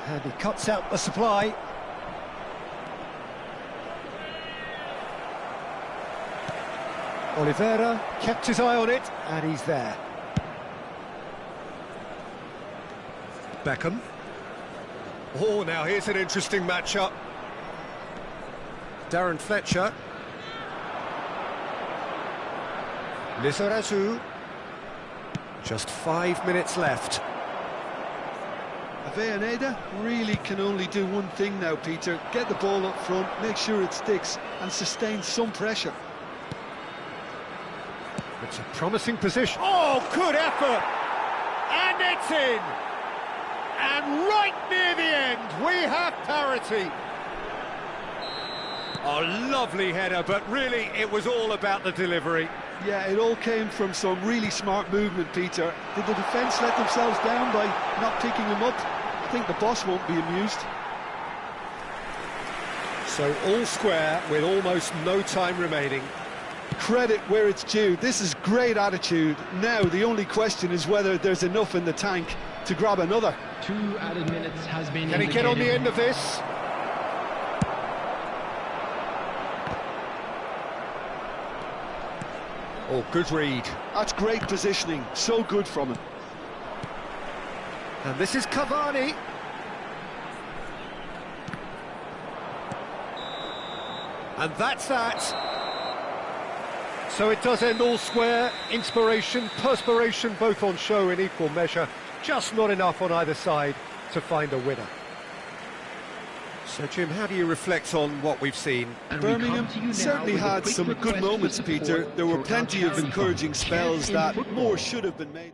and he cuts out the supply. Oliveira kept his eye on it, and he's there. Beckham. Oh, now here's an interesting matchup. Darren Fletcher. Lizarazu. Just 5 minutes left. Avellaneda really can only do one thing now, Peter. Get the ball up front, make sure it sticks, and sustain some pressure. It's a promising position. Oh, good effort! And it's in! And right near the end, we have parity. Oh, lovely header, but really, it was all about the delivery. Yeah, it all came from some really smart movement, Peter. Did the defence let themselves down by not picking him up? I think the boss won't be amused. So all square with almost no time remaining. Credit where it's due. This is great attitude. Now the only question is whether there's enough in the tank to grab another. 2 added minutes has been Can he get on the end of this? Oh, good read. That's great positioning. So good from him. And this is Cavani. And that's that. So it does end all square. Inspiration, perspiration, both on show in equal measure. Just not enough on either side to find a winner. So, Jim, how do you reflect on what we've seen? And Birmingham certainly had some good moments, Peter. There were plenty of encouraging spells that more should have been made.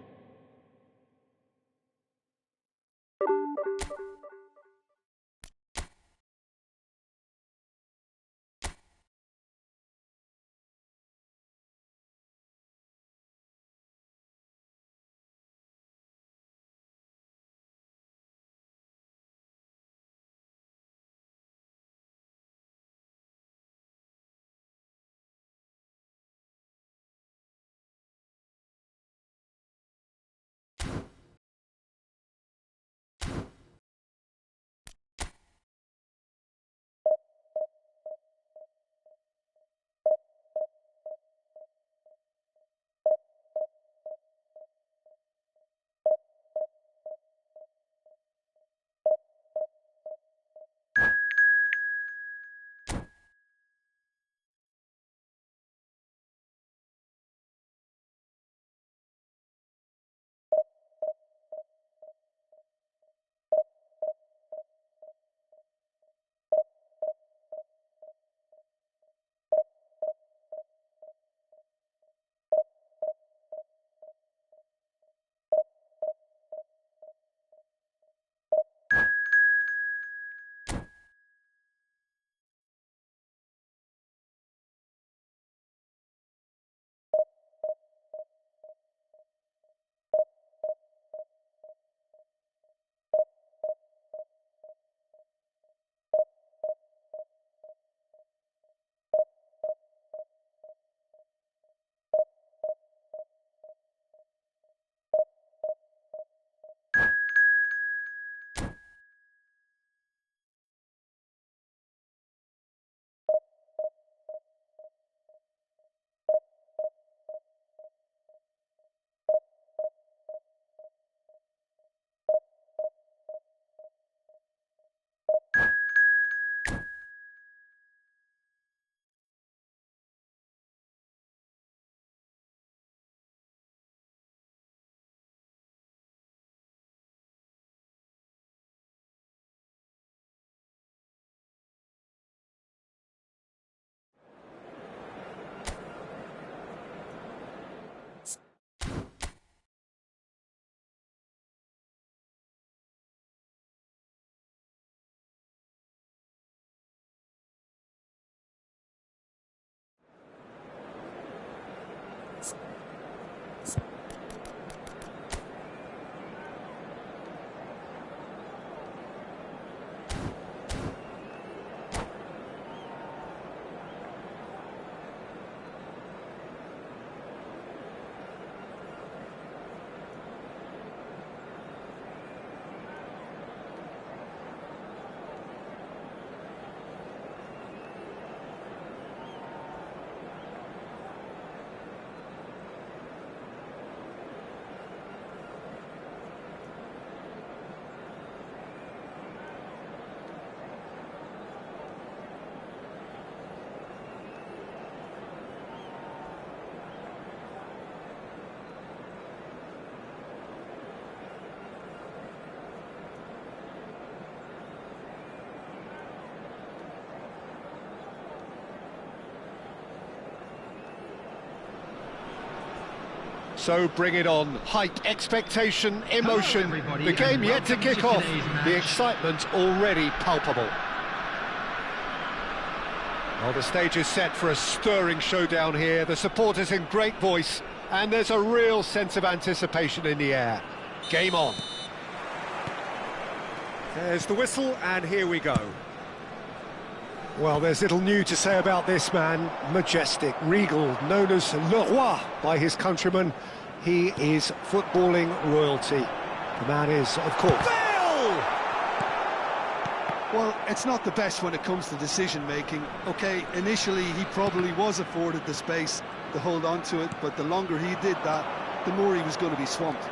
So bring it on. Hype, expectation, emotion. The game yet to kick off. The excitement already palpable. Well, the stage is set for a stirring showdown here. The supporters in great voice, and there's a real sense of anticipation in the air. Game on. There's the whistle, and here we go. Well, there's little new to say about this man. Majestic, regal, known as Le Roi by his countrymen. He is footballing royalty. The man is, of course... Bale! Well, it's not the best when it comes to decision-making. OK, initially he probably was afforded the space to hold on to it, but the longer he did that, the more he was going to be swamped.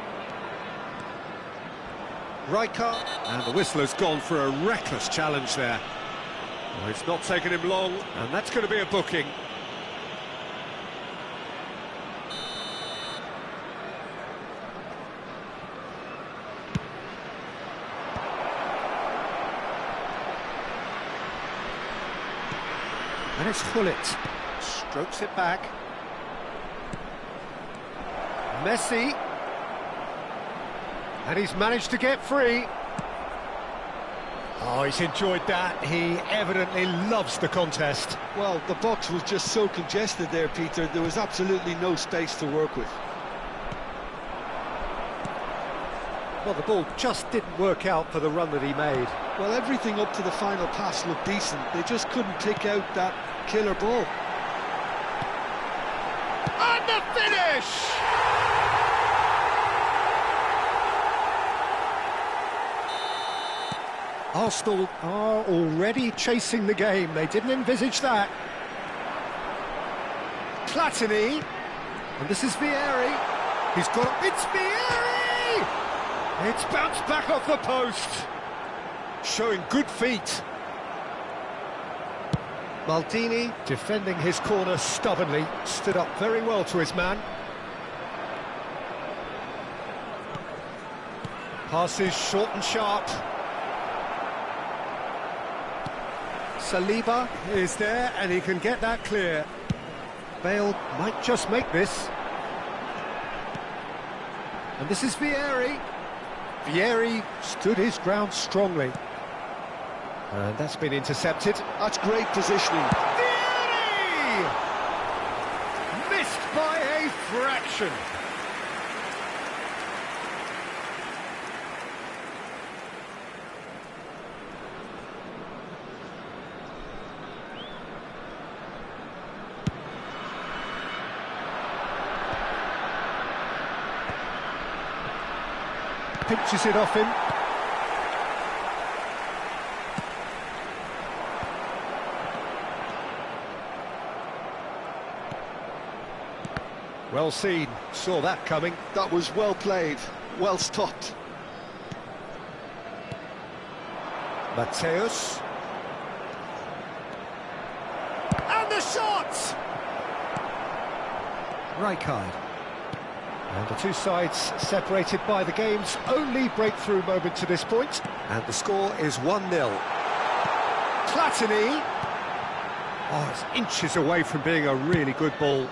Rijkaard, and the whistle has gone for a reckless challenge there. Well, it's not taken him long, and that's going to be a booking. And it's Hullet, strokes it back. Messi. And he's managed to get free. Oh, he's enjoyed that. He evidently loves the contest. Well, the box was just so congested there, Peter. There was absolutely no space to work with. Well, the ball just didn't work out for the run that he made. Well, everything up to the final pass looked decent. They just couldn't pick out that killer ball. And the finish! Arsenal are already chasing the game. They didn't envisage that. Platini. And this is Vieri. He's got... It's Vieri! It's bounced back off the post. Showing good feet. Maldini, defending his corner stubbornly, stood up very well to his man. Passes short and sharp. Saliba is there, and he can get that clear. Bale might just make this. And this is Vieri. Vieri stood his ground strongly. And that's been intercepted. That's great positioning. Vieri! Missed by a fraction. Pinches it off him. Well seen, saw that coming. That was well played, well stopped. Mateus. And the shot! Rijkaard. And the two sides separated by the game's only breakthrough moment to this point. And the score is 1-0. Platini. Oh, it's inches away from being a really good ball.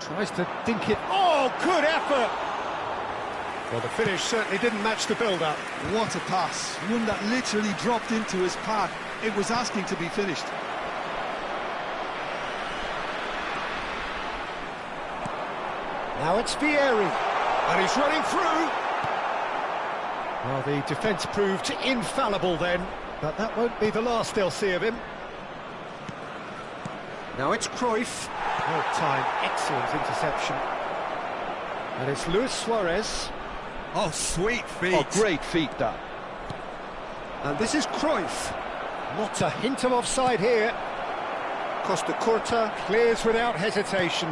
Tries to dink it. Oh, good effort! Well, the finish certainly didn't match the build-up. What a pass. One that literally dropped into his path. It was asking to be finished. Now it's Vieri, and he's running through. Well, the defence proved infallible then, but that won't be the last they'll see of him. Now it's Cruyff. Well timed, excellent interception. And it's Luis Suarez. Oh, sweet feet. Oh, great feet, that. And this is Cruyff. Not a hint of offside here. Costa Curta clears without hesitation.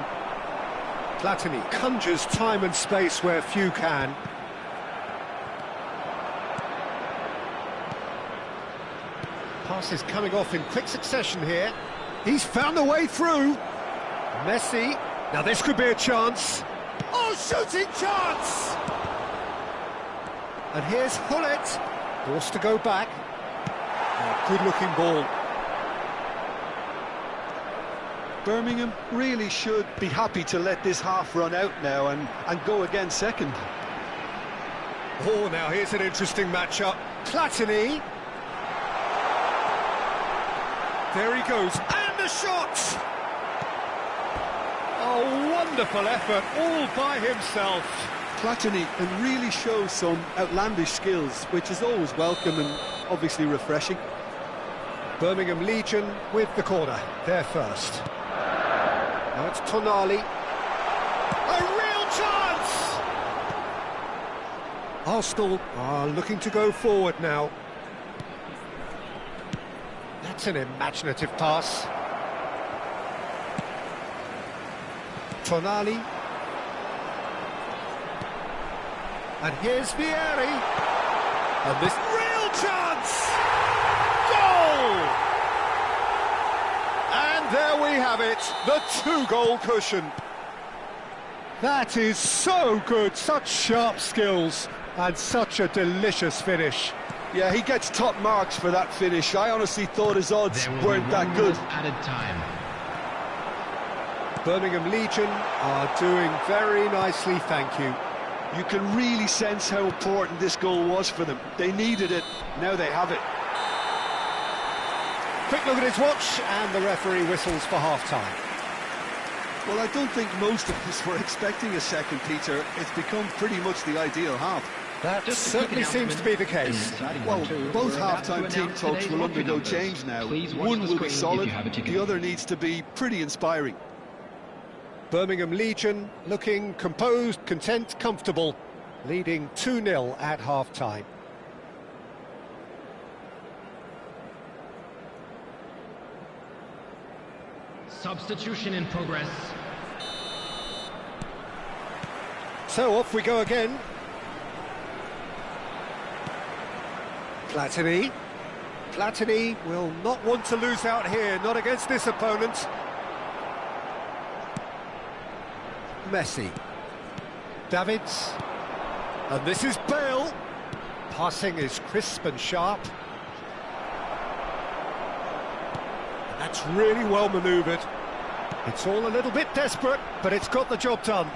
Platini conjures time and space where few can. Passes coming off in quick succession here. He's found a way through. Messi. Now this could be a chance. Oh, shooting chance! And here's Hullet. Forced to go back. Oh, good-looking ball. Birmingham really should be happy to let this half run out now and go again second. Oh, now here's an interesting matchup. Platini. There he goes. And the shot! Oh, wonderful effort, all by himself. Platini can really show some outlandish skills, which is always welcome and obviously refreshing. Birmingham Legion with the corner, they're first. Now it's Tonali. A real chance! Arsenal are looking to go forward now. That's an imaginative pass. Tonali. And here's Vieri. And this real chance! Goal! And there we have it, the two-goal cushion. That is so good, such sharp skills, and such a delicious finish. Yeah, he gets top marks for that finish. I honestly thought his odds weren't that good. Added time. Birmingham Legion are doing very nicely, thank you. You can really sense how important this goal was for them. They needed it, now they have it. Quick look at his watch, and the referee whistles for half-time. Well, I don't think most of us were expecting a second, Peter. It's become pretty much the ideal half. That certainly seems to be the case. Well, both half-time team talks will undergo change now. One will be solid, the other needs to be pretty inspiring. Birmingham Legion looking composed, content, comfortable, leading 2-0 at half-time. Substitution in progress. So off we go again. Platini. Platini will not want to lose out here, not against this opponent. Messi. Davids. And this is Bale. Passing is crisp and sharp. And that's really well manoeuvred. It's all a little bit desperate, but it's got the job done.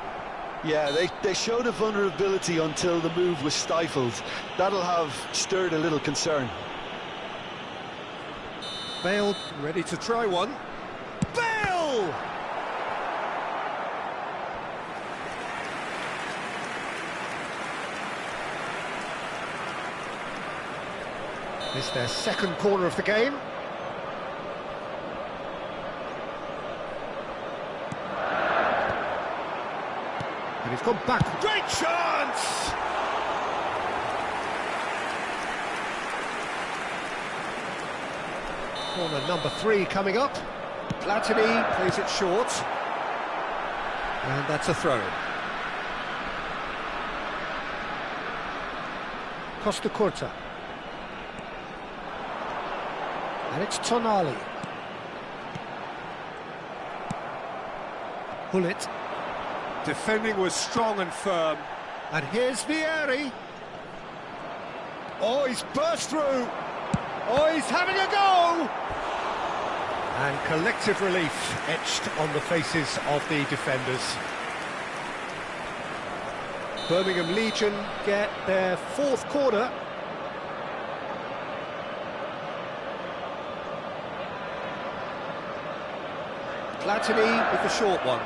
Yeah, they showed a vulnerability until the move was stifled. That'll have stirred a little concern. Bale ready to try one. Bale! It's their second corner of the game. And he's gone back. Great chance! Corner number 3 coming up. Platini plays it short. And that's a throw. Costa Curta. And it's Tonali. Hullet. Defending was strong and firm. And here's Vieri. Oh, he's burst through. Oh, he's having a go! And collective relief etched on the faces of the defenders. Birmingham Legion get their 4th corner. Platini with the short one.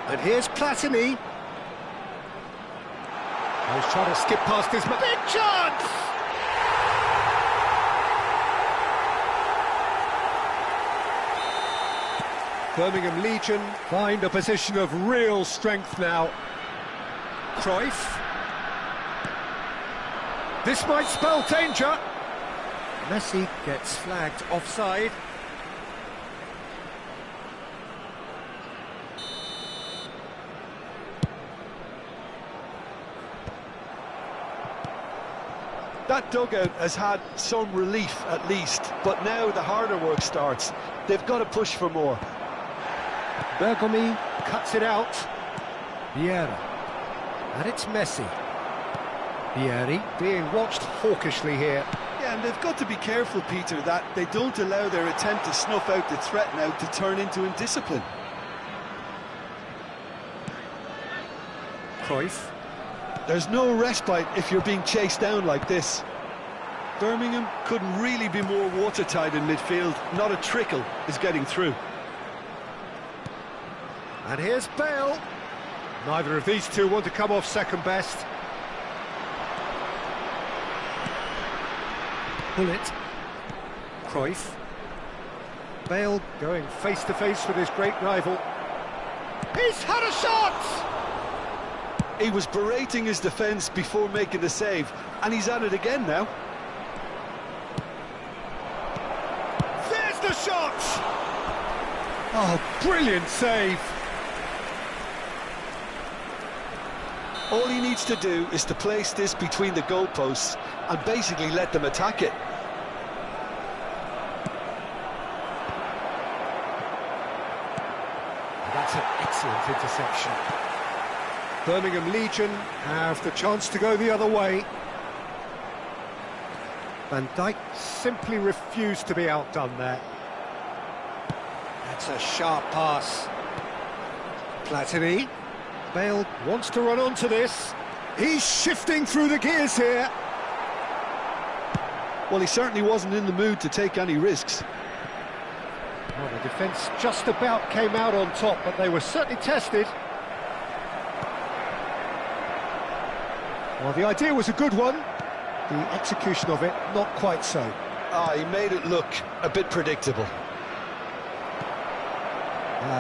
And here's Platini. He's trying to skip past his... Big chance! Birmingham Legion find a position of real strength now. Cruyff. This might spell danger. Messi gets flagged offside. That dugout has had some relief at least, but now the harder work starts. They've got to push for more. Bergomi cuts it out. Vieira. And it's Messi. Vieri being watched hawkishly here. Yeah, and they've got to be careful, Peter, that they don't allow their attempt to snuff out the threat now to turn into indiscipline. Cruyff. There's no respite if you're being chased down like this. Birmingham couldn't really be more watertight in midfield. Not a trickle is getting through. And here's Bale. Neither of these two want to come off second best. Bullet. Cruyff. Bale going face-to-face with his great rival. He's had a shot! He was berating his defence before making the save, and he's at it again now. There's the shot! Oh, brilliant save! All he needs to do is to place this between the goalposts and basically let them attack it. That's an excellent interception. Birmingham Legion have the chance to go the other way. Van Dijk simply refused to be outdone there. That's a sharp pass. Platini. Bale wants to run onto this. He's shifting through the gears here. Well, he certainly wasn't in the mood to take any risks. Well, the defence just about came out on top, but they were certainly tested. Well, the idea was a good one. The execution of it, not quite so. He made it look a bit predictable.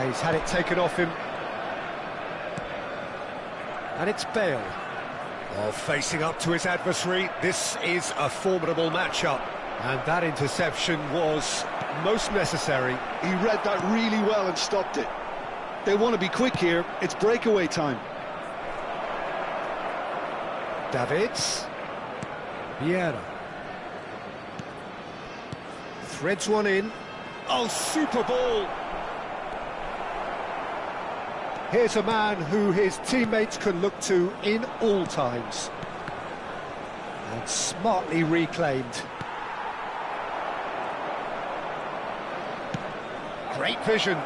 He's had it taken off him. And it's Bale. Well, facing up to his adversary, this is a formidable matchup. And that interception was most necessary. He read that really well and stopped it. They want to be quick here. It's breakaway time. Davids. Vieira. Threads one in. Oh, super ball! Here's a man who his teammates can look to in all times. And smartly reclaimed. Great vision.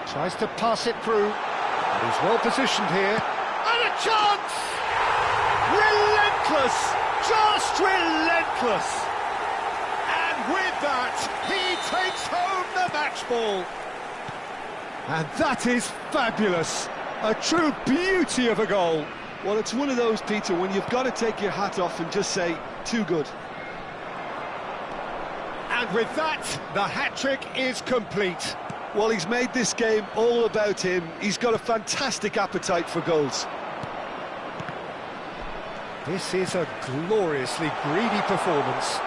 Tries to pass it through. He's well positioned here. And a chance! Relentless! Just relentless! And with that, he takes home the match ball. And that is fabulous. A true beauty of a goal. Well, it's one of those, Peter, when you've got to take your hat off and just say, too good. And with that, the hat-trick is complete. Well, he's made this game all about him. He's got a fantastic appetite for goals. This is a gloriously greedy performance.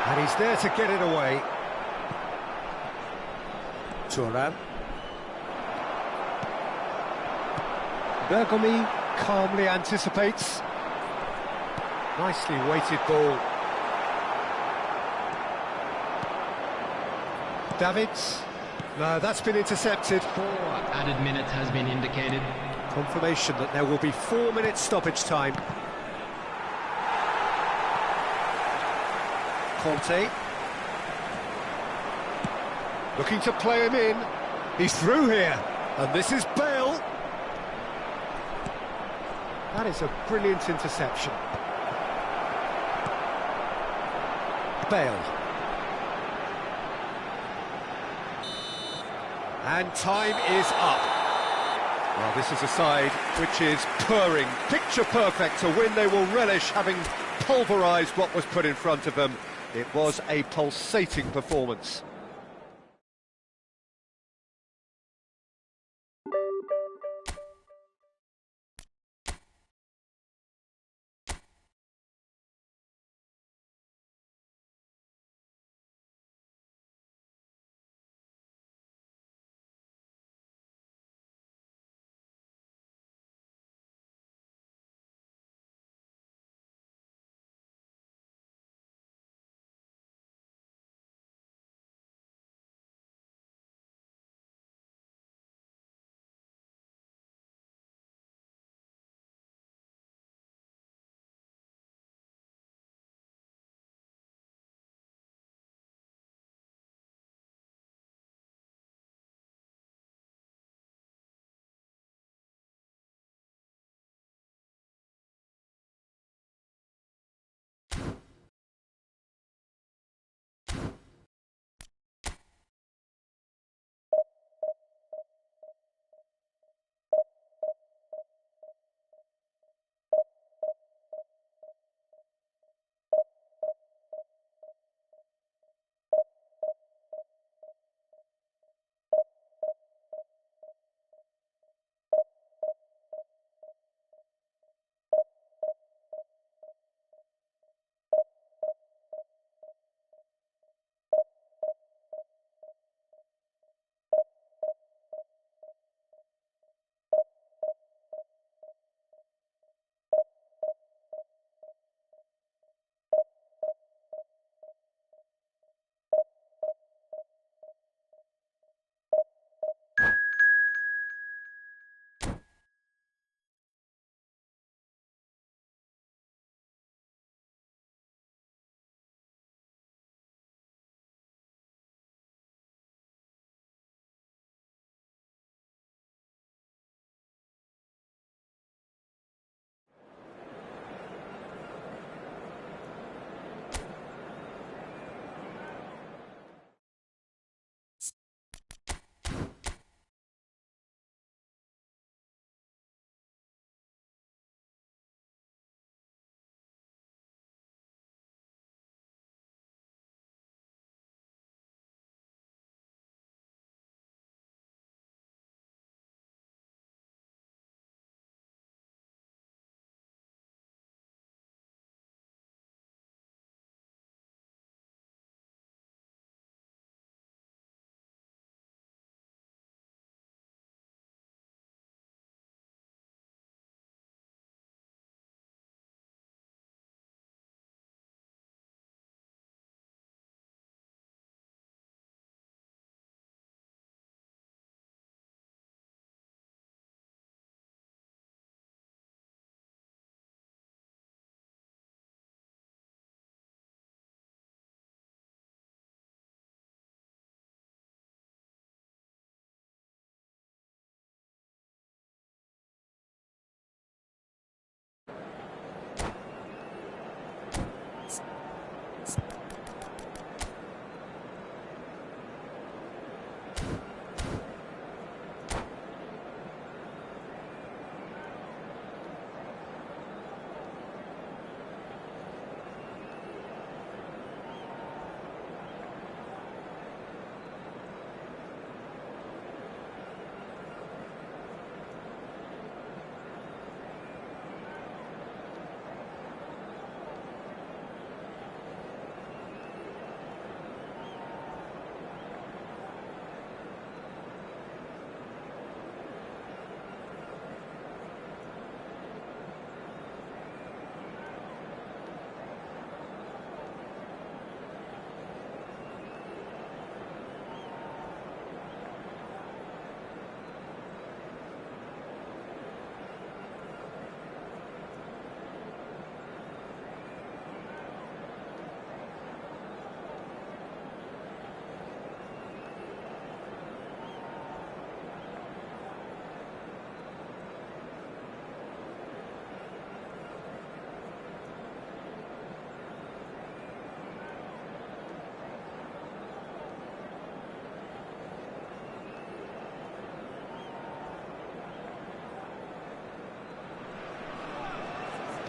And he's there to get it away. Thuram. Bergomi calmly anticipates. Nicely weighted ball. Davids. No, that's been intercepted. 4 added minutes has been indicated. Confirmation that there will be 4 minutes stoppage time. Conte. Looking to play him in. He's through here. And this is Bale. That is a brilliant interception. Bale. And time is up. Well, this is a side which is purring, picture perfect, a win they will relish, having pulverised what was put in front of them. It was a pulsating performance.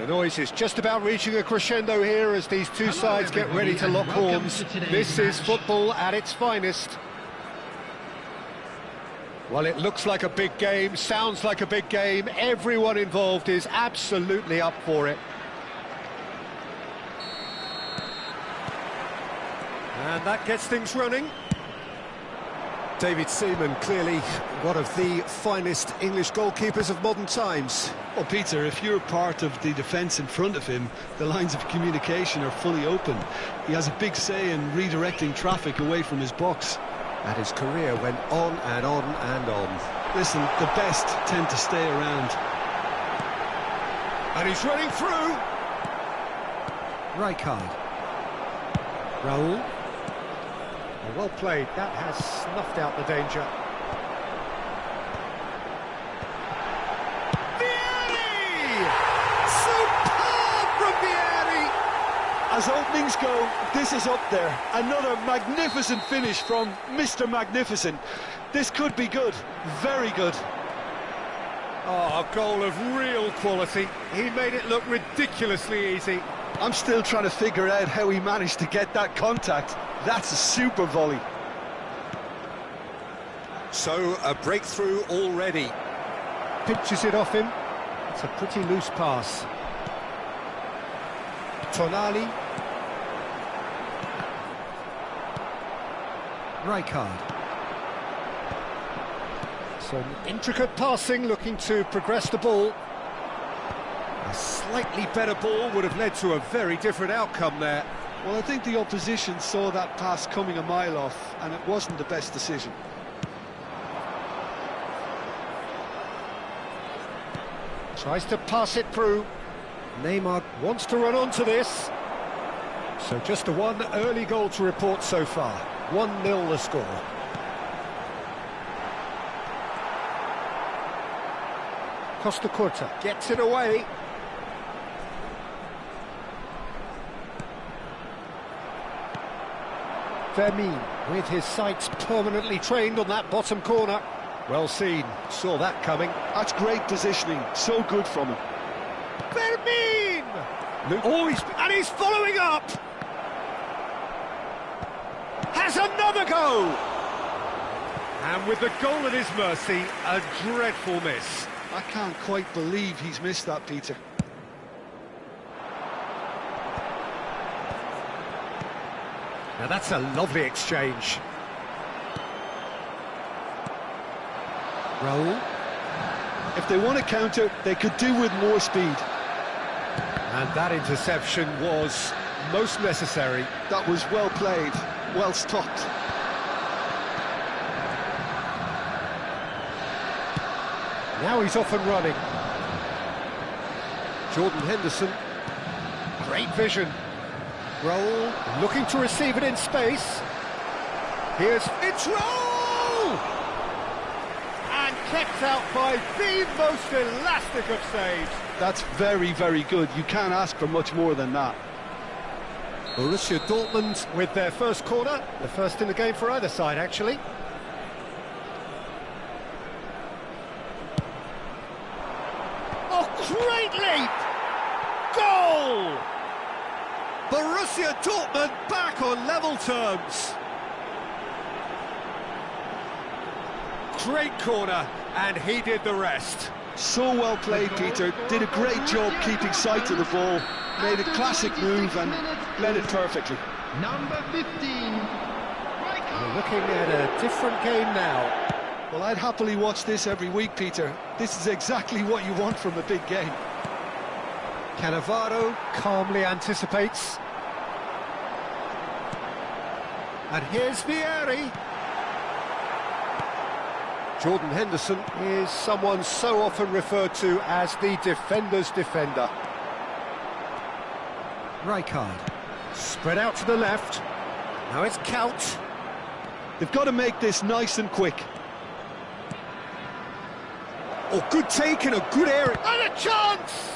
The noise is just about reaching a crescendo here as these two sides get ready to lock horns. This is football at its finest. Well, it looks like a big game, sounds like a big game. Everyone involved is absolutely up for it. And that gets things running. David Seaman, clearly one of the finest English goalkeepers of modern times. Well, Peter, if you're part of the defence in front of him, the lines of communication are fully open. He has a big say in redirecting traffic away from his box. And his career went on and on and on. Listen, the best tend to stay around. And he's running through. Rijkaard. Raul. Well played, that has snuffed out the danger. Vieri! Superb from Vieri! As openings go, this is up there. Another magnificent finish from Mr. Magnificent. This could be good, very good. Oh, a goal of real quality. He made it look ridiculously easy. I'm still trying to figure out how he managed to get that contact. That's a super volley. So, a breakthrough already. Pinches it off him. It's a pretty loose pass. Tonali. Rijkaard. Some intricate passing, looking to progress the ball. A slightly better ball would have led to a very different outcome there. Well, I think the opposition saw that pass coming a mile off, and it wasn't the best decision. Tries to pass it through. Neymar wants to run onto this. So just the one early goal to report so far. 1-0 the score. Costa Curta gets it away. Vermin, with his sights permanently trained on that bottom corner. Well seen, saw that coming. That's great positioning, so good from him. Vermin! Oh, he's following up! Has another go! And with the goal at his mercy, a dreadful miss. I can't quite believe he's missed that, Peter. Now that's a lovely exchange. Raul. If they want to counter, they could do with more speed. And that interception was most necessary. That was well played, well stopped. Now he's off and running. Jordan Henderson. Great vision. Raul looking to receive it in space. It's Raul! And kept out by the most elastic of saves. That's very, very good. You can't ask for much more than that. Borussia Dortmund with their first corner, the first in the game for either side, actually. Oh, great leap! Goal! Borussia Dortmund back on level terms. Great corner, and he did the rest. So well played, Peter. Did a great job keeping sight of the ball. Made a classic move and led it perfectly. Number 15. We're looking at a different game now. Well, I'd happily watch this every week, Peter. This is exactly what you want from a big game. Cannavaro calmly anticipates. And here's Vieri. Jordan Henderson is someone so often referred to as the defender's defender. Rijkaard. Spread out to the left. Now it's Couch. They've got to make this nice and quick. Oh, good take in a good area. And a chance!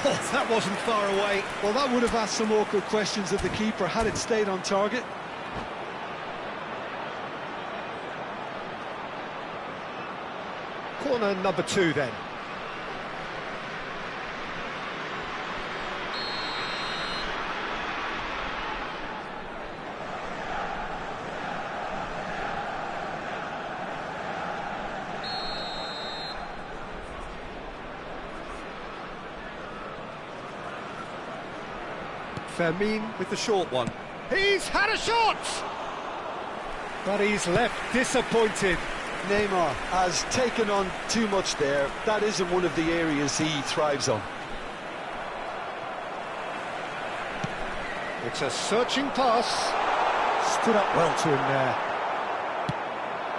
Oh, that wasn't far away. Well, that would have asked some awkward questions of the keeper had it stayed on target. Corner number 2 then. Fermin with the short one. He's had a shot! But he's left disappointed. Neymar has taken on too much there. That isn't one of the areas he thrives on. It's a searching pass. Stood up well to him there.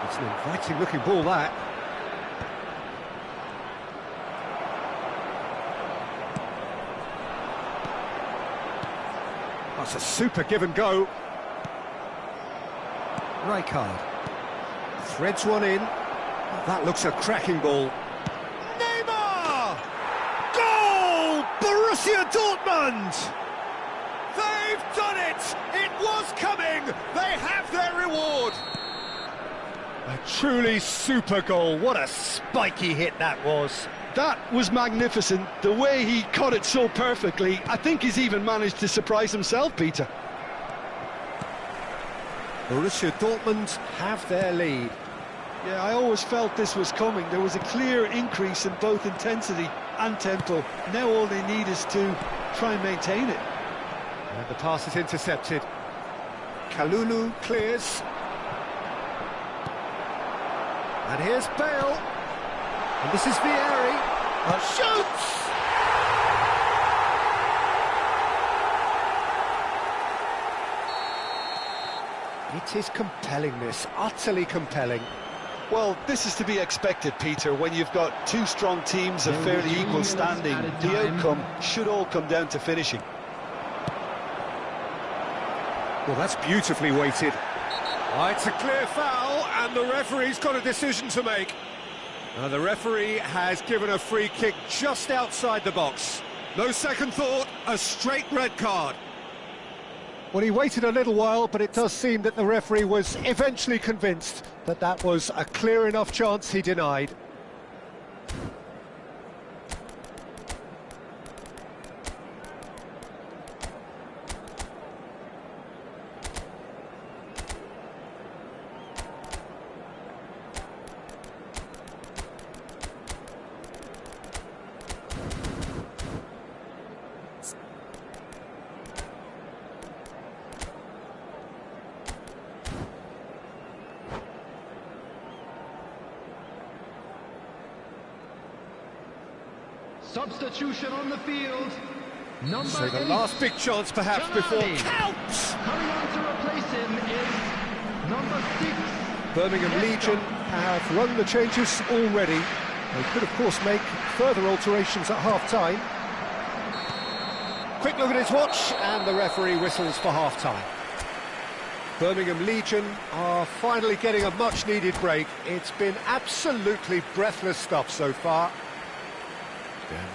It's an inviting looking ball, that. That's a super give and go. Rijkaard threads one in. That looks a cracking ball. Neymar! Goal! Borussia Dortmund! They've done it! It was coming! They have their reward! A truly super goal. What a spiky hit that was. That was magnificent. The way he caught it so perfectly. I think he's even managed to surprise himself, Peter. Borussia Dortmund have their lead. Yeah, I always felt this was coming. There was a clear increase in both intensity and tempo. Now all they need is to try and maintain it. And the pass is intercepted. Kalulu clears. And here's Bale. And this is Vieri. Shoots! It is compelling, this. Utterly compelling. Well, this is to be expected, Peter, when you've got two strong teams of fairly equal standing. The outcome should all come down to finishing. Well, that's beautifully weighted. Oh, it's a clear foul, and the referee's got a decision to make. The referee has given a free kick just outside the box. No second thought, a straight red card. Well, he waited a little while, but it does seem that the referee was eventually convinced that that was a clear enough chance he denied. Substitution on the field. Number So the 8, last big chance perhaps before Counts! coming on to replace him is number 6. Birmingham Legion have run the changes already. They could, of course, make further alterations at half-time. Quick look at his watch, and the referee whistles for half-time. Birmingham Legion are finally getting a much-needed break. It's been absolutely breathless stuff so far.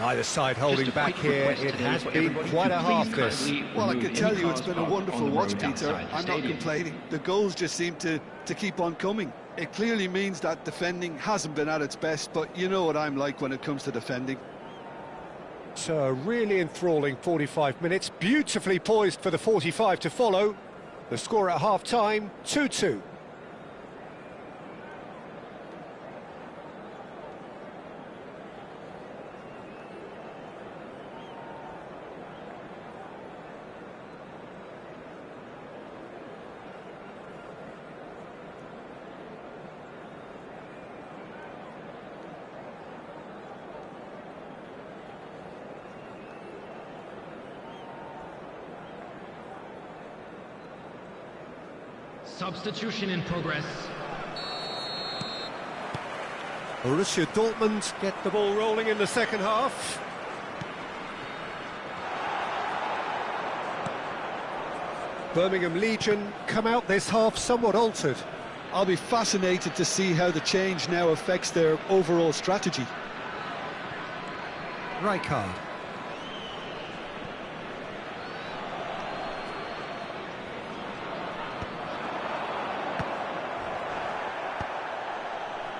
Neither side holding back here. It has been quite a half, this. Well, I can tell you it's been a wonderful watch, Peter. I'm not complaining. The goals just seem to keep on coming. It clearly means that defending hasn't been at its best, but you know what I'm like when it comes to defending. It's a really enthralling 45 minutes, beautifully poised for the 45 to follow. The score at half-time, 2-2. Substitution in progress. Borussia Dortmund get the ball rolling in the second half. Birmingham Legion come out this half somewhat altered. I'll be fascinated to see how the change now affects their overall strategy. Rijkaard.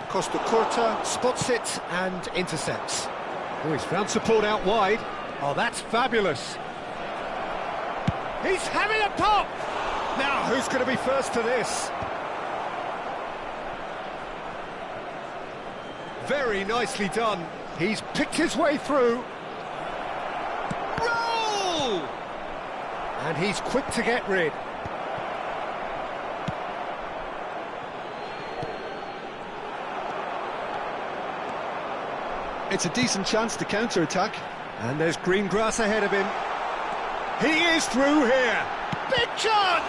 Costa Curta spots it and intercepts. Oh, he's found support out wide. Oh, that's fabulous. He's having a pop! Now, who's going to be first to this? Very nicely done. He's picked his way through. Roll! And he's quick to get rid. It's a decent chance to counter-attack. And there's green grass ahead of him. He is through here. Big chance!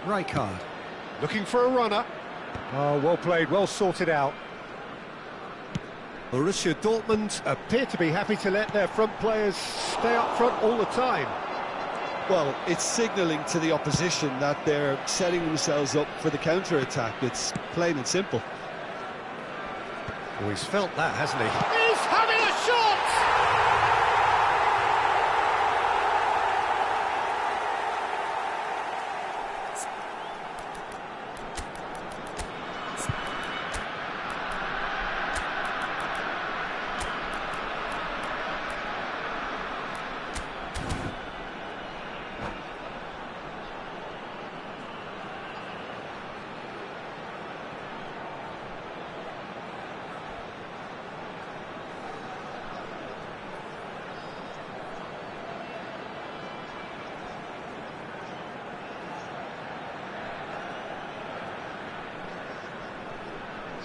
Rijkaard looking for a runner. Oh, well played, well sorted out. Borussia Dortmund appear to be happy to let their front players stay up front all the time. Well, it's signalling to the opposition that they're setting themselves up for the counter-attack. It's plain and simple. Oh, he's felt that, hasn't he? He's having a shot!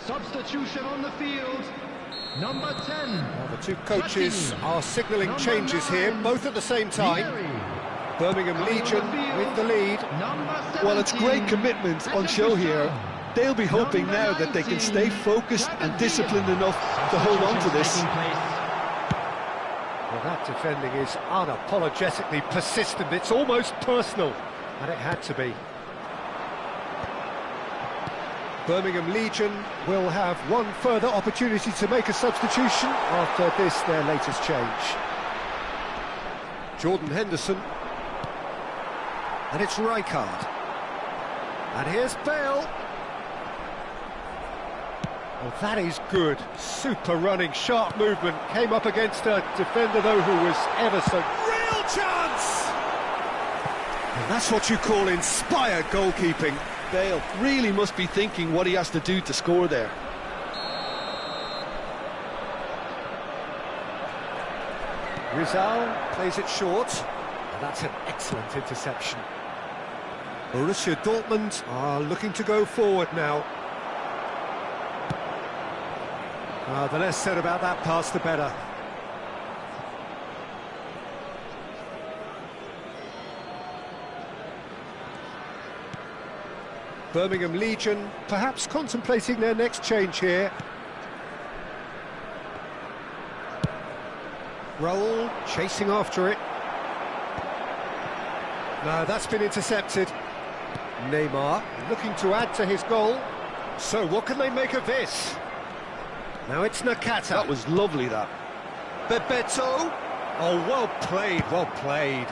Substitution on the field, number 10. Well, the two coaches are signalling changes here, both at the same time. Birmingham Legion with the lead. Well, it's great commitment on show here. They'll be hoping now that they can stay focused and disciplined enough to hold on to this. Well, that defending is unapologetically persistent. It's almost personal, and it had to be. Birmingham Legion will have one further opportunity to make a substitution after this, their latest change. Jordan Henderson. And it's Rijkaard. And here's Bale. Oh, that is good. Super running, sharp movement. Came up against a defender, though, who was ever so... Real chance! And that's what you call inspired goalkeeping. Bale really must be thinking what he has to do to score there. Rizal plays it short, and that's an excellent interception. Borussia Dortmund are looking to go forward now. The less said about that pass, the better. Birmingham Legion perhaps contemplating their next change here. Raul chasing after it. No, that's been intercepted. Neymar looking to add to his goal. So what can they make of this? Now it's Nakata. That was lovely, that. Bebeto. Oh, well played, well played.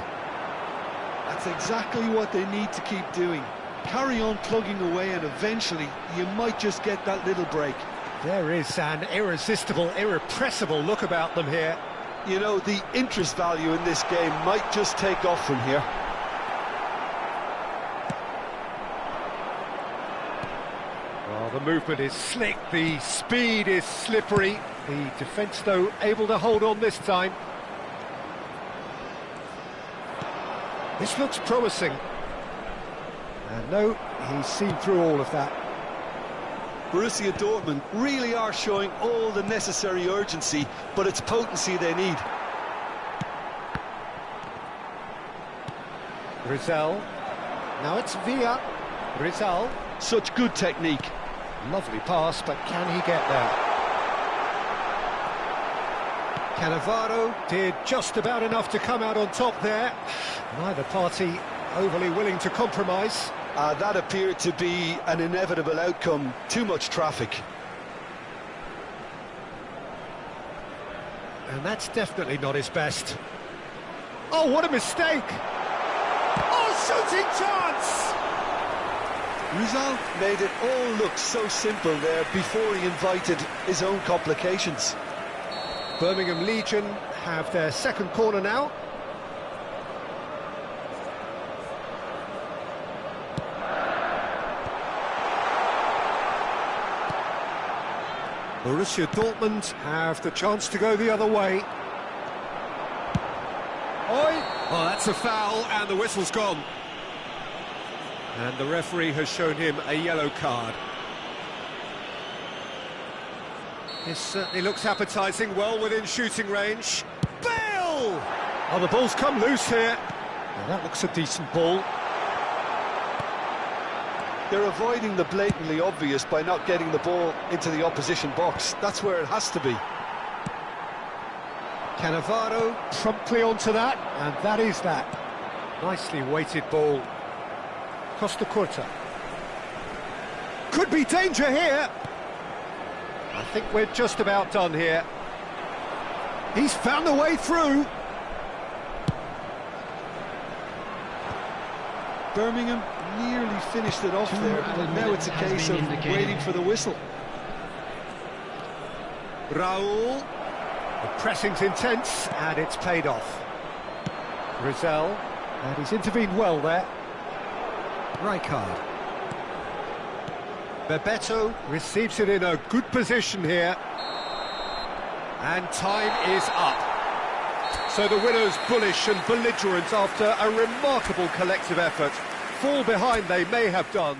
That's exactly what they need to keep doing. Carry on plugging away, and eventually you might just get that little break. There is an irresistible, irrepressible look about them here. You know, the interest value in this game might just take off from here. Well, the movement is slick, the speed is slippery. The defence, though, able to hold on this time. This looks promising. And no, he's seen through all of that. Borussia Dortmund really are showing all the necessary urgency, but it's potency they need. Rizal. Now it's Villa. Rizal. Such good technique. Lovely pass, but can he get there? Cannavaro did just about enough to come out on top there. Neither party overly willing to compromise. That appeared to be an inevitable outcome. Too much traffic. And that's definitely not his best. Oh, what a mistake! Oh, shooting chance! Rizal made it all look so simple there before he invited his own complications. Birmingham Legion have their second corner now. Borussia Dortmund have the chance to go the other way. Oi! Oh, that's a foul, and the whistle's gone. And the referee has shown him a yellow card. This certainly looks appetising, well within shooting range. Bale! Oh, the ball's come loose here. Well, that looks a decent ball. They're avoiding the blatantly obvious by not getting the ball into the opposition box. That's where it has to be. Cannavaro promptly onto that, and that is that. Nicely weighted ball. Costa Curta. Could be danger here. I think we're just about done here. He's found the way through. Birmingham nearly finished it off there, but now it's a case of waiting for the whistle. Raul. The pressing's intense, and it's paid off. Rizal, and he's intervened well there. Rijkaard. Bebeto receives it in a good position here. And time is up. So the winners bullish and belligerent after a remarkable collective effort. Fall behind they may have done.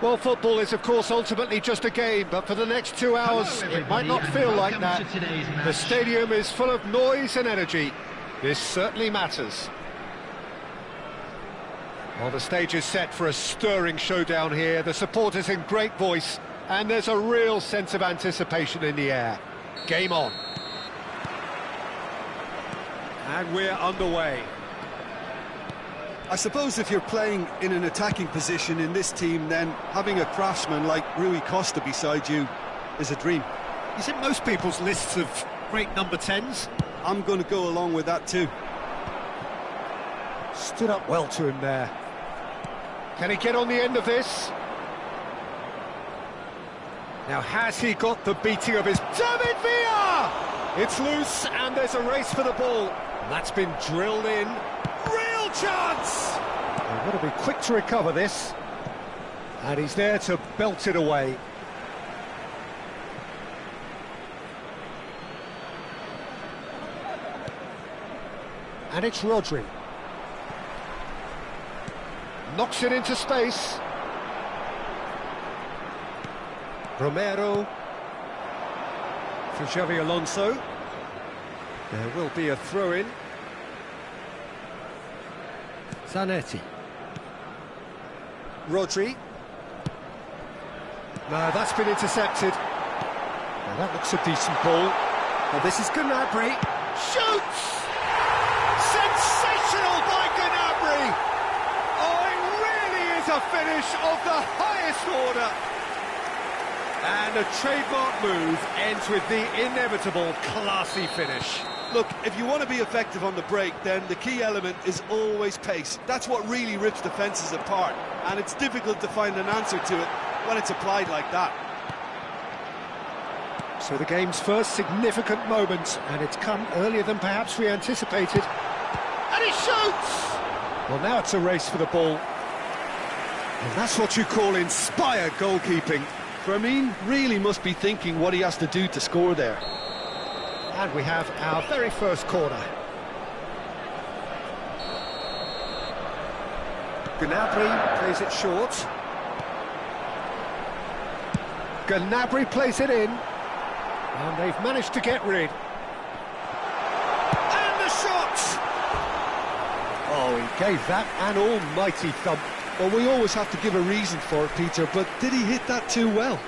Well, football is, of course, ultimately just a game, but for the next 2 hours, it might not feel like that. The stadium is full of noise and energy. This certainly matters. Well, the stage is set for a stirring showdown here. The supporters in great voice, and there's a real sense of anticipation in the air. Game on. And we're underway. I suppose if you're playing in an attacking position in this team, then having a craftsman like Rui Costa beside you is a dream. He's in most people's lists of great number 10s. I'm going to go along with that too. Stood up well to him there. Can he get on the end of this? Now, has he got the beating of his... David Villa! It's loose, and there's a race for the ball. And that's been drilled in. Real chance! They've got to be quick to recover this. And he's there to belt it away. And it's Rodri. Knocks it into space. Romero. For Xavi Alonso. There will be a throw-in. Zanetti. Rodri. No, that's been intercepted. Now that looks a decent ball. Well, this is Gnabry. Shoots! Sensational by Gnabry! Oh, it really is a finish of the highest order. And a trademark move ends with the inevitable classy finish. Look, if you want to be effective on the break, then the key element is always pace. That's what really rips defences apart, and it's difficult to find an answer to it when it's applied like that. So the game's first significant moment, and it's come earlier than perhaps we anticipated. And he shoots! Well, now it's a race for the ball. And that's what you call inspired goalkeeping. Firmino really must be thinking what he has to do to score there. And we have our very first corner. Gnabry plays it short. Gnabry plays it in. And they've managed to get rid. And the shot! Oh, he gave that an almighty thump. Well, we always have to give a reason for it, Peter, but did he hit that too well?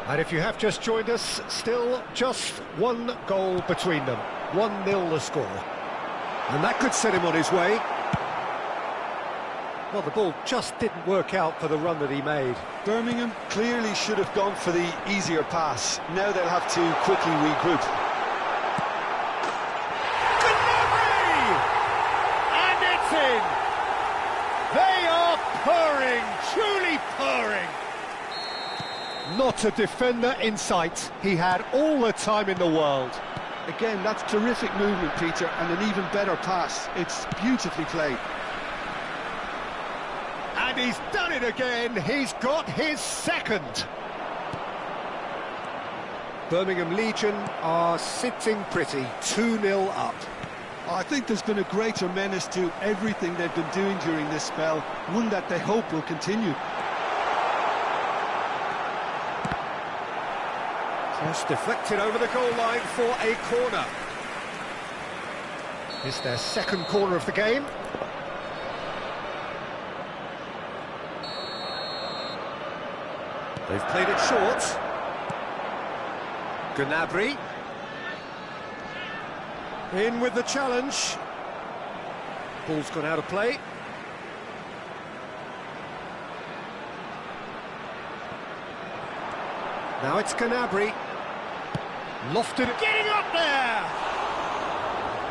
And if you have just joined us, still just one goal between them. 1-0 the score. And that could set him on his way. Well, the ball just didn't work out for the run that he made. Birmingham clearly should have gone for the easier pass. Now they'll have to quickly regroup. Gnabry! And it's in! They are purring, truly purring. Not a defender in sight. He had all the time in the world. Again, that's terrific movement, Peter, and an even better pass. It's beautifully played. And he's done it again. He's got his second. Birmingham Legion are sitting pretty, 2-0 up. I think there's been a greater menace to everything they've been doing during this spell, one that they hope will continue. Cross deflected over the goal line for a corner. It's their second corner of the game. They've played it short. Gnabry. In with the challenge. Ball's gone out of play. Now it's Gnabry. Lofted, getting up there!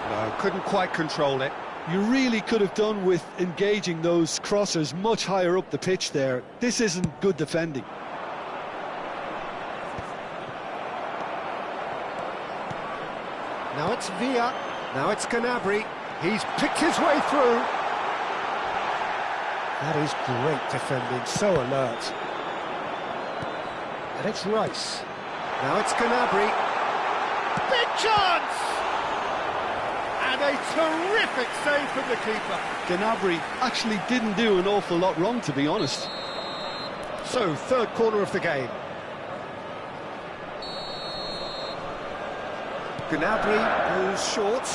No, couldn't quite control it. You really could have done with engaging those crossers much higher up the pitch there. This isn't good defending. Now it's Villa. Now it's Gnabry. He's picked his way through. That is great defending, so alert. And it's Rice. Now it's Gnabry. Big chance! And a terrific save from the keeper. Gnabry actually didn't do an awful lot wrong, to be honest. So, third corner of the game. Gnabry goes short.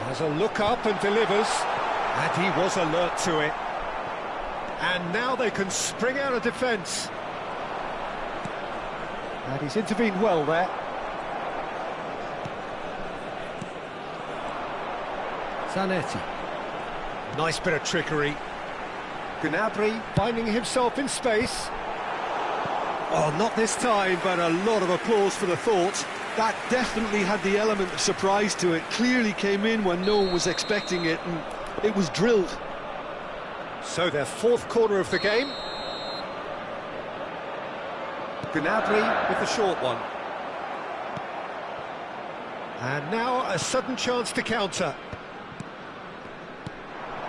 Has a look up and delivers. And he was alert to it. And now they can spring out of defence. And he's intervened well there. Zanetti. Nice bit of trickery. Gnabry finding himself in space. Oh, not this time, but a lot of applause for the thought. That definitely had the element of surprise to it. Clearly came in when no one was expecting it, and it was drilled. So their fourth corner of the game. Gnabry with the short one. And now a sudden chance to counter.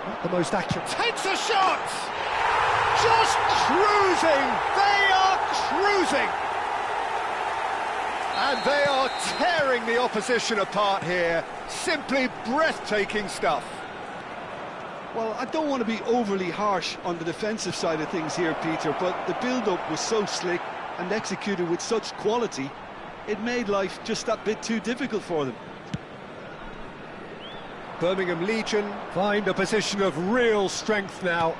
Not the most accurate. Takes a shot! Just cruising! They are cruising! And they are tearing the opposition apart here. Simply breathtaking stuff. Well, I don't want to be overly harsh on the defensive side of things here, Peter, but the build-up was so slick and executed with such quality, it made life just that bit too difficult for them. Birmingham Legion find a position of real strength now.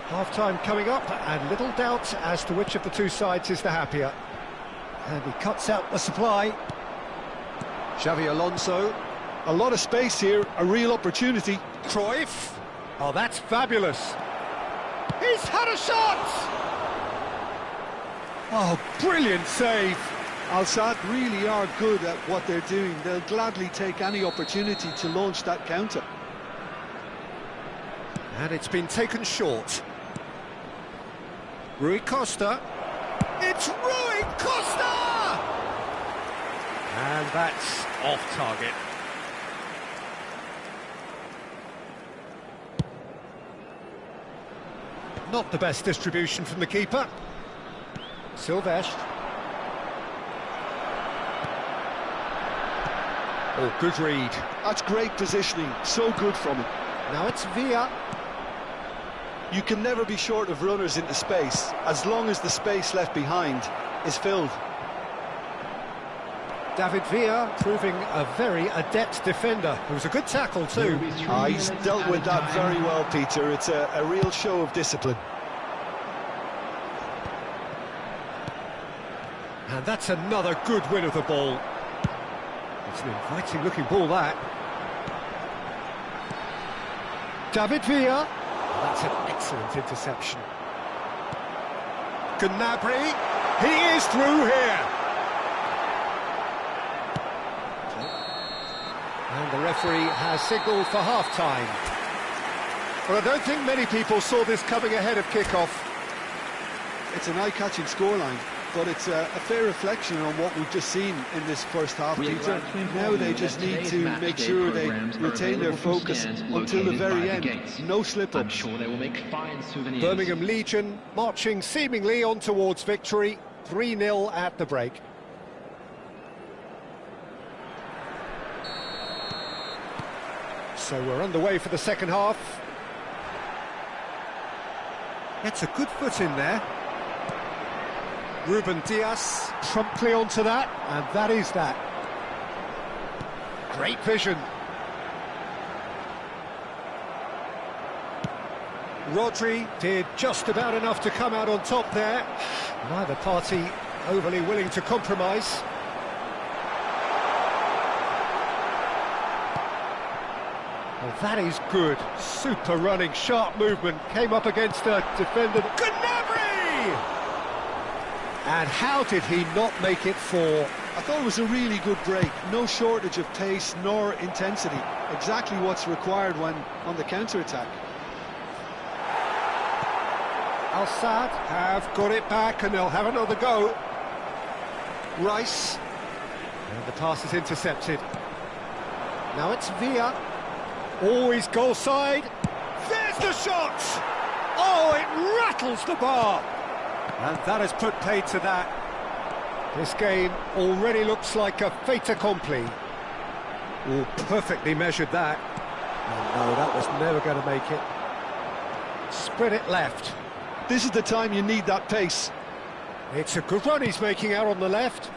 Half-time coming up, and little doubt as to which of the two sides is the happier. And he cuts out the supply. Xavi Alonso. A lot of space here, a real opportunity. Cruyff. Oh, that's fabulous. He's had a shot! Oh, brilliant save. Al-Sadd really are good at what they're doing. They'll gladly take any opportunity to launch that counter. And it's been taken short. Rui Costa. It's Rui Costa! And that's off target. Not the best distribution from the keeper. Silvestre. Oh, good read. That's great positioning, so good from him. Now it's Villa. You can never be short of runners into space, as long as the space left behind is filled. David Villa proving a very adept defender. It was a good tackle too. He's dealt with that very well, Peter. It's a real show of discipline. And that's another good win of the ball. It's an inviting looking ball, that. David Villa. That's an excellent interception. Gnabry. He is through here. And the referee has signalled for half-time. Well, I don't think many people saw this coming ahead of kick-off. It's an eye-catching scoreline, but it's a fair reflection on what we've just seen in this first half, Peter. Now they just need to make sure they retain their focus until the very end. No slip-ups. I'm sure they will make fine souvenirs. Birmingham Legion marching seemingly on towards victory. 3-0 at the break. So we're underway for the second half. Gets a good foot in there. Ruben Dias promptly onto that, and that is that. Great vision. Rodri did just about enough to come out on top there. Neither party overly willing to compromise. Well, that is good. Super running, sharp movement. Came up against a defender. Gnabry! And how did he not make it four? I thought it was a really good break. No shortage of pace nor intensity. Exactly what's required when on the counter-attack. Al-Sadd have got it back and they'll have another go. Rice. And the pass is intercepted. Now it's Villa. Always goal side. There's the shot! Oh, it rattles the bar. And that has put paid to that. This game already looks like a fait accompli. Oh, perfectly measured that. Oh, no, that was never going to make it. Spread it left. This is the time you need that pace. It's a good run he's making out on the left.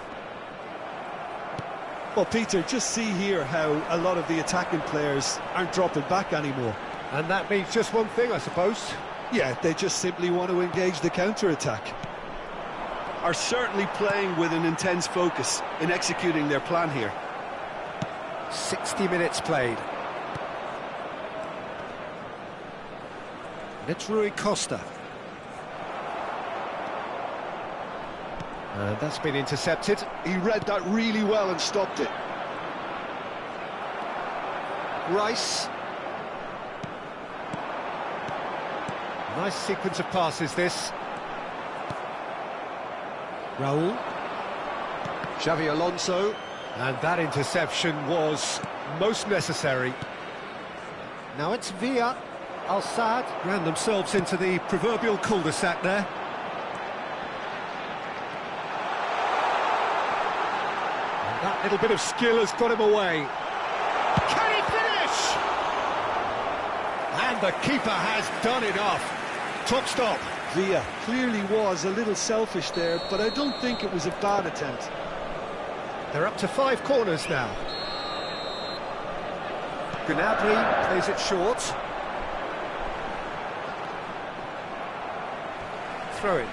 Well, Peter, just see here how a lot of the attacking players aren't dropping back anymore. And that means just one thing, I suppose. Yeah, they just simply want to engage the counter-attack. Are certainly playing with an intense focus in executing their plan here. 60 minutes played. And it's Rui Costa. And that's been intercepted. He read that really well and stopped it. Rice. Nice sequence of passes, this. Raul. Xavi Alonso. And that interception was most necessary. Now it's Villa. Al-Saad ran themselves into the proverbial cul-de-sac there. And that little bit of skill has got him away. Can he finish? And the keeper has done enough. Top stop. Villa clearly was a little selfish there, but I don't think it was a bad attempt. They're up to 5 corners now. Gnabry plays it short. Throw it.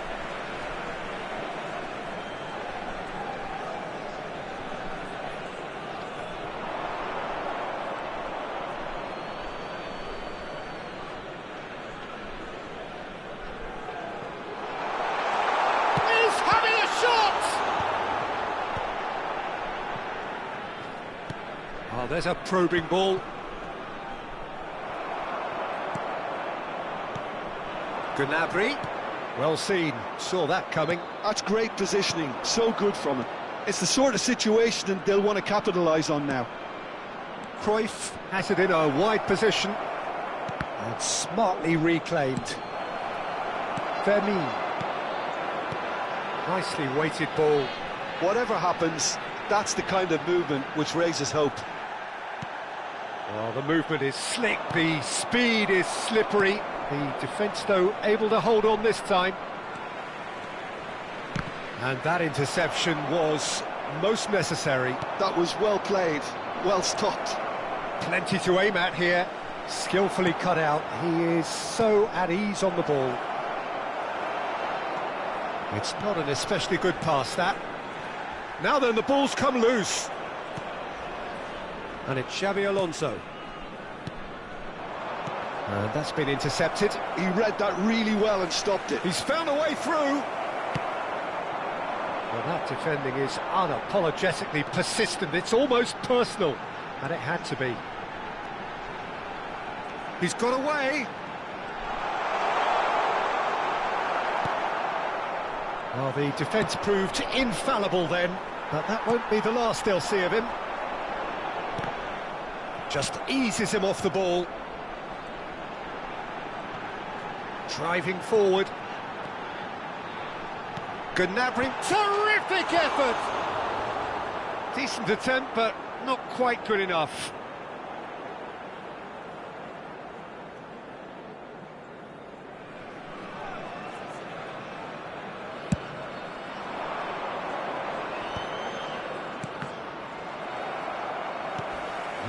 He's having a shot! Oh, there's a probing ball. Gnabry. Well seen, saw that coming. That's great positioning, so good from him. It's the sort of situation they'll want to capitalise on now. Cruyff has it in a wide position. And smartly reclaimed. Vermeer. Nicely weighted ball. Whatever happens, that's the kind of movement which raises hope. Well, the movement is slick, the speed is slippery. The defence, though, able to hold on this time. And that interception was most necessary. That was well played, well stopped. Plenty to aim at here. Skillfully cut out. He is so at ease on the ball. It's not an especially good pass, that. Now then, the ball's come loose. And it's Xavi Alonso. And that's been intercepted. He read that really well and stopped it. He's found a way through. Well, that defending is unapologetically persistent. It's almost personal. And it had to be. He's got away. Well, the defence proved infallible then. But that won't be the last they'll see of him. Just eases him off the ball. Driving forward. Gnabry, terrific effort! Decent attempt, but not quite good enough.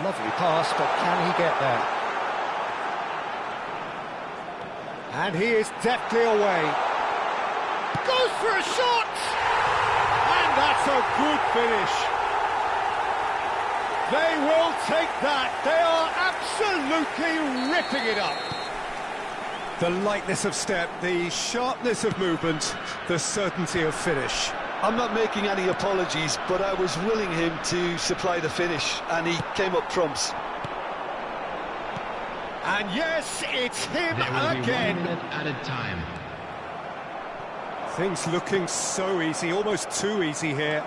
Lovely pass, but can he get there? And he is deftly away. Goes for a shot! And that's a good finish. They will take that. They are absolutely ripping it up. The lightness of step, the sharpness of movement, the certainty of finish. I'm not making any apologies, but I was willing him to supply the finish, and he came up trumps. And yes, it's him There will again. be 1 minute added time. Things looking so easy, almost too easy here.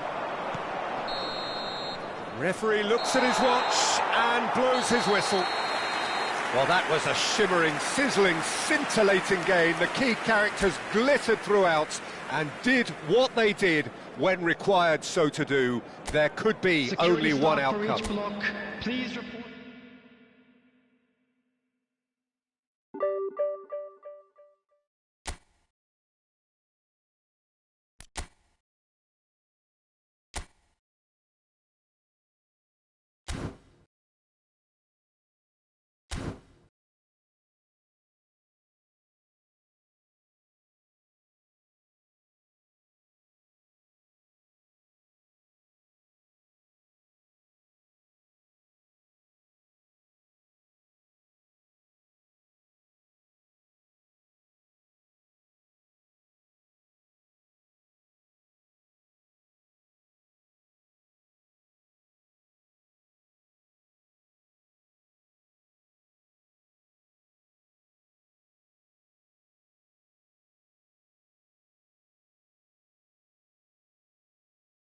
Referee looks at his watch and blows his whistle. Well, that was a shimmering, sizzling, scintillating game. The key characters glittered throughout and did what they did when required so to do. There could be Security only staff one for outcome. each block, please report.